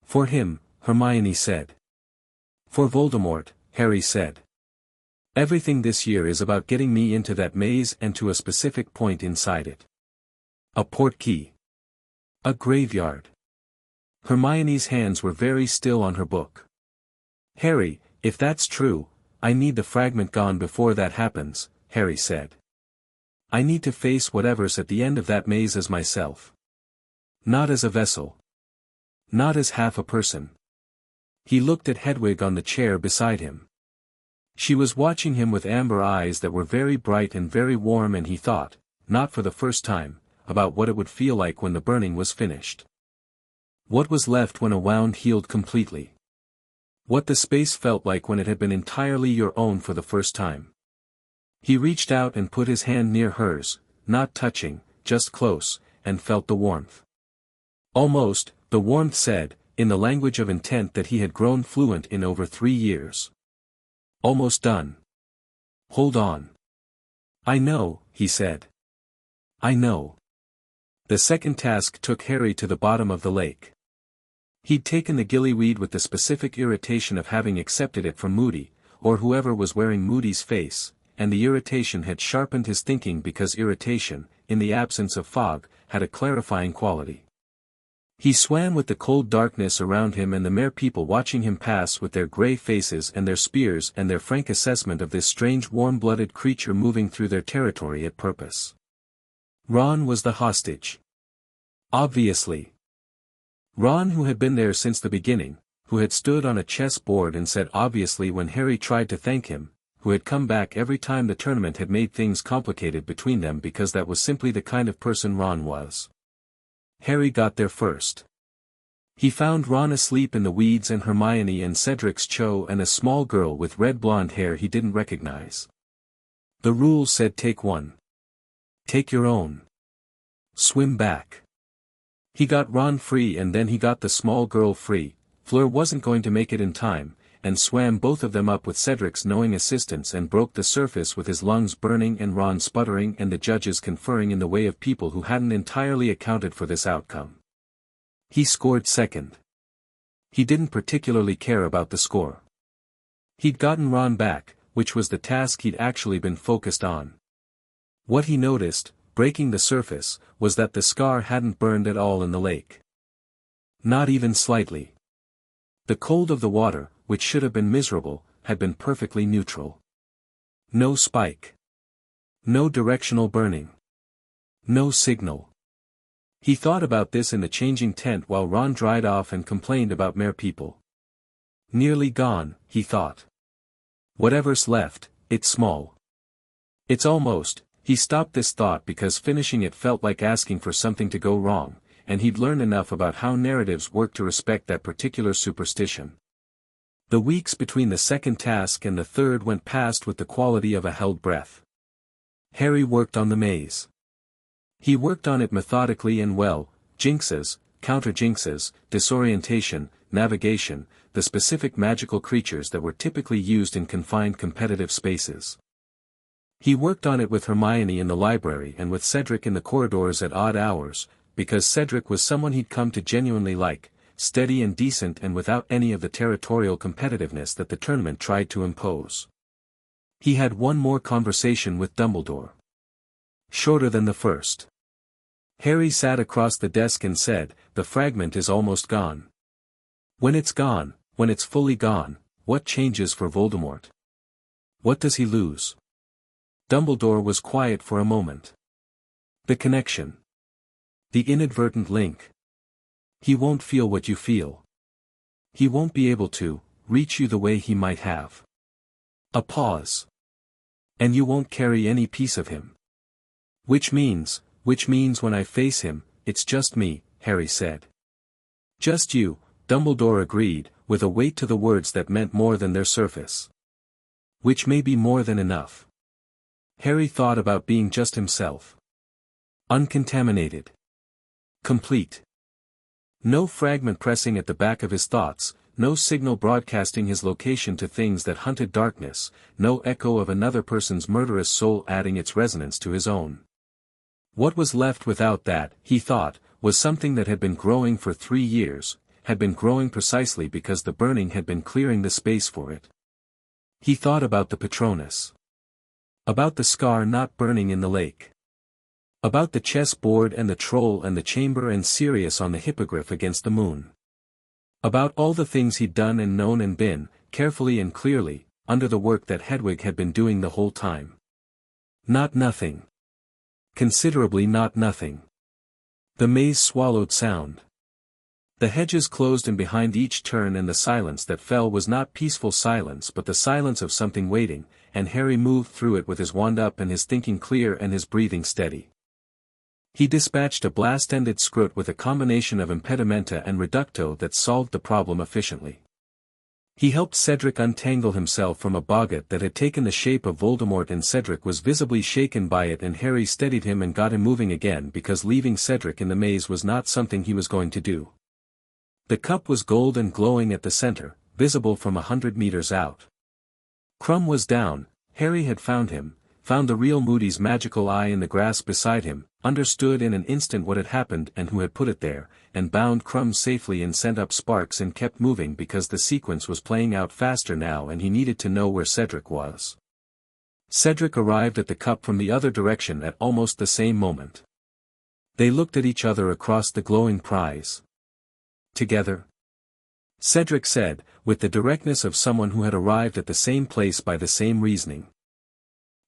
For him, Hermione said. For Voldemort, Harry said. Everything this year is about getting me into that maze and to a specific point inside it. A portkey. A graveyard. Hermione's hands were very still on her book. Harry, if that's true, I need the fragment gone before that happens, Harry said. I need to face whatever's at the end of that maze as myself. Not as a vessel. Not as half a person. He looked at Hedwig on the chair beside him. She was watching him with amber eyes that were very bright and very warm, and he thought, not for the first time, about what it would feel like when the burning was finished. What was left when a wound healed completely. What the space felt like when it had been entirely your own for the first time. He reached out and put his hand near hers, not touching, just close, and felt the warmth. Almost, the warmth said, in the language of intent that he had grown fluent in over 3 years. Almost done. Hold on. I know, he said. I know. The second task took Harry to the bottom of the lake. He'd taken the gillyweed with the specific irritation of having accepted it from Moody, or whoever was wearing Moody's face, and the irritation had sharpened his thinking because irritation, in the absence of fog, had a clarifying quality. He swam with the cold darkness around him and the mere people watching him pass with their grey faces and their spears and their frank assessment of this strange warm-blooded creature moving through their territory at purpose. Ron was the hostage. Obviously. Ron, who had been there since the beginning, who had stood on a chess board and said obviously when Harry tried to thank him, who had come back every time the tournament had made things complicated between them because that was simply the kind of person Ron was. Harry got there first. He found Ron asleep in the weeds and Hermione and Cedric's Cho and a small girl with red blonde hair he didn't recognize. The rules said take one. Take your own. Swim back. He got Ron free and then he got the small girl free. Fleur wasn't going to make it in time, and swam both of them up with Cedric's knowing assistance and broke the surface with his lungs burning and Ron sputtering and the judges conferring in the way of people who hadn't entirely accounted for this outcome. He scored second. He didn't particularly care about the score. He'd gotten Ron back, which was the task he'd actually been focused on. What he noticed, breaking the surface, was that the scar hadn't burned at all in the lake. Not even slightly. The cold of the water, which should have been miserable, had been perfectly neutral. No spike. No directional burning. No signal. He thought about this in the changing tent while Ron dried off and complained about mere people. Nearly gone, he thought. Whatever's left, it's small. It's almost. He stopped this thought because finishing it felt like asking for something to go wrong, and he'd learned enough about how narratives work to respect that particular superstition. The weeks between the second task and the third went past with the quality of a held breath. Harry worked on the maze. He worked on it methodically and well, jinxes, counter-jinxes, disorientation, navigation, the specific magical creatures that were typically used in confined competitive spaces. He worked on it with Hermione in the library and with Cedric in the corridors at odd hours, because Cedric was someone he'd come to genuinely like, steady and decent and without any of the territorial competitiveness that the tournament tried to impose. He had one more conversation with Dumbledore. Shorter than the first. Harry sat across the desk and said, "The fragment is almost gone. When it's gone, when it's fully gone, what changes for Voldemort? What does he lose?" Dumbledore was quiet for a moment. The connection. The inadvertent link. He won't feel what you feel. He won't be able to reach you the way he might have. A pause. And you won't carry any piece of him. Which means when I face him, it's just me, Harry said. Just you, Dumbledore agreed, with a weight to the words that meant more than their surface. Which may be more than enough. Harry thought about being just himself. Uncontaminated. Complete. No fragment pressing at the back of his thoughts, no signal broadcasting his location to things that hunted darkness, no echo of another person's murderous soul adding its resonance to his own. What was left without that, he thought, was something that had been growing for 3 years, had been growing precisely because the burning had been clearing the space for it. He thought about the Patronus. About the scar not burning in the lake. About the chessboard and the troll and the chamber and Sirius on the hippogriff against the moon. About all the things he'd done and known and been, carefully and clearly, under the work that Hedwig had been doing the whole time. Not nothing. Considerably not nothing. The maze swallowed sound. The hedges closed in behind each turn and the silence that fell was not peaceful silence but the silence of something waiting, and Harry moved through it with his wand up and his thinking clear and his breathing steady. He dispatched a blast-ended scrut with a combination of impedimenta and reducto that solved the problem efficiently. He helped Cedric untangle himself from a boggart that had taken the shape of Voldemort and Cedric was visibly shaken by it and Harry steadied him and got him moving again because leaving Cedric in the maze was not something he was going to do. The cup was gold and glowing at the center, visible from 100 meters out. Crumb was down, Harry had found him, found the real Moody's magical eye in the grass beside him, understood in an instant what had happened and who had put it there, and bound Crumb safely and sent up sparks and kept moving because the sequence was playing out faster now and he needed to know where Cedric was. Cedric arrived at the cup from the other direction at almost the same moment. They looked at each other across the glowing prize. Together? Cedric said, with the directness of someone who had arrived at the same place by the same reasoning.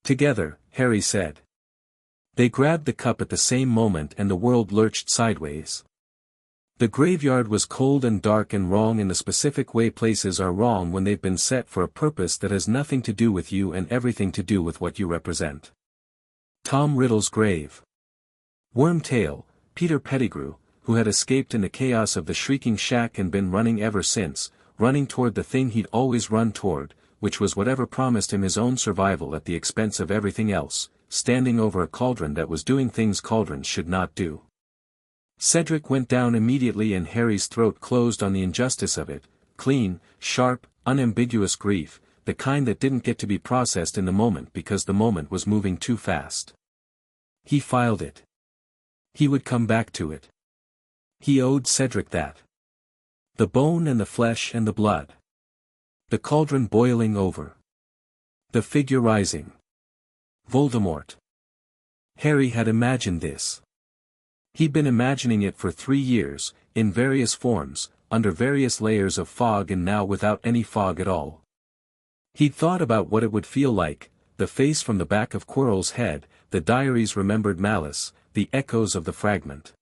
Together, Harry said. They grabbed the cup at the same moment and the world lurched sideways. The graveyard was cold and dark and wrong in the specific way places are wrong when they've been set for a purpose that has nothing to do with you and everything to do with what you represent. Tom Riddle's grave. Wormtail, Peter Pettigrew, who had escaped in the chaos of the shrieking shack and been running ever since, running toward the thing he'd always run toward, which was whatever promised him his own survival at the expense of everything else, standing over a cauldron that was doing things cauldrons should not do. Cedric went down immediately and Harry's throat closed on the injustice of it, clean, sharp, unambiguous grief, the kind that didn't get to be processed in the moment because the moment was moving too fast. He filed it. He would come back to it. He owed Cedric that. The bone and the flesh and the blood. The cauldron boiling over. The figure rising. Voldemort. Harry had imagined this. He'd been imagining it for 3 years, in various forms, under various layers of fog and now without any fog at all. He'd thought about what it would feel like, the face from the back of Quirrell's head, the diary's remembered malice, the echoes of the fragment.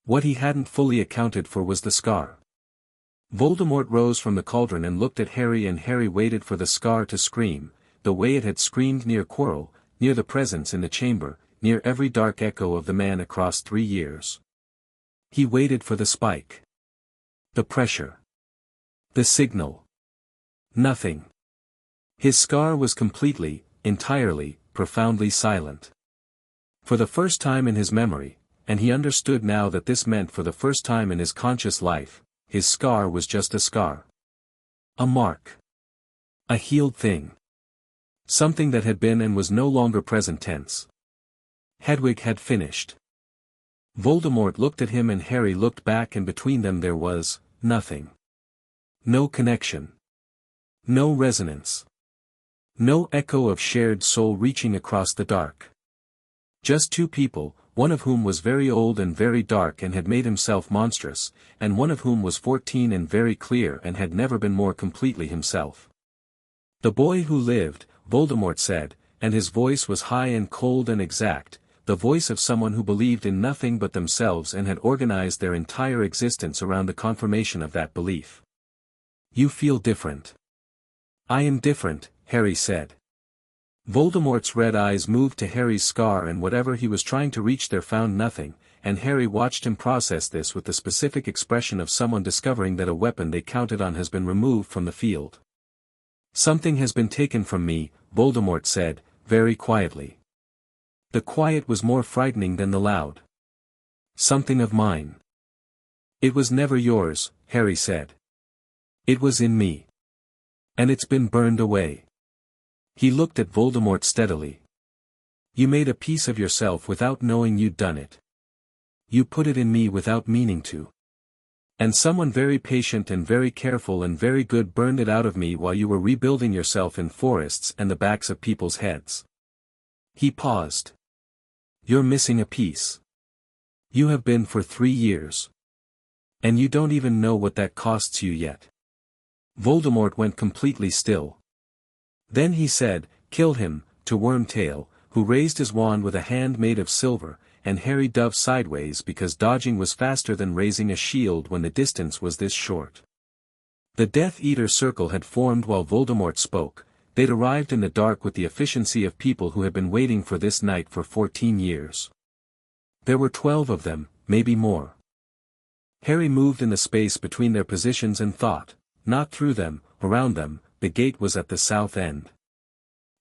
What he hadn't fully accounted for was the scar. Voldemort rose from the cauldron and looked at Harry and Harry waited for the scar to scream, the way it had screamed near Quirrell, near the presence in the chamber, near every dark echo of the man across 3 years. He waited for the spike. The pressure. The signal. Nothing. His scar was completely, entirely, profoundly silent. For the first time in his memory, and he understood now that this meant for the first time in his conscious life, his scar was just a scar. A mark. A healed thing. Something that had been and was no longer present tense. Hedwig had finished. Voldemort looked at him and Harry looked back and between them there was, nothing. No connection. No resonance. No echo of shared soul reaching across the dark. Just 2 people, one of whom was very old and very dark and had made himself monstrous, and one of whom was 14 and very clear and had never been more completely himself. The boy who lived, Voldemort said, and his voice was high and cold and exact, the voice of someone who believed in nothing but themselves and had organized their entire existence around the confirmation of that belief. You feel different. I am different, Harry said. Voldemort's red eyes moved to Harry's scar and whatever he was trying to reach there found nothing, and Harry watched him process this with the specific expression of someone discovering that a weapon they counted on has been removed from the field. Something has been taken from me, Voldemort said, very quietly. The quiet was more frightening than the loud. Something of mine. It was never yours, Harry said. It was in me. And it's been burned away. He looked at Voldemort steadily. You made a piece of yourself without knowing you'd done it. You put it in me without meaning to. And someone very patient and very careful and very good burned it out of me while you were rebuilding yourself in forests and the backs of people's heads." He paused. "You're missing a piece. You have been for 3 years. And you don't even know what that costs you yet." Voldemort went completely still. Then he said, "Kill him," to Wormtail, who raised his wand with a hand made of silver, and Harry dove sideways because dodging was faster than raising a shield when the distance was this short. The Death Eater circle had formed while Voldemort spoke. They'd arrived in the dark with the efficiency of people who had been waiting for this night for 14 years. There were 12 of them, maybe more. Harry moved in the space between their positions and thought, not through them, around them. The gate was at the south end.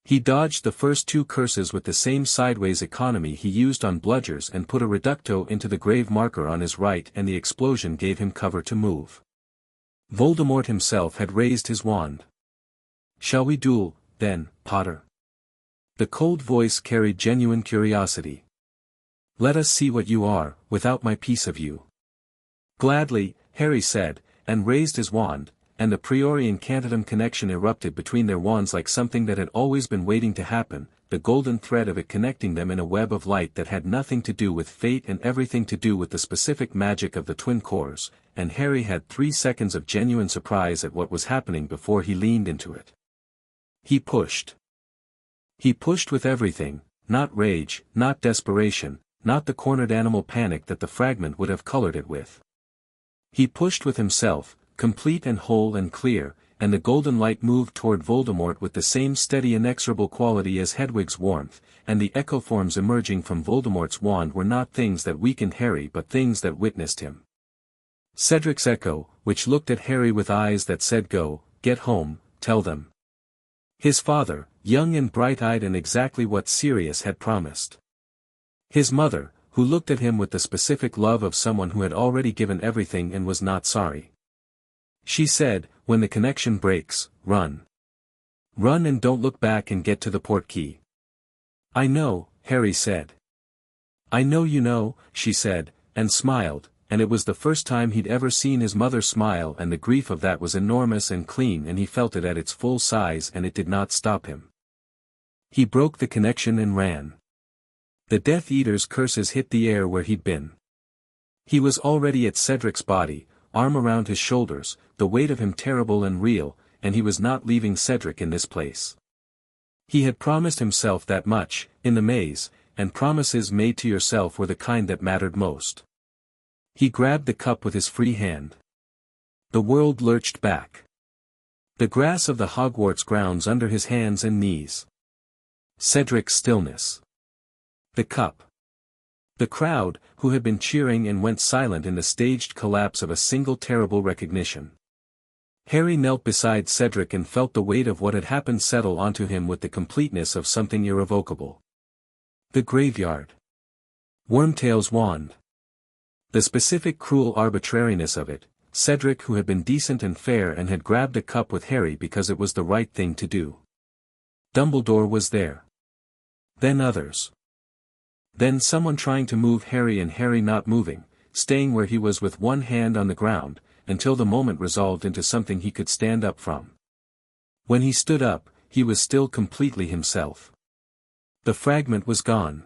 He dodged the first 2 curses with the same sideways economy he used on bludgers and put a reducto into the grave marker on his right, and the explosion gave him cover to move. Voldemort himself had raised his wand. "Shall we duel, then, Potter?" The cold voice carried genuine curiosity. "Let us see what you are, without my piece of you." "Gladly," Harry said, and raised his wand, and the Priori Incantatem connection erupted between their wands like something that had always been waiting to happen, the golden thread of it connecting them in a web of light that had nothing to do with fate and everything to do with the specific magic of the twin cores, and Harry had 3 seconds of genuine surprise at what was happening before he leaned into it. He pushed. He pushed with everything, not rage, not desperation, not the cornered animal panic that the fragment would have colored it with. He pushed with himself, complete and whole and clear, and the golden light moved toward Voldemort with the same steady inexorable quality as Hedwig's warmth, and the echo forms emerging from Voldemort's wand were not things that weakened Harry but things that witnessed him. Cedric's echo, which looked at Harry with eyes that said go, get home, tell them. His father, young and bright-eyed and exactly what Sirius had promised. His mother, who looked at him with the specific love of someone who had already given everything and was not sorry. She said, "When the connection breaks, run. Run and don't look back and get to the portkey." "I know," Harry said. "I know you know," she said, and smiled, and it was the first time he'd ever seen his mother smile, and the grief of that was enormous and clean, and he felt it at its full size, and it did not stop him. He broke the connection and ran. The Death Eater's curses hit the air where he'd been. He was already at Cedric's body, arm around his shoulders, the weight of him terrible and real, and he was not leaving Cedric in this place. He had promised himself that much, in the maze, and promises made to yourself were the kind that mattered most. He grabbed the cup with his free hand. The world lurched back. The grass of the Hogwarts grounds under his hands and knees. Cedric's stillness. The cup. The crowd, who had been cheering and went silent in the staged collapse of a single terrible recognition. Harry knelt beside Cedric and felt the weight of what had happened settle onto him with the completeness of something irrevocable. The graveyard. Wormtail's wand. The specific cruel arbitrariness of it, Cedric who had been decent and fair and had grabbed a cup with Harry because it was the right thing to do. Dumbledore was there. Then others. Then someone trying to move Harry and Harry not moving, staying where he was with one hand on the ground, until the moment resolved into something he could stand up from. When he stood up, he was still completely himself. The fragment was gone.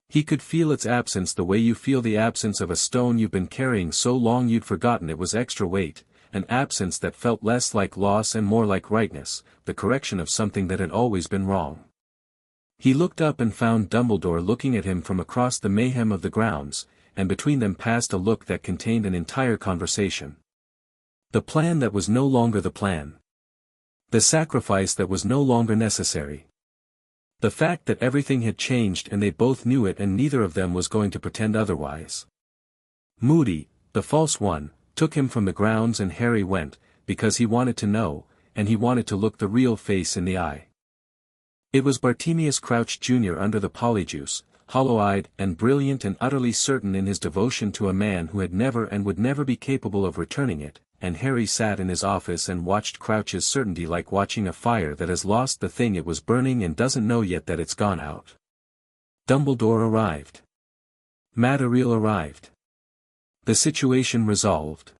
He could feel its absence the way you feel the absence of a stone you've been carrying so long you'd forgotten it was extra weight, an absence that felt less like loss and more like rightness, the correction of something that had always been wrong. He looked up and found Dumbledore looking at him from across the mayhem of the grounds, and between them passed a look that contained an entire conversation. The plan that was no longer the plan. The sacrifice that was no longer necessary. The fact that everything had changed and they both knew it and neither of them was going to pretend otherwise. Moody, the false one, took him from the grounds and Harry went, because he wanted to know, and he wanted to look the real face in the eye. It was Bartemius Crouch Jr. under the polyjuice, hollow-eyed and brilliant and utterly certain in his devotion to a man who had never and would never be capable of returning it, and Harry sat in his office and watched Crouch's certainty like watching a fire that has lost the thing it was burning and doesn't know yet that it's gone out. Dumbledore arrived. Madariel arrived. The situation resolved.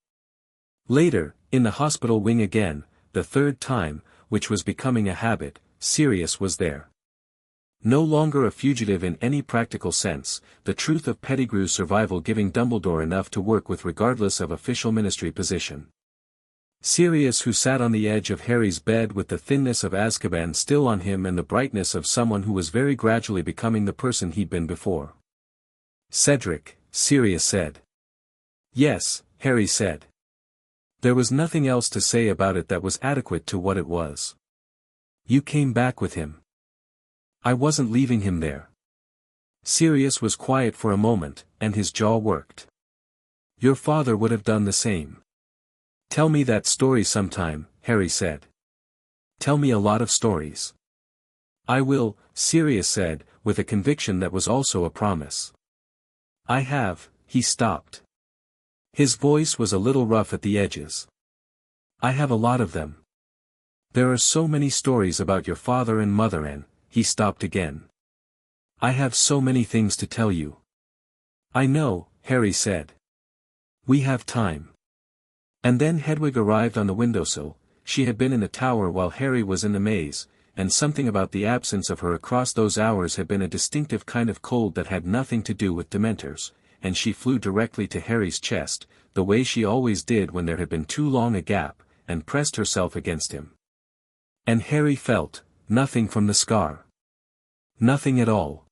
Later, in the hospital wing again, the third time, which was becoming a habit, Sirius was there. No longer a fugitive in any practical sense, the truth of Pettigrew's survival giving Dumbledore enough to work with regardless of official ministry position. Sirius, who sat on the edge of Harry's bed with the thinness of Azkaban still on him and the brightness of someone who was very gradually becoming the person he'd been before. "Cedric," Sirius said. "Yes," Harry said. There was nothing else to say about it that was adequate to what it was. "You came back with him." "I wasn't leaving him there." Sirius was quiet for a moment, and his jaw worked. "Your father would have done the same." "Tell me that story sometime," Harry said. "Tell me a lot of stories." "I will," Sirius said, with a conviction that was also a promise. "I have," he stopped. His voice was a little rough at the edges. "I have a lot of them. There are so many stories about your father and mother and," he stopped again. "I have so many things to tell you." "I know," Harry said. "We have time." And then Hedwig arrived on the windowsill. She had been in the tower while Harry was in the maze, and something about the absence of her across those hours had been a distinctive kind of cold that had nothing to do with Dementors, and she flew directly to Harry's chest, the way she always did when there had been too long a gap, and pressed herself against him. And Harry felt nothing from the scar. Nothing at all.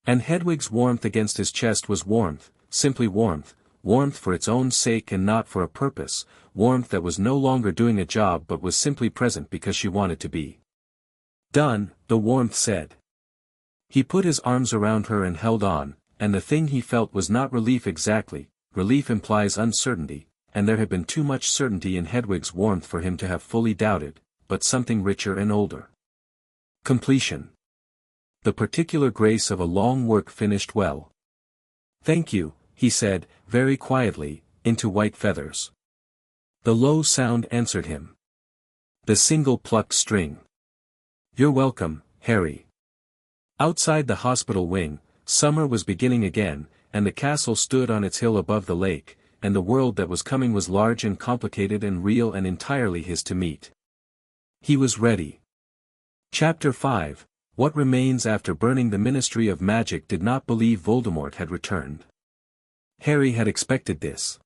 And Hedwig's warmth against his chest was warmth, simply warmth, warmth for its own sake and not for a purpose, warmth that was no longer doing a job but was simply present because she wanted to be. "Done," the warmth said. He put his arms around her and held on, and the thing he felt was not relief exactly. Relief implies uncertainty, and there had been too much certainty in Hedwig's warmth for him to have fully doubted, but something richer and older. Completion. The particular grace of a long work finished well. "Thank you," he said, very quietly, into white feathers. The low sound answered him. The single plucked string. "You're welcome, Harry." Outside the hospital wing, summer was beginning again, and the castle stood on its hill above the lake, and the world that was coming was large and complicated and real and entirely his to meet. He was ready. Chapter 5, What Remains After Burning the Ministry of Magic did not believe Voldemort had returned. Harry had expected this.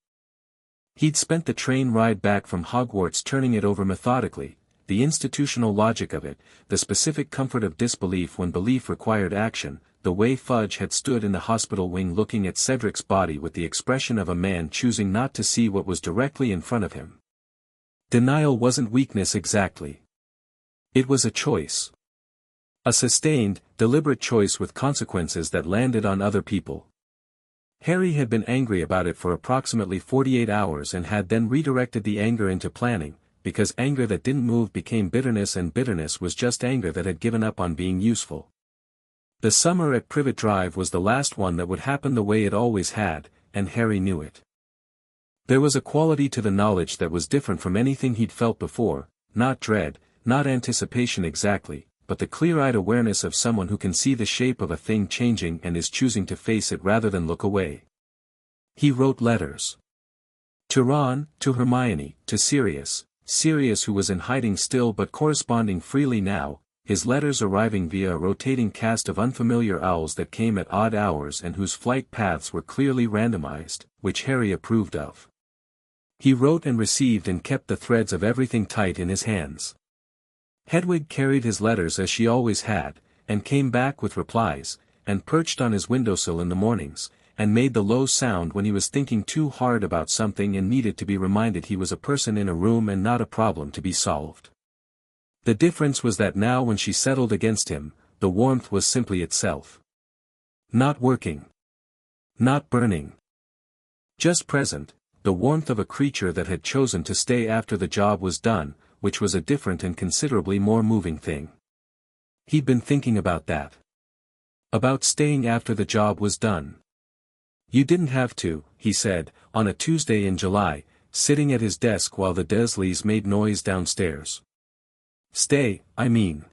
He'd spent the train ride back from Hogwarts turning it over methodically, the institutional logic of it, the specific comfort of disbelief when belief required action, the way Fudge had stood in the hospital wing looking at Cedric's body with the expression of a man choosing not to see what was directly in front of him. Denial wasn't weakness exactly. It was a choice. A sustained, deliberate choice with consequences that landed on other people. Harry had been angry about it for approximately 48 hours and had then redirected the anger into planning, because anger that didn't move became bitterness and bitterness was just anger that had given up on being useful. The summer at Privet Drive was the last one that would happen the way it always had, and Harry knew it. There was a quality to the knowledge that was different from anything he'd felt before, not dread, not anticipation exactly, but the clear-eyed awareness of someone who can see the shape of a thing changing and is choosing to face it rather than look away. He wrote letters. To Ron, to Hermione, to Sirius, Sirius who was in hiding still but corresponding freely now, his letters arriving via a rotating cast of unfamiliar owls that came at odd hours and whose flight paths were clearly randomized, which Harry approved of. He wrote and received and kept the threads of everything tight in his hands. Hedwig carried his letters as she always had, and came back with replies, and perched on his windowsill in the mornings, and made the low sound when he was thinking too hard about something and needed to be reminded he was a person in a room and not a problem to be solved. The difference was that now when she settled against him, the warmth was simply itself. Not working. Not burning. Just present, the warmth of a creature that had chosen to stay after the job was done, which was a different and considerably more moving thing. He'd been thinking about that. About staying after the job was done. You didn't have to, he said, on a Tuesday in July, sitting at his desk while the Dursleys made noise downstairs. Stay, I mean.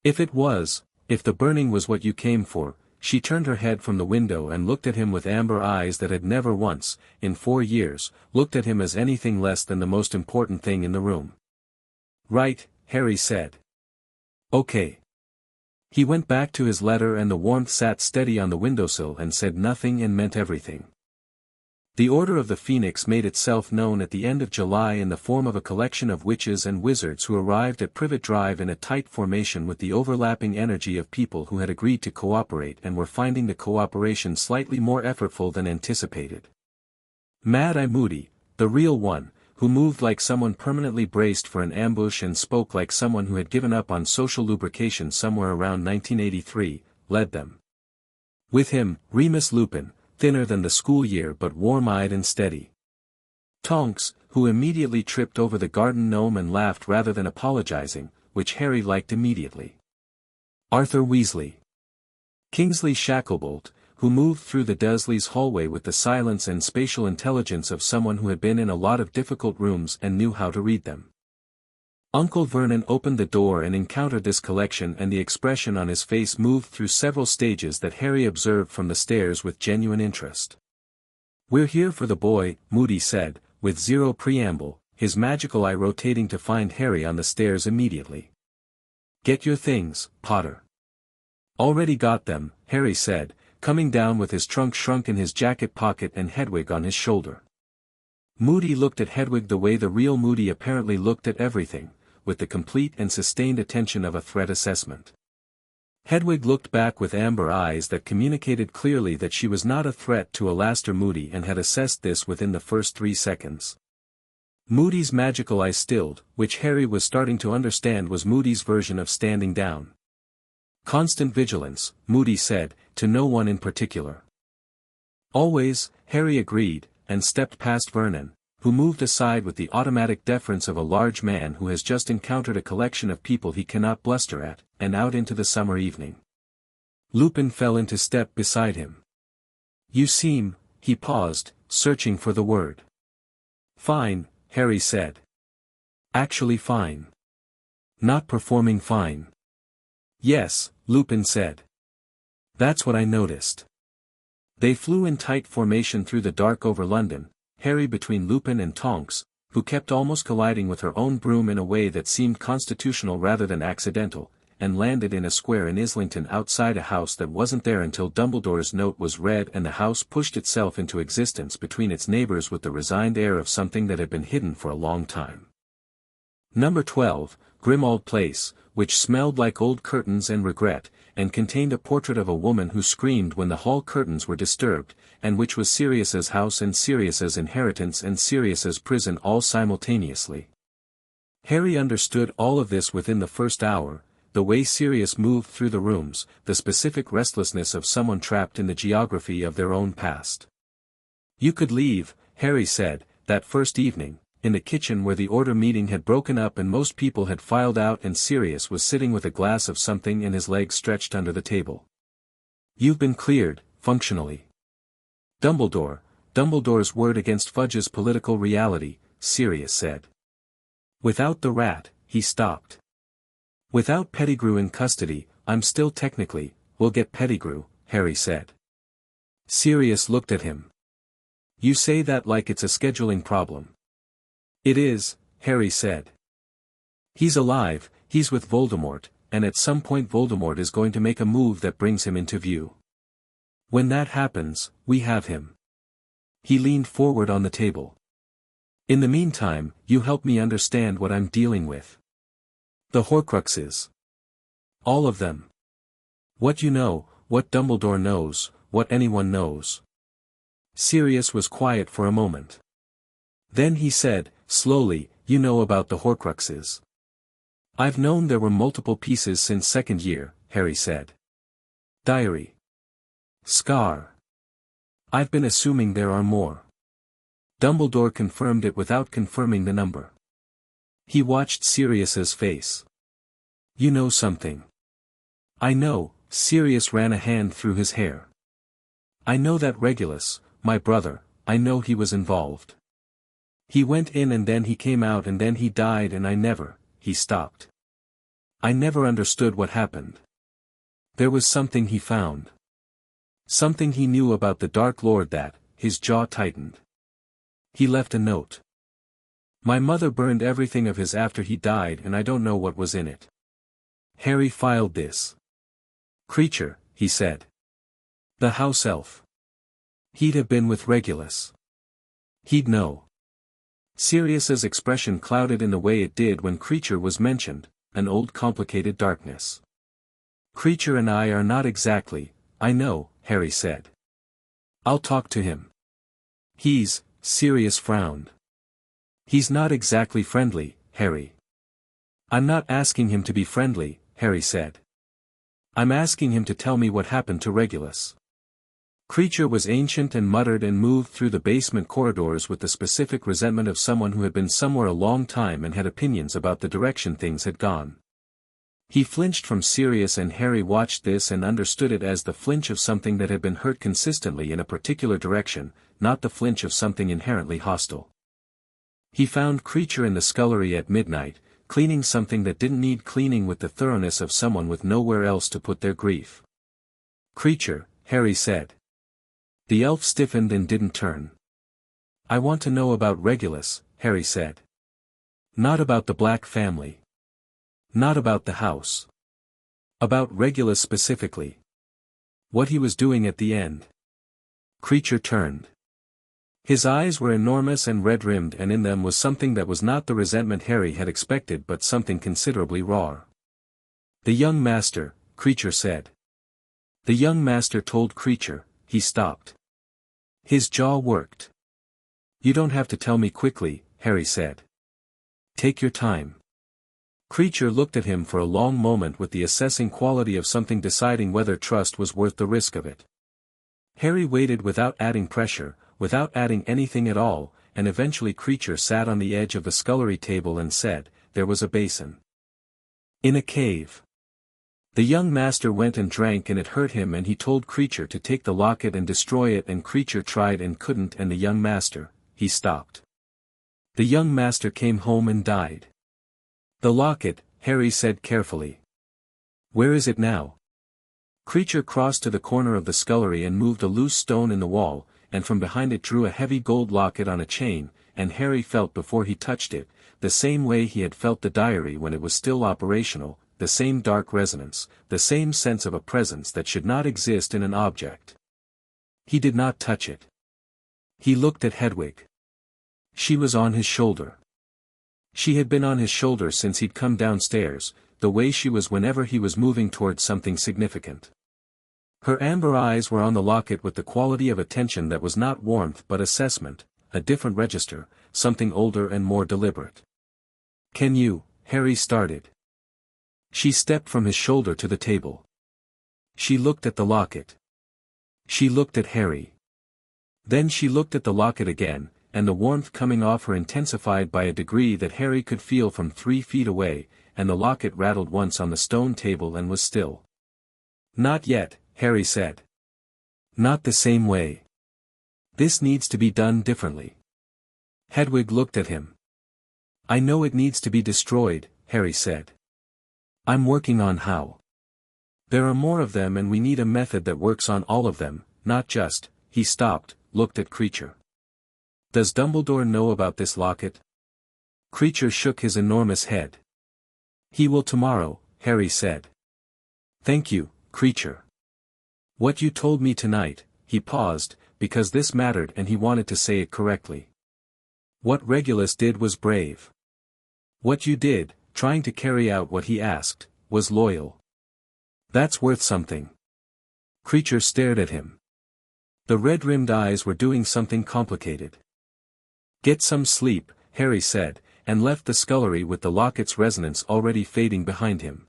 If it was, If the burning was what you came for, she turned her head from the window and looked at him with amber eyes that had never once, in 4 years, looked at him as anything less than the most important thing in the room. Right, Harry said. Okay. He went back to his letter and the warmth sat steady on the windowsill and said nothing and meant everything. The Order of the Phoenix made itself known at the end of July in the form of a collection of witches and wizards who arrived at Privet Drive in a tight formation with the overlapping energy of people who had agreed to cooperate and were finding the cooperation slightly more effortful than anticipated. Mad-Eye Moody, the real one, who moved like someone permanently braced for an ambush and spoke like someone who had given up on social lubrication somewhere around 1983, led them. With him, Remus Lupin, thinner than the school year but warm-eyed and steady. Tonks, who immediately tripped over the garden gnome and laughed rather than apologizing, which Harry liked immediately. Arthur Weasley. Kingsley Shacklebolt, who moved through the Dursleys' hallway with the silence and spatial intelligence of someone who had been in a lot of difficult rooms and knew how to read them. Uncle Vernon opened the door and encountered this collection, and the expression on his face moved through several stages that Harry observed from the stairs with genuine interest. "We're here for the boy," Moody said, with zero preamble, his magical eye rotating to find Harry on the stairs immediately. "Get your things, Potter." "Already got them," Harry said, coming down with his trunk shrunk in his jacket pocket and Hedwig on his shoulder. Moody looked at Hedwig the way the real Moody apparently looked at everything, with the complete and sustained attention of a threat assessment. Hedwig looked back with amber eyes that communicated clearly that she was not a threat to Alastor Moody and had assessed this within the first 3 seconds. Moody's magical eye stilled, which Harry was starting to understand was Moody's version of standing down. "Constant vigilance," Moody said, to no one in particular. "Always," Harry agreed, and stepped past Vernon, who moved aside with the automatic deference of a large man who has just encountered a collection of people he cannot bluster at, and out into the summer evening. Lupin fell into step beside him. "You seem," he paused, searching for the word. "Fine," Harry said. "Actually fine. Not performing fine." "Yes," Lupin said. "That's what I noticed." They flew in tight formation through the dark over London, Harry between Lupin and Tonks, who kept almost colliding with her own broom in a way that seemed constitutional rather than accidental, and landed in a square in Islington outside a house that wasn't there until Dumbledore's note was read and the house pushed itself into existence between its neighbors with the resigned air of something that had been hidden for a long time. Number 12, Grimmauld Place, which smelled like old curtains and regret, and contained a portrait of a woman who screamed when the hall curtains were disturbed, and which was Sirius's house and Sirius's inheritance and Sirius's prison all simultaneously. Harry understood all of this within the first hour, the way Sirius moved through the rooms, the specific restlessness of someone trapped in the geography of their own past. "You could leave," Harry said, that first evening, in the kitchen where the order meeting had broken up and most people had filed out and Sirius was sitting with a glass of something and his legs stretched under the table. "You've been cleared, functionally." Dumbledore's word against Fudge's political reality," Sirius said. "Without the rat," he stopped. "Without Pettigrew in custody, I'm still technically, we'll get Pettigrew," Harry said. Sirius looked at him. "You say that like it's a scheduling problem." "It is," Harry said. "He's alive, he's with Voldemort, and at some point Voldemort is going to make a move that brings him into view. When that happens, we have him." He leaned forward on the table. "In the meantime, you help me understand what I'm dealing with. The Horcruxes. All of them. What you know, what Dumbledore knows, what anyone knows." Sirius was quiet for a moment. Then he said, slowly, "You know about the Horcruxes." "I've known there were multiple pieces since second year," Harry said. "Diary. Scar. I've been assuming there are more." Dumbledore confirmed it without confirming the number. He watched Sirius's face. "You know something." "I know," Sirius ran a hand through his hair. "I know that Regulus, my brother, I know he was involved. He went in and then he came out and then he died and he stopped. I never understood what happened." There was something he found. Something he knew about the Dark Lord that, his jaw tightened. He left a note. My mother burned everything of his after he died and I don't know what was in it. Harry filed this. Creature, he said. The house elf. He'd have been with Regulus. He'd know. Sirius's expression clouded in the way it did when Creature was mentioned, an old complicated darkness. Creature and I are not exactly, I know, Harry said. I'll talk to him. Sirius frowned. He's not exactly friendly, Harry. I'm not asking him to be friendly, Harry said. I'm asking him to tell me what happened to Regulus. Creature was ancient and muttered and moved through the basement corridors with the specific resentment of someone who had been somewhere a long time and had opinions about the direction things had gone. He flinched from Sirius and Harry watched this and understood it as the flinch of something that had been hurt consistently in a particular direction, not the flinch of something inherently hostile. He found Creature in the scullery at midnight, cleaning something that didn't need cleaning with the thoroughness of someone with nowhere else to put their grief. Creature, Harry said. The elf stiffened and didn't turn. I want to know about Regulus, Harry said. Not about the Black family. Not about the house. About Regulus specifically. What he was doing at the end. Creature turned. His eyes were enormous and red-rimmed and in them was something that was not the resentment Harry had expected but something considerably raw. The young master, Creature said. The young master told Creature, he stopped. His jaw worked. You don't have to tell me quickly, Harry said. Take your time. Creature looked at him for a long moment with the assessing quality of something deciding whether trust was worth the risk of it. Harry waited without adding pressure, without adding anything at all, and eventually Creature sat on the edge of the scullery table and said, there was a basin. In a cave. The young master went and drank and it hurt him and he told Creature to take the locket and destroy it and Creature tried and couldn't and the young master, he stopped. The young master came home and died. The locket, Harry said carefully. Where is it now? Creature crossed to the corner of the scullery and moved a loose stone in the wall, and from behind it drew a heavy gold locket on a chain, and Harry felt before he touched it, the same way he had felt the diary when it was still operational, the same dark resonance, the same sense of a presence that should not exist in an object. He did not touch it. He looked at Hedwig. She was on his shoulder. She had been on his shoulder since he'd come downstairs, the way she was whenever he was moving towards something significant. Her amber eyes were on the locket with the quality of attention that was not warmth but assessment, a different register, something older and more deliberate. Can you, Harry started. She stepped from his shoulder to the table. She looked at the locket. She looked at Harry. Then she looked at the locket again, and the warmth coming off her intensified by a degree that Harry could feel from 3 feet away, and the locket rattled once on the stone table and was still. Not yet, Harry said. Not the same way. This needs to be done differently. Hedwig looked at him. I know it needs to be destroyed, Harry said. I'm working on how. There are more of them and we need a method that works on all of them, not just, he stopped, looked at Creature. Does Dumbledore know about this locket? Creature shook his enormous head. He will tomorrow, Harry said. Thank you, Creature. What you told me tonight, he paused, because this mattered and he wanted to say it correctly. What Regulus did was brave. What you did, trying to carry out what he asked, was loyal. That's worth something. Creature stared at him. The red-rimmed eyes were doing something complicated. Get some sleep, Harry said, and left the scullery with the locket's resonance already fading behind him.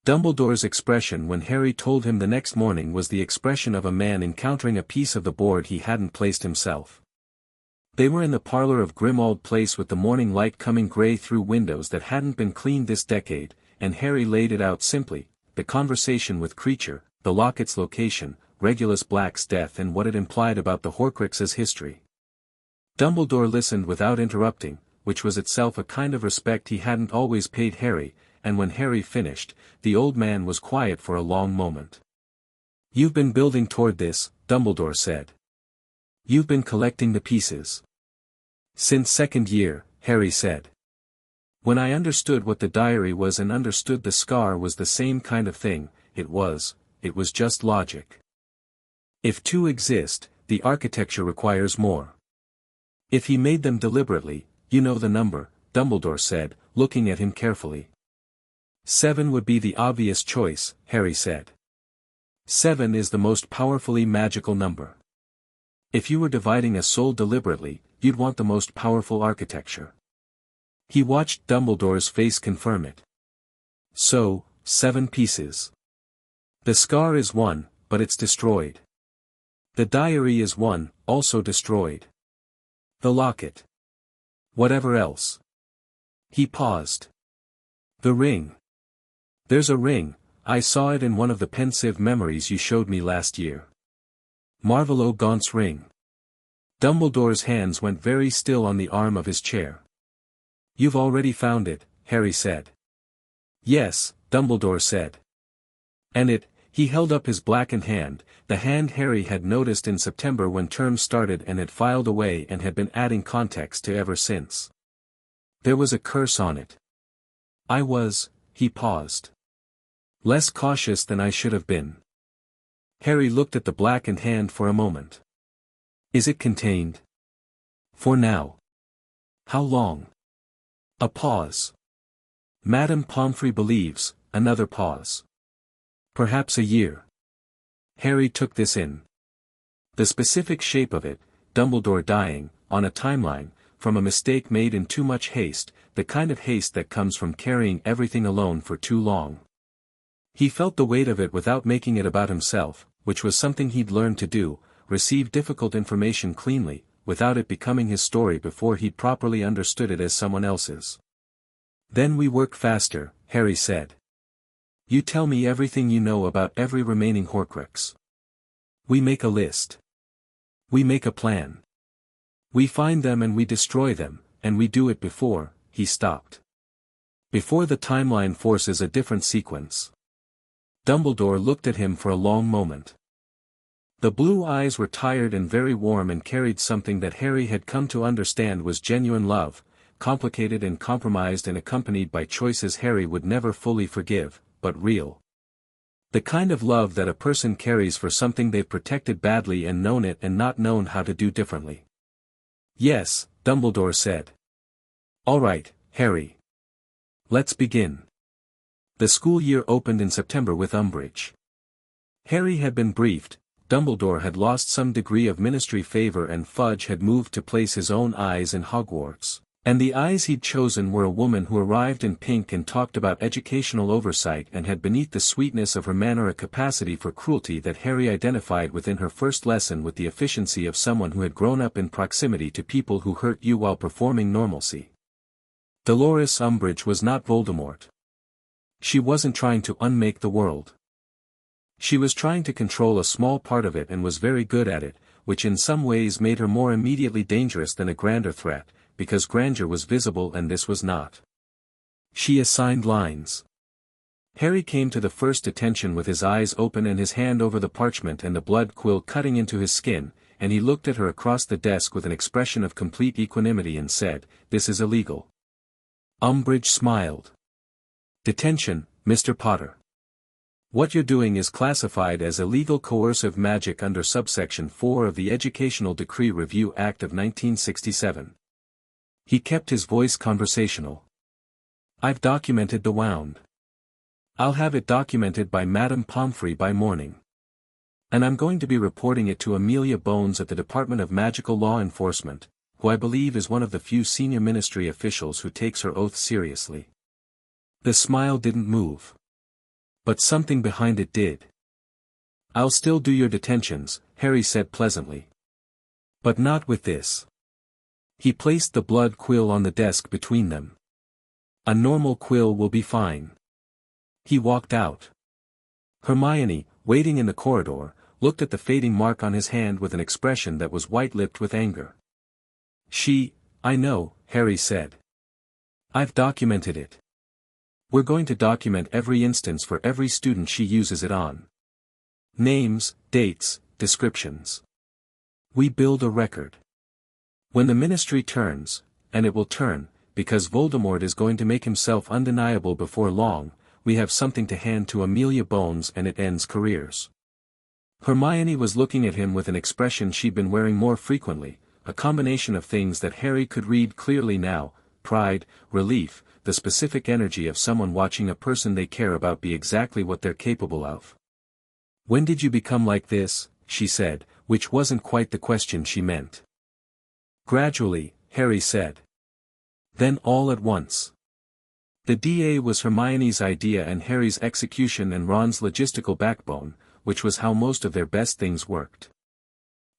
Dumbledore's expression when Harry told him the next morning was the expression of a man encountering a piece of the board he hadn't placed himself. They were in the parlor of Grimmauld Place with the morning light coming grey through windows that hadn't been cleaned this decade, and Harry laid it out simply, the conversation with Creature, the locket's location, Regulus Black's death and what it implied about the Horcrux's history. Dumbledore listened without interrupting, which was itself a kind of respect he hadn't always paid Harry, and when Harry finished, the old man was quiet for a long moment. "You've been building toward this," Dumbledore said. "You've been collecting the pieces." "Since second year," Harry said. "When I understood what the diary was and understood the scar was the same kind of thing, it was just logic. If two exist, the architecture requires more. If he made them deliberately, you know the number," Dumbledore said, looking at him carefully. 7 would be the obvious choice, Harry said. 7 is the most powerfully magical number. If you were dividing a soul deliberately, you'd want the most powerful architecture. He watched Dumbledore's face confirm it. "So, 7 pieces. The scar is 1, but it's destroyed. The diary is 1, also destroyed. The locket. Whatever else." He paused. "The ring. There's a ring, I saw it in one of the pensive memories you showed me last year. Marvolo Gaunt's ring." Dumbledore's hands went very still on the arm of his chair. "You've already found it," Harry said. "Yes," Dumbledore said. "And he held up his blackened hand, the hand Harry had noticed in September when term started and had filed away and had been adding context to ever since. There was a curse on it. He paused. "Less cautious than I should have been." Harry looked at the blackened hand for a moment. "Is it contained?" "For now." "How long?" A pause. "Madame Pomfrey believes," another pause. "Perhaps a year." Harry took this in. The specific shape of it, Dumbledore dying, on a timeline, from a mistake made in too much haste, the kind of haste that comes from carrying everything alone for too long. He felt the weight of it without making it about himself, which was something he'd learned to do, receive difficult information cleanly, without it becoming his story before he'd properly understood it as someone else's. "Then we work faster," Harry said. "You tell me everything you know about every remaining Horcrux. We make a list. We make a plan. We find them and we destroy them, and we do it before," he stopped. "Before the timeline forces a different sequence." Dumbledore looked at him for a long moment. The blue eyes were tired and very warm and carried something that Harry had come to understand was genuine love, complicated and compromised and accompanied by choices Harry would never fully forgive, but real. The kind of love that a person carries for something they've protected badly and known it and not known how to do differently. "Yes," Dumbledore said. "All right, Harry. Let's begin." The school year opened in September with Umbridge. Harry had been briefed, Dumbledore had lost some degree of ministry favor and Fudge had moved to place his own eyes in Hogwarts. And the eyes he'd chosen were a woman who arrived in pink and talked about educational oversight and had beneath the sweetness of her manner a capacity for cruelty that Harry identified within her first lesson with the efficiency of someone who had grown up in proximity to people who hurt you while performing normalcy. Dolores Umbridge was not Voldemort. She wasn't trying to unmake the world. She was trying to control a small part of it and was very good at it, which in some ways made her more immediately dangerous than a grander threat, because grandeur was visible and this was not. She assigned lines. Harry came to the first attention with his eyes open and his hand over the parchment and the blood quill cutting into his skin, and he looked at her across the desk with an expression of complete equanimity and said, "This is illegal." Umbridge smiled. "Detention, Mr. Potter. What you're doing is classified as illegal coercive magic under subsection 4 of the Educational Decree Review Act of 1967. He kept his voice conversational. "I've documented the wound. I'll have it documented by Madame Pomfrey by morning. And I'm going to be reporting it to Amelia Bones at the Department of Magical Law Enforcement, who I believe is one of the few senior ministry officials who takes her oath seriously." The smile didn't move. But something behind it did. "I'll still do your detentions," Harry said pleasantly. "But not with this." He placed the blood quill on the desk between them. "A normal quill will be fine." He walked out. Hermione, waiting in the corridor, looked at the fading mark on his hand with an expression that was white-lipped with anger. "I know," Harry said. "I've documented it. We're going to document every instance for every student she uses it on. Names, dates, descriptions. We build a record. When the ministry turns, and it will turn, because Voldemort is going to make himself undeniable before long, we have something to hand to Amelia Bones and it ends careers. Hermione was looking at him with an expression she'd been wearing more frequently, a combination of things that Harry could read clearly now: pride, relief, the specific energy of someone watching a person they care about be exactly what they're capable of. "When did you become like this?" she said, which wasn't quite the question she meant. "Gradually," Harry said. "Then all at once." The DA was Hermione's idea and Harry's execution and Ron's logistical backbone, which was how most of their best things worked.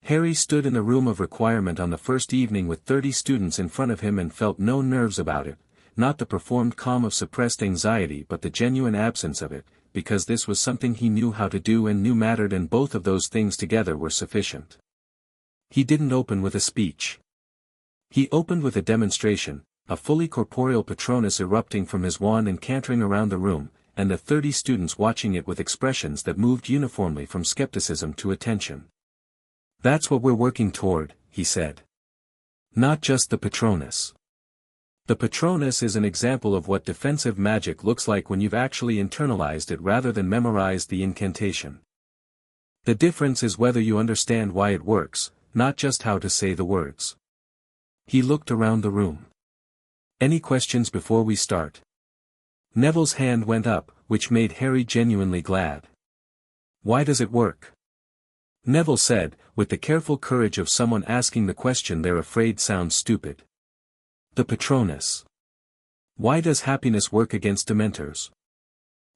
Harry stood in the room of requirement on the first evening with 30 students in front of him and felt no nerves about it, not the performed calm of suppressed anxiety but the genuine absence of it, because this was something he knew how to do and knew mattered, and both of those things together were sufficient. He didn't open with a speech. He opened with a demonstration, a fully corporeal Patronus erupting from his wand and cantering around the room, and the 30 students watching it with expressions that moved uniformly from skepticism to attention. "That's what we're working toward," he said. "Not just the Patronus. The Patronus is an example of what defensive magic looks like when you've actually internalized it rather than memorized the incantation. The difference is whether you understand why it works, not just how to say the words." He looked around the room. "Any questions before we start?" Neville's hand went up, which made Harry genuinely glad. "Why does it work?" Neville said, with the careful courage of someone asking the question they're afraid sounds stupid. "The Patronus. Why does happiness work against Dementors?"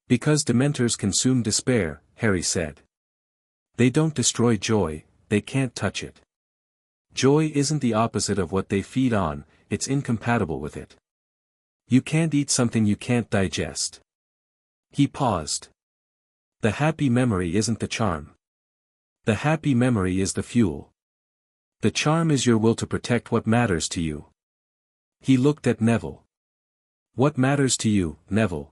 "Because Dementors consume despair," Harry said. "They don't destroy joy, they can't touch it. Joy isn't the opposite of what they feed on, it's incompatible with it. You can't eat something you can't digest." He paused. "The happy memory isn't the charm. The happy memory is the fuel. The charm is your will to protect what matters to you." He looked at Neville. "What matters to you, Neville?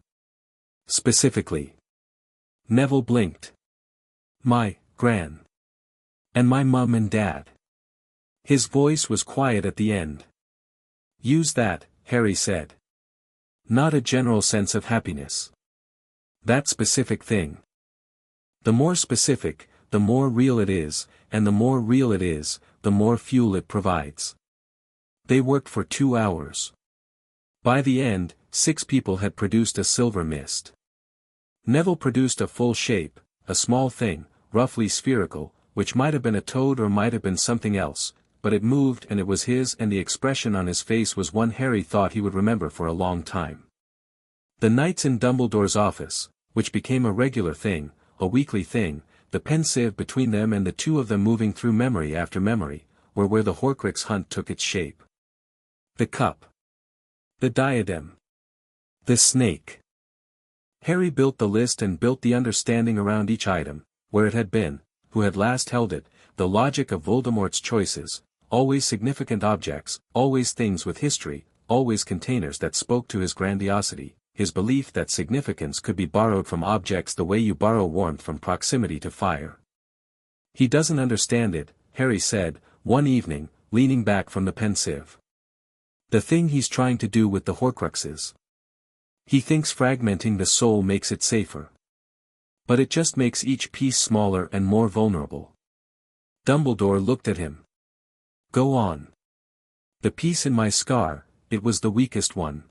Specifically?" Neville blinked. "My gran. And my mum and dad." His voice was quiet at the end. "Use that," Harry said. "Not a general sense of happiness. That specific thing. The more specific, the more real it is, and the more real it is, the more fuel it provides." They worked for 2 hours. By the end, 6 people had produced a silver mist. Neville produced a full shape, a small thing, roughly spherical, which might have been a toad or might have been something else, but it moved and it was his, and the expression on his face was one Harry thought he would remember for a long time. The nights in Dumbledore's office, which became a regular thing, a weekly thing, the pensive between them and the two of them moving through memory after memory, were where the Horcrux hunt took its shape. The cup. The diadem. The snake. Harry built the list and built the understanding around each item, where it had been, who had last held it, the logic of Voldemort's choices, always significant objects, always things with history, always containers that spoke to his grandiosity, his belief that significance could be borrowed from objects the way you borrow warmth from proximity to fire. "He doesn't understand it," Harry said, one evening, leaning back from the pensive. "The thing he's trying to do with the Horcruxes. He thinks fragmenting the soul makes it safer. But it just makes each piece smaller and more vulnerable." Dumbledore looked at him. "Go on." "The piece in my scar, it was the weakest one.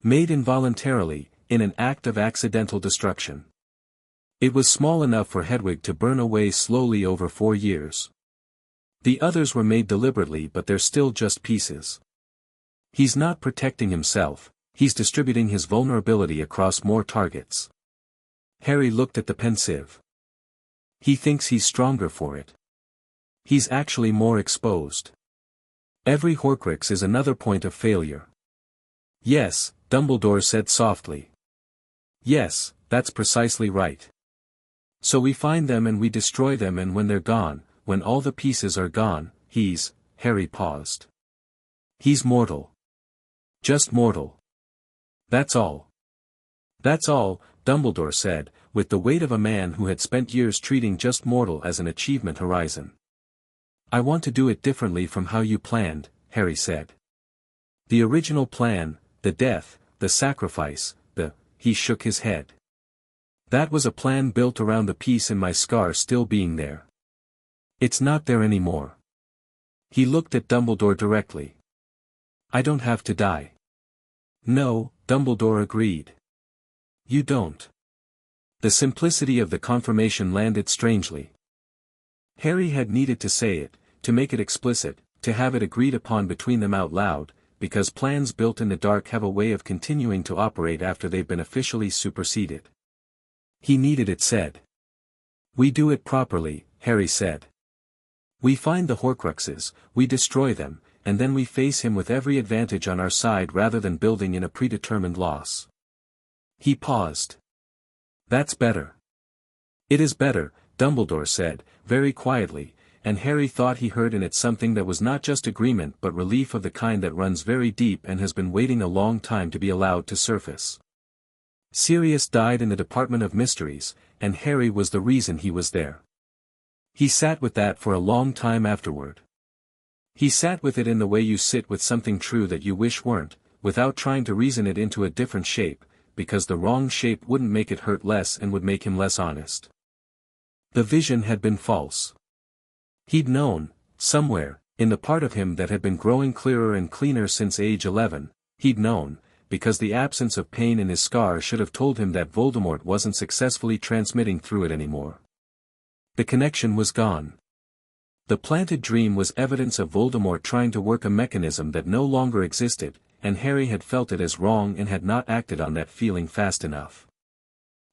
Made involuntarily, in an act of accidental destruction. It was small enough for Hedwig to burn away slowly over 4 years. The others were made deliberately, but they're still just pieces. He's not protecting himself, he's distributing his vulnerability across more targets." Harry looked at the pensive. "He thinks he's stronger for it. He's actually more exposed. Every Horcrux is another point of failure." "Yes," Dumbledore said softly. "Yes, that's precisely right. So we find them and we destroy them, and when they're gone, when all the pieces are gone, he's..." Harry paused. "He's mortal. Just mortal. That's all. That's all, Dumbledore said, with the weight of a man who had spent years treating just mortal as an achievement horizon. I want to do it differently from how you planned, Harry said. The original plan, the death, the sacrifice, he shook his head. That was a plan built around the piece in my scar still being there. It's not there anymore. He looked at Dumbledore directly. I don't have to die. No, Dumbledore agreed. You don't. The simplicity of the confirmation landed strangely. Harry had needed to say it, to make it explicit, to have it agreed upon between them out loud, because plans built in the dark have a way of continuing to operate after they've been officially superseded. He needed it said. We do it properly, Harry said. We find the Horcruxes, we destroy them, and then we face him with every advantage on our side rather than building in a predetermined loss. He paused. That's better. It is better, Dumbledore said, very quietly, and Harry thought he heard in it something that was not just agreement but relief of the kind that runs very deep and has been waiting a long time to be allowed to surface. Sirius died in the Department of Mysteries, and Harry was the reason he was there. He sat with that for a long time afterward. He sat with it in the way you sit with something true that you wish weren't, without trying to reason it into a different shape, because the wrong shape wouldn't make it hurt less and would make him less honest. The vision had been false. He'd known, somewhere, in the part of him that had been growing clearer and cleaner since age 11, he'd known, because the absence of pain in his scar should have told him that Voldemort wasn't successfully transmitting through it anymore. The connection was gone. The planted dream was evidence of Voldemort trying to work a mechanism that no longer existed, and Harry had felt it as wrong and had not acted on that feeling fast enough.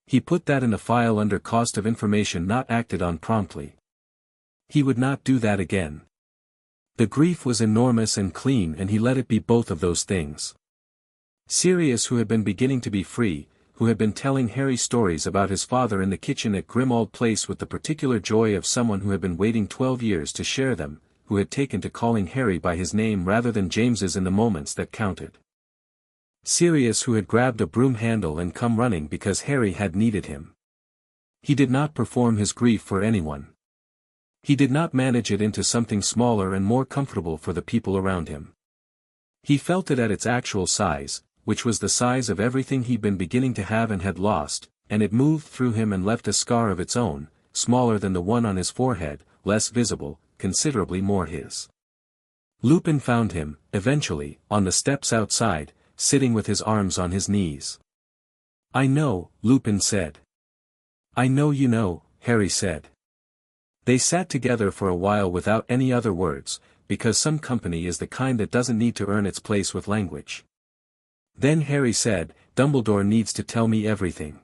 He put that in the file under cost of information not acted on promptly. He would not do that again. The grief was enormous and clean and he let it be both of those things. Sirius, who had been beginning to be free, who had been telling Harry stories about his father in the kitchen at Grimmauld Place with the particular joy of someone who had been waiting 12 years to share them, who had taken to calling Harry by his name rather than James's in the moments that counted. Sirius, who had grabbed a broom handle and come running because Harry had needed him. He did not perform his grief for anyone. He did not manage it into something smaller and more comfortable for the people around him. He felt it at its actual size, which was the size of everything he'd been beginning to have and had lost, and it moved through him and left a scar of its own, smaller than the one on his forehead, less visible, considerably more his. Lupin found him, eventually, on the steps outside, sitting with his arms on his knees. I know, Lupin said. I know you know, Harry said. They sat together for a while without any other words, because some company is the kind that doesn't need to earn its place with language. Then Harry said, Dumbledore needs to tell me everything.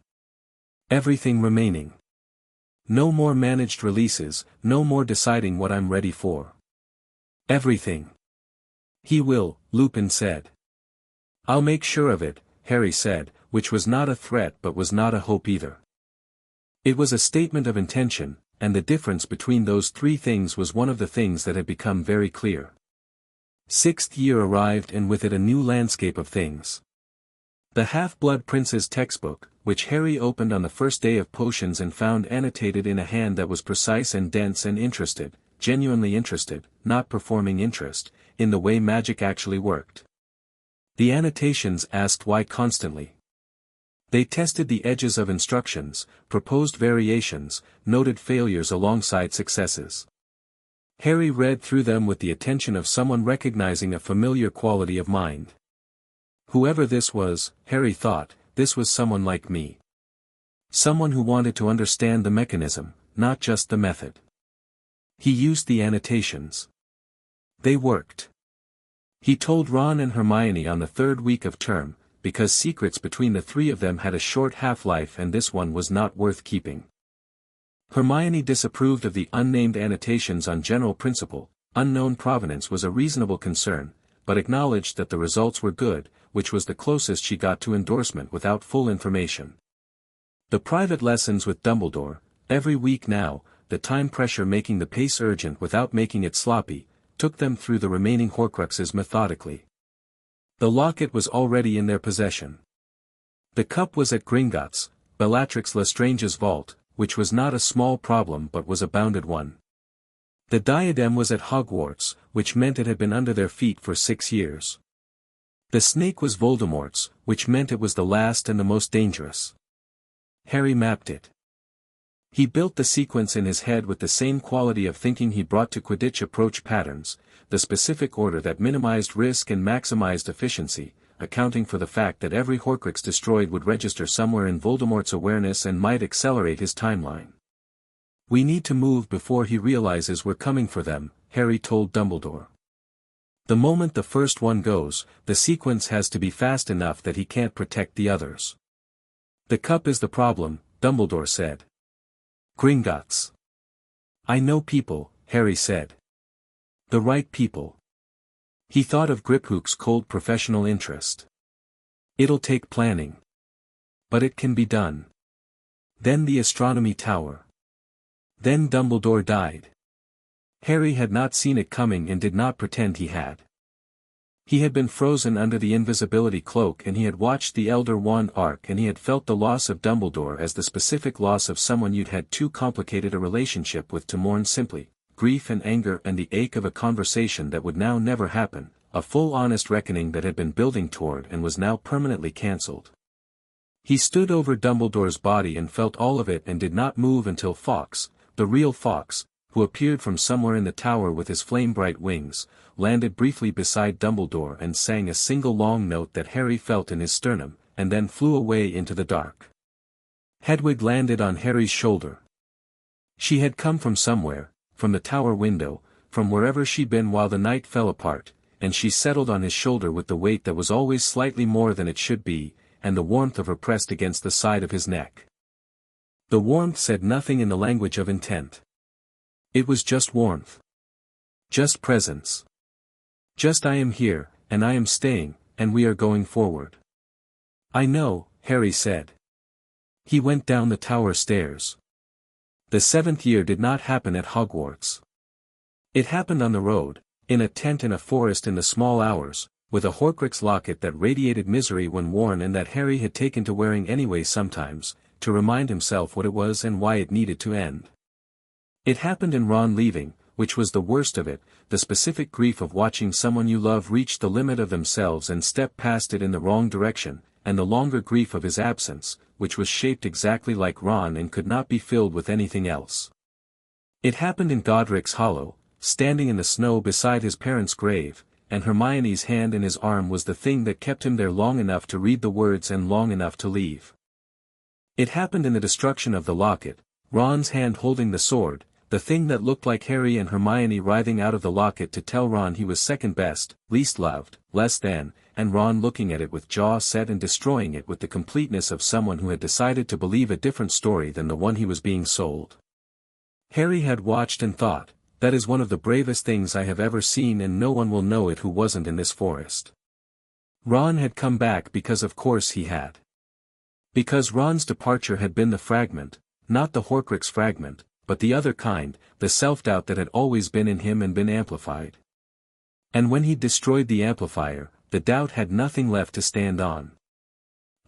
Everything remaining. No more managed releases, no more deciding what I'm ready for. Everything. He will, Lupin said. I'll make sure of it, Harry said, which was not a threat but was not a hope either. It was a statement of intention, and the difference between those three things was one of the things that had become very clear. Sixth year arrived and with it a new landscape of things. The Half-Blood Prince's textbook, which Harry opened on the first day of potions and found annotated in a hand that was precise and dense and interested, genuinely interested, not performing interest, in the way magic actually worked. The annotations asked why constantly. They tested the edges of instructions, proposed variations, noted failures alongside successes. Harry read through them with the attention of someone recognizing a familiar quality of mind. Whoever this was, Harry thought, this was someone like me. Someone who wanted to understand the mechanism, not just the method. He used the annotations. They worked. He told Ron and Hermione on the third week of term, because secrets between the three of them had a short half-life and this one was not worth keeping. Hermione disapproved of the unnamed annotations on general principle. Unknown provenance was a reasonable concern, but acknowledged that the results were good, which was the closest she got to endorsement without full information. The private lessons with Dumbledore, every week now, the time pressure making the pace urgent without making it sloppy, took them through the remaining Horcruxes methodically. The locket was already in their possession. The cup was at Gringotts, Bellatrix Lestrange's vault, which was not a small problem but was a bounded one. The diadem was at Hogwarts, which meant it had been under their feet for 6 years. The snake was Voldemort's, which meant it was the last and the most dangerous. Harry mapped it. He built the sequence in his head with the same quality of thinking he brought to Quidditch approach patterns, the specific order that minimized risk and maximized efficiency, accounting for the fact that every Horcrux destroyed would register somewhere in Voldemort's awareness and might accelerate his timeline. "We need to move before he realizes we're coming for them," Harry told Dumbledore. "The moment the first one goes, the sequence has to be fast enough that he can't protect the others." "The cup is the problem," Dumbledore said. "Gringotts. I know people," Harry said. "The right people." He thought of Griphook's cold professional interest. "It'll take planning. But it can be done." Then the astronomy tower. Then Dumbledore died. Harry had not seen it coming and did not pretend he had. He had been frozen under the invisibility cloak and he had watched the Elder Wand arc and he had felt the loss of Dumbledore as the specific loss of someone you'd had too complicated a relationship with to mourn simply, grief and anger and the ache of a conversation that would now never happen, a full honest reckoning that had been building toward and was now permanently cancelled. He stood over Dumbledore's body and felt all of it and did not move until Fawkes, the real Fawkes, who appeared from somewhere in the tower with his flame-bright wings, landed briefly beside Dumbledore and sang a single long note that Harry felt in his sternum, and then flew away into the dark. Hedwig landed on Harry's shoulder. She had come from somewhere, from the tower window, from wherever she'd been while the night fell apart, and she settled on his shoulder with the weight that was always slightly more than it should be, and the warmth of her pressed against the side of his neck. The warmth said nothing in the language of intent. It was just warmth. Just presence. Just I am here, and I am staying, and we are going forward. "I know," Harry said. He went down the tower stairs. The 7th year did not happen at Hogwarts. It happened on the road, in a tent in a forest in the small hours, with a Horcrux locket that radiated misery when worn and that Harry had taken to wearing anyway sometimes, to remind himself what it was and why it needed to end. It happened in Ron leaving, which was the worst of it, the specific grief of watching someone you love reach the limit of themselves and step past it in the wrong direction, and the longer grief of his absence, which was shaped exactly like Ron and could not be filled with anything else. It happened in Godric's Hollow, standing in the snow beside his parents' grave, and Hermione's hand in his arm was the thing that kept him there long enough to read the words and long enough to leave. It happened in the destruction of the locket, Ron's hand holding the sword, the thing that looked like Harry and Hermione writhing out of the locket to tell Ron he was second best, least loved, less than, and Ron looking at it with jaw set and destroying it with the completeness of someone who had decided to believe a different story than the one he was being sold. Harry had watched and thought, "That is one of the bravest things I have ever seen and no one will know it who wasn't in this forest." Ron had come back because of course he had. Because Ron's departure had been the fragment, not the Horcrux fragment, but the other kind, the self-doubt that had always been in him and been amplified. And when he'd destroyed the amplifier, the doubt had nothing left to stand on.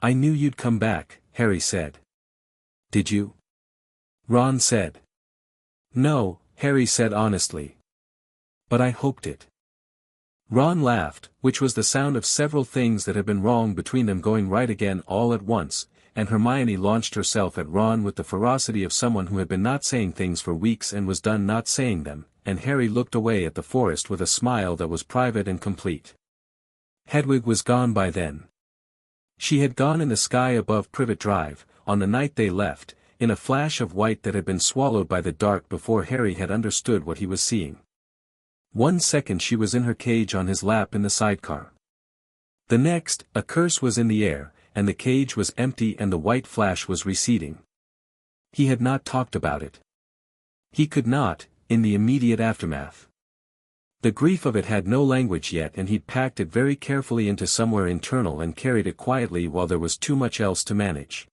"I knew you'd come back," Harry said. "Did you?" Ron said. "No," Harry said honestly. "But I hoped it." Ron laughed, which was the sound of several things that had been wrong between them going right again all at once, and Hermione launched herself at Ron with the ferocity of someone who had been not saying things for weeks and was done not saying them, and Harry looked away at the forest with a smile that was private and complete. Hedwig was gone by then. She had gone in the sky above Privet Drive, on the night they left, in a flash of white that had been swallowed by the dark before Harry had understood what he was seeing. 1 second she was in her cage on his lap in the sidecar. The next, a curse was in the air, and the cage was empty and the white flash was receding. He had not talked about it. He could not, in the immediate aftermath. The grief of it had no language yet and he'd packed it very carefully into somewhere internal and carried it quietly while there was too much else to manage.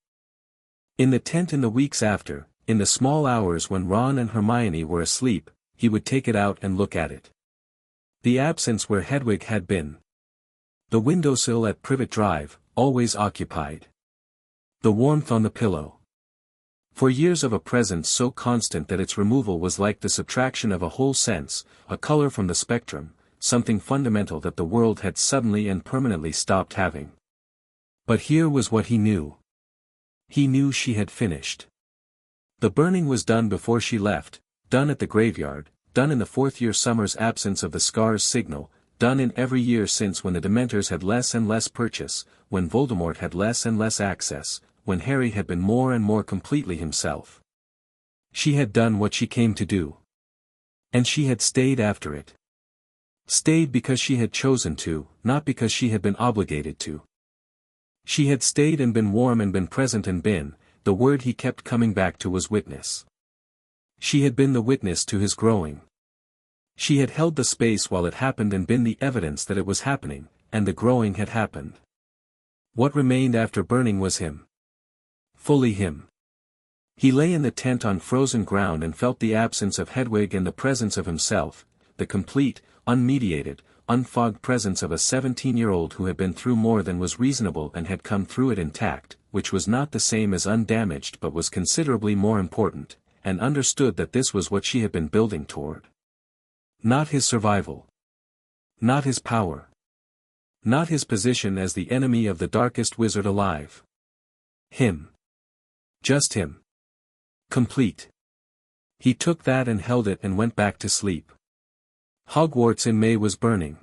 In the tent in the weeks after, in the small hours when Ron and Hermione were asleep, he would take it out and look at it. The absence where Hedwig had been. The windowsill at Privet Drive, always occupied. The warmth on the pillow. For years of a presence so constant that its removal was like the subtraction of a whole sense, a color from the spectrum, something fundamental that the world had suddenly and permanently stopped having. But here was what he knew. He knew she had finished. The burning was done before she left, done at the graveyard, done in the fourth-year summer's absence of the scar's signal, done in every year since when the Dementors had less and less purchase, when Voldemort had less and less access, when Harry had been more and more completely himself. She had done what she came to do. And she had stayed after it. Stayed because she had chosen to, not because she had been obligated to. She had stayed and been warm and been present and been, the word he kept coming back to was witness. She had been the witness to his growing. She had held the space while it happened and been the evidence that it was happening, and the growing had happened. What remained after burning was him. Fully him. He lay in the tent on frozen ground and felt the absence of Hedwig and the presence of himself, the complete, unmediated, unfogged presence of a 17-year-old who had been through more than was reasonable and had come through it intact, which was not the same as undamaged but was considerably more important, and understood that this was what she had been building toward. Not his survival. Not his power. Not his position as the enemy of the darkest wizard alive. Him. Just him. Complete. He took that and held it and went back to sleep. Hogwarts in May was burning.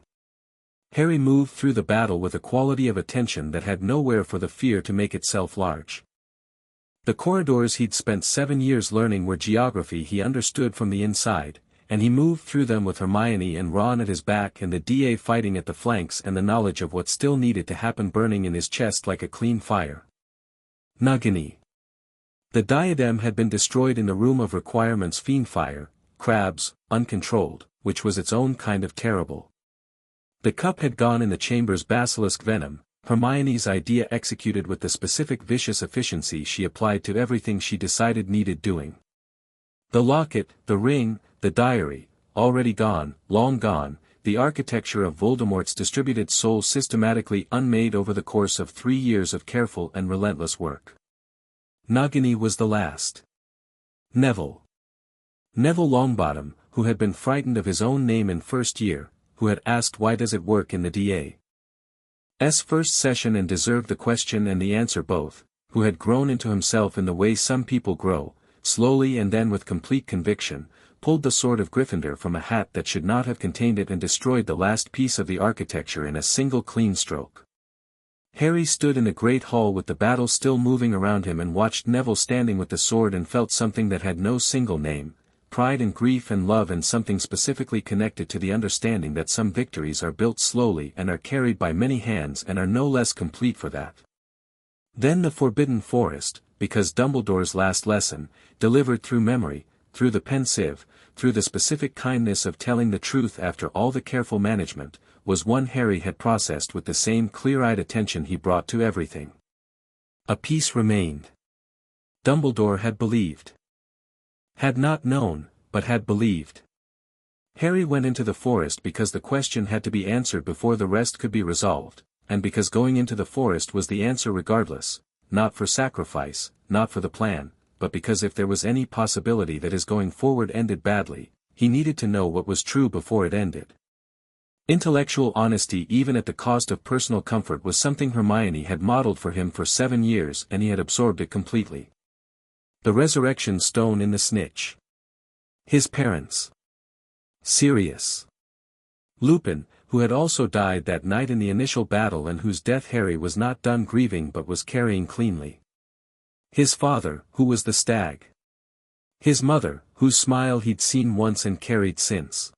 Harry moved through the battle with a quality of attention that had nowhere for the fear to make itself large. The corridors he'd spent 7 years learning were geography he understood from the inside, and he moved through them with Hermione and Ron at his back and the DA fighting at the flanks and the knowledge of what still needed to happen burning in his chest like a clean fire. Nagini. The diadem had been destroyed in the room of requirements fiendfire, crabs, uncontrolled, which was its own kind of terrible. The cup had gone in the chamber's basilisk venom, Hermione's idea executed with the specific vicious efficiency she applied to everything she decided needed doing. The locket, the ring, the diary, already gone, long gone, the architecture of Voldemort's distributed soul systematically unmade over the course of 3 years of careful and relentless work. Nagini was the last. Neville. Neville Longbottom, who had been frightened of his own name in first year, who had asked why does it work in the DA's first session and deserved the question and the answer both, who had grown into himself in the way some people grow, slowly and then with complete conviction, pulled the sword of Gryffindor from a hat that should not have contained it and destroyed the last piece of the architecture in a single clean stroke. Harry stood in the great hall with the battle still moving around him and watched Neville standing with the sword and felt something that had no single name, pride and grief and love and something specifically connected to the understanding that some victories are built slowly and are carried by many hands and are no less complete for that. Then the Forbidden Forest, because Dumbledore's last lesson, delivered through memory, through the pensive, through the specific kindness of telling the truth after all the careful management, was one Harry had processed with the same clear-eyed attention he brought to everything. A piece remained. Dumbledore had believed. Had not known, but had believed. Harry went into the forest because the question had to be answered before the rest could be resolved, and because going into the forest was the answer regardless, not for sacrifice, not for the plan, but because if there was any possibility that his going forward ended badly, he needed to know what was true before it ended. Intellectual honesty even at the cost of personal comfort was something Hermione had modeled for him for 7 years and he had absorbed it completely. The resurrection stone in the snitch. His parents. Sirius. Lupin, who had also died that night in the initial battle and whose death Harry was not done grieving but was carrying cleanly. His father, who was the stag. His mother, whose smile he'd seen once and carried since.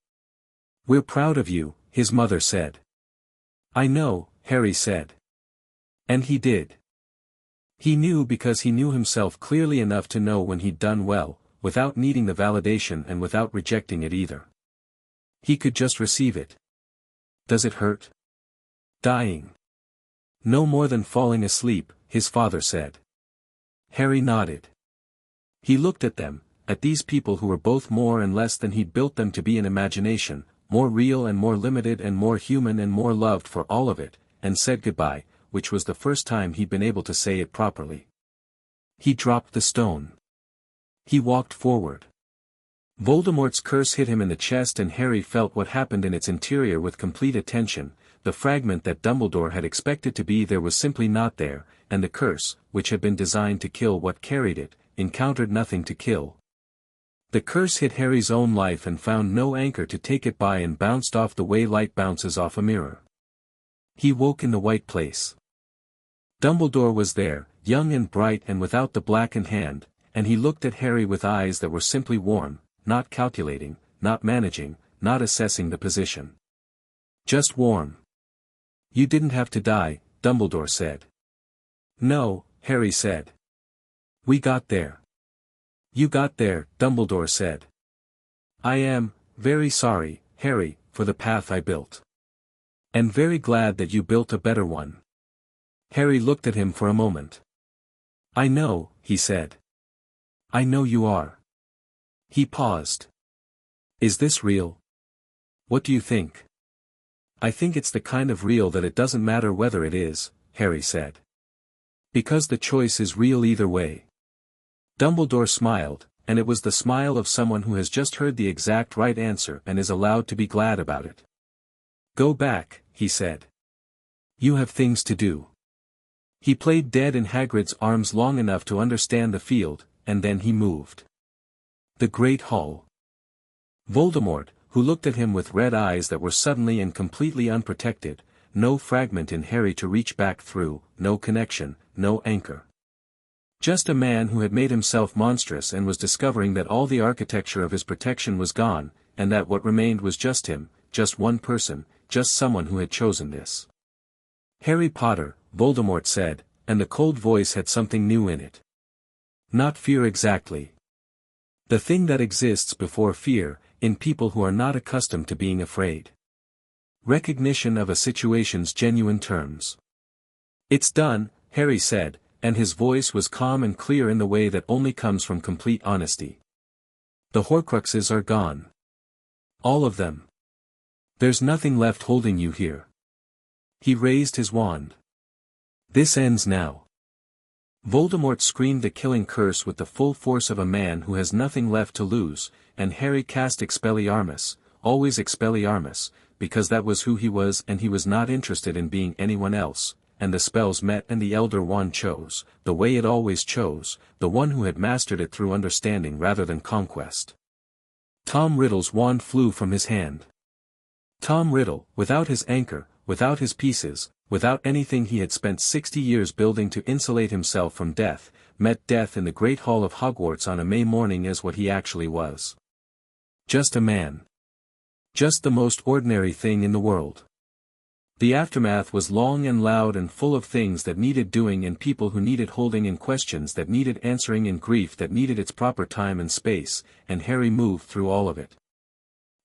"We're proud of you," his mother said. "I know," Harry said. And he did. He knew because he knew himself clearly enough to know when he'd done well, without needing the validation and without rejecting it either. He could just receive it. Does it hurt? Dying. No more than falling asleep, his father said. Harry nodded. He looked at them, at these people who were both more and less than he'd built them to be in imagination, more real and more limited and more human and more loved for all of it, and said goodbye, which was the first time he'd been able to say it properly. He dropped the stone. He walked forward. Voldemort's curse hit him in the chest and Harry felt what happened in its interior with complete attention. The fragment that Dumbledore had expected to be there was simply not there, and the curse, which had been designed to kill what carried it, encountered nothing to kill. The curse hit Harry's own life and found no anchor to take it by and bounced off the way light bounces off a mirror. He woke in the white place. Dumbledore was there, young and bright and without the blackened hand, and he looked at Harry with eyes that were simply warm, not calculating, not managing, not assessing the position. Just warm. You didn't have to die, Dumbledore said. No, Harry said. We got there. You got there, Dumbledore said. I am very sorry, Harry, for the path I built. And very glad that you built a better one. Harry looked at him for a moment. I know, he said. I know you are. He paused. Is this real? What do you think? I think it's the kind of real that it doesn't matter whether it is, Harry said. Because the choice is real either way. Dumbledore smiled, and it was the smile of someone who has just heard the exact right answer and is allowed to be glad about it. Go back, he said. You have things to do. He played dead in Hagrid's arms long enough to understand the field, and then he moved. The Great Hall. Voldemort, who looked at him with red eyes that were suddenly and completely unprotected, no fragment in Harry to reach back through, no connection, no anchor. Just a man who had made himself monstrous and was discovering that all the architecture of his protection was gone, and that what remained was just him, just one person, just someone who had chosen this. Harry Potter, Voldemort said, and the cold voice had something new in it. Not fear exactly. The thing that exists before fear, in people who are not accustomed to being afraid. Recognition of a situation's genuine terms. It's done, Harry said, and his voice was calm and clear in the way that only comes from complete honesty. The Horcruxes are gone. All of them. There's nothing left holding you here. He raised his wand. This ends now. Voldemort screamed the killing curse with the full force of a man who has nothing left to lose, and Harry cast Expelliarmus, always Expelliarmus, because that was who he was and he was not interested in being anyone else, and the spells met and the Elder Wand chose, the way it always chose, the one who had mastered it through understanding rather than conquest. Tom Riddle's wand flew from his hand. Tom Riddle, without his anchor, without his pieces, without anything he had spent 60 years building to insulate himself from death, met death in the Great Hall of Hogwarts on a May morning as what he actually was. Just a man. Just the most ordinary thing in the world. The aftermath was long and loud and full of things that needed doing and people who needed holding and questions that needed answering and grief that needed its proper time and space, and Harry moved through all of it.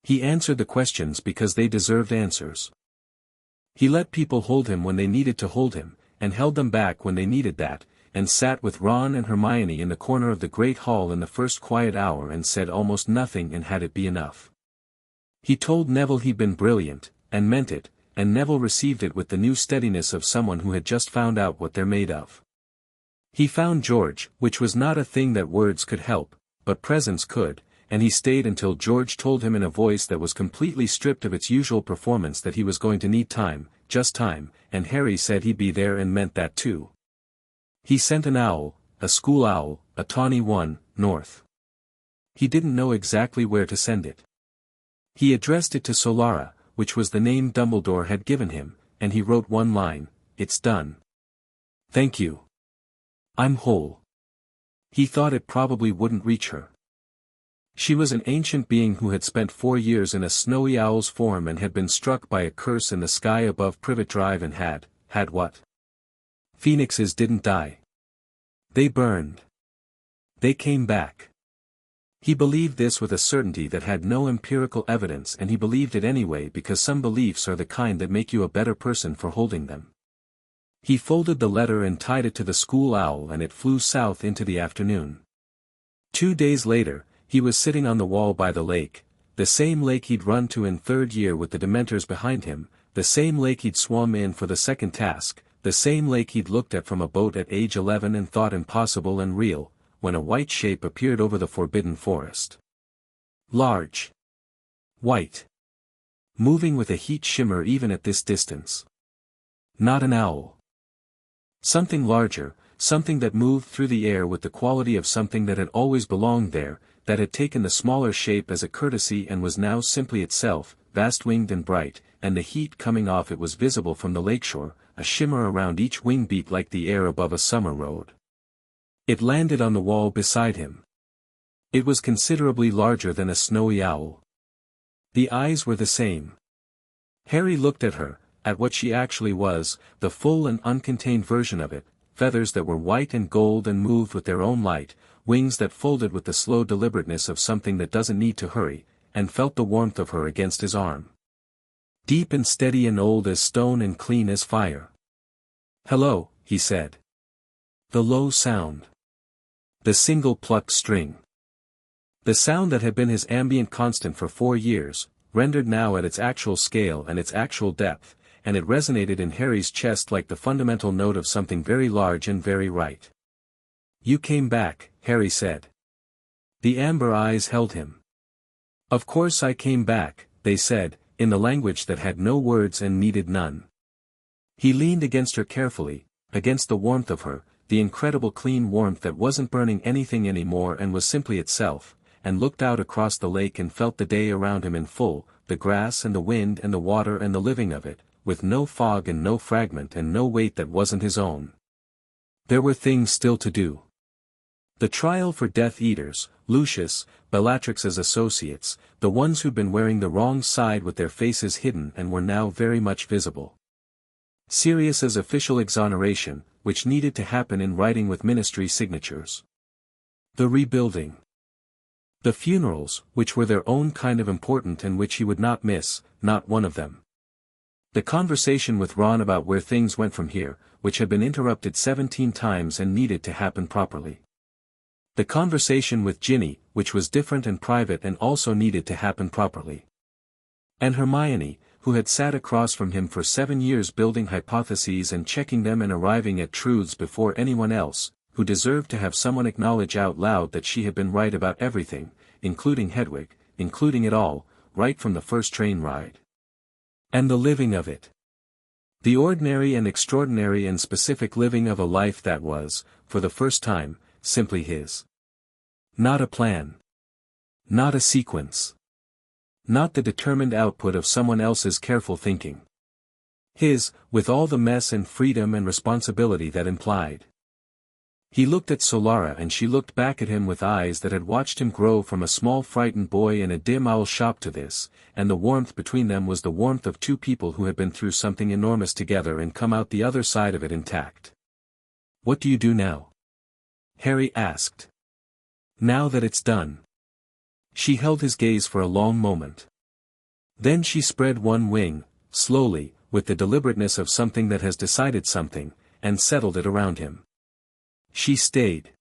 He answered the questions because they deserved answers. He let people hold him when they needed to hold him, and held them back when they needed that, and sat with Ron and Hermione in the corner of the Great Hall in the first quiet hour and said almost nothing and had it be enough. He told Neville he'd been brilliant, and meant it, and Neville received it with the new steadiness of someone who had just found out what they're made of. He found George, which was not a thing that words could help, but presence could, and he stayed until George told him in a voice that was completely stripped of its usual performance that he was going to need time, just time, and Harry said he'd be there and meant that too. He sent an owl, a school owl, a tawny one, north. He didn't know exactly where to send it. He addressed it to Solara, which was the name Dumbledore had given him, and he wrote one line, "It's done. Thank you. I'm whole." He thought it probably wouldn't reach her. She was an ancient being who had spent 4 years in a snowy owl's form and had been struck by a curse in the sky above Privet Drive and had what? Phoenixes didn't die. They burned. They came back. He believed this with a certainty that had no empirical evidence, and he believed it anyway because some beliefs are the kind that make you a better person for holding them. He folded the letter and tied it to the school owl and it flew south into the afternoon. 2 days later, he was sitting on the wall by the lake, the same lake he'd run to in third year with the Dementors behind him, the same lake he'd swum in for the second task, the same lake he'd looked at from a boat at age 11 and thought impossible and real, when a white shape appeared over the forbidden forest. Large. White. Moving with a heat shimmer even at this distance. Not an owl. Something larger, something that moved through the air with the quality of something that had always belonged there, that had taken the smaller shape as a courtesy and was now simply itself, vast-winged and bright, and the heat coming off it was visible from the lakeshore, a shimmer around each wing beat like the air above a summer road. It landed on the wall beside him. It was considerably larger than a snowy owl. The eyes were the same. Harry looked at her, at what she actually was, the full and uncontained version of it, feathers that were white and gold and moved with their own light, wings that folded with the slow deliberateness of something that doesn't need to hurry, and felt the warmth of her against his arm. Deep and steady and old as stone and clean as fire. "Hello," he said. The low sound. The single plucked string. The sound that had been his ambient constant for 4 years, rendered now at its actual scale and its actual depth, and it resonated in Harry's chest like the fundamental note of something very large and very right. "You came back," Harry said. The amber eyes held him. "Of course I came back," they said, in the language that had no words and needed none. He leaned against her carefully, against the warmth of her, the incredible clean warmth that wasn't burning anything anymore and was simply itself, and looked out across the lake and felt the day around him in full, the grass and the wind and the water and the living of it, with no fog and no fragment and no weight that wasn't his own. There were things still to do. The trial for Death Eaters, Lucius, Bellatrix's associates, the ones who'd been wearing the wrong side with their faces hidden and were now very much visible. Sirius's official exoneration, which needed to happen in writing with ministry signatures. The rebuilding. The funerals, which were their own kind of important and which he would not miss, not one of them. The conversation with Ron about where things went from here, which had been interrupted 17 times and needed to happen properly. The conversation with Ginny, which was different and private and also needed to happen properly. And Hermione, who had sat across from him for 7 years building hypotheses and checking them and arriving at truths before anyone else, who deserved to have someone acknowledge out loud that she had been right about everything, including Hedwig, including it all, right from the first train ride. And the living of it. The ordinary and extraordinary and specific living of a life that was, for the first time, simply his. Not a plan. Not a sequence. Not the determined output of someone else's careful thinking. His, with all the mess and freedom and responsibility that implied. He looked at Solara and she looked back at him with eyes that had watched him grow from a small frightened boy in a dim owl shop to this, and the warmth between them was the warmth of two people who had been through something enormous together and come out the other side of it intact. "What do you do now?" Harry asked. "Now that it's done." She held his gaze for a long moment. Then she spread one wing, slowly, with the deliberateness of something that has decided something, and settled it around him. She stayed.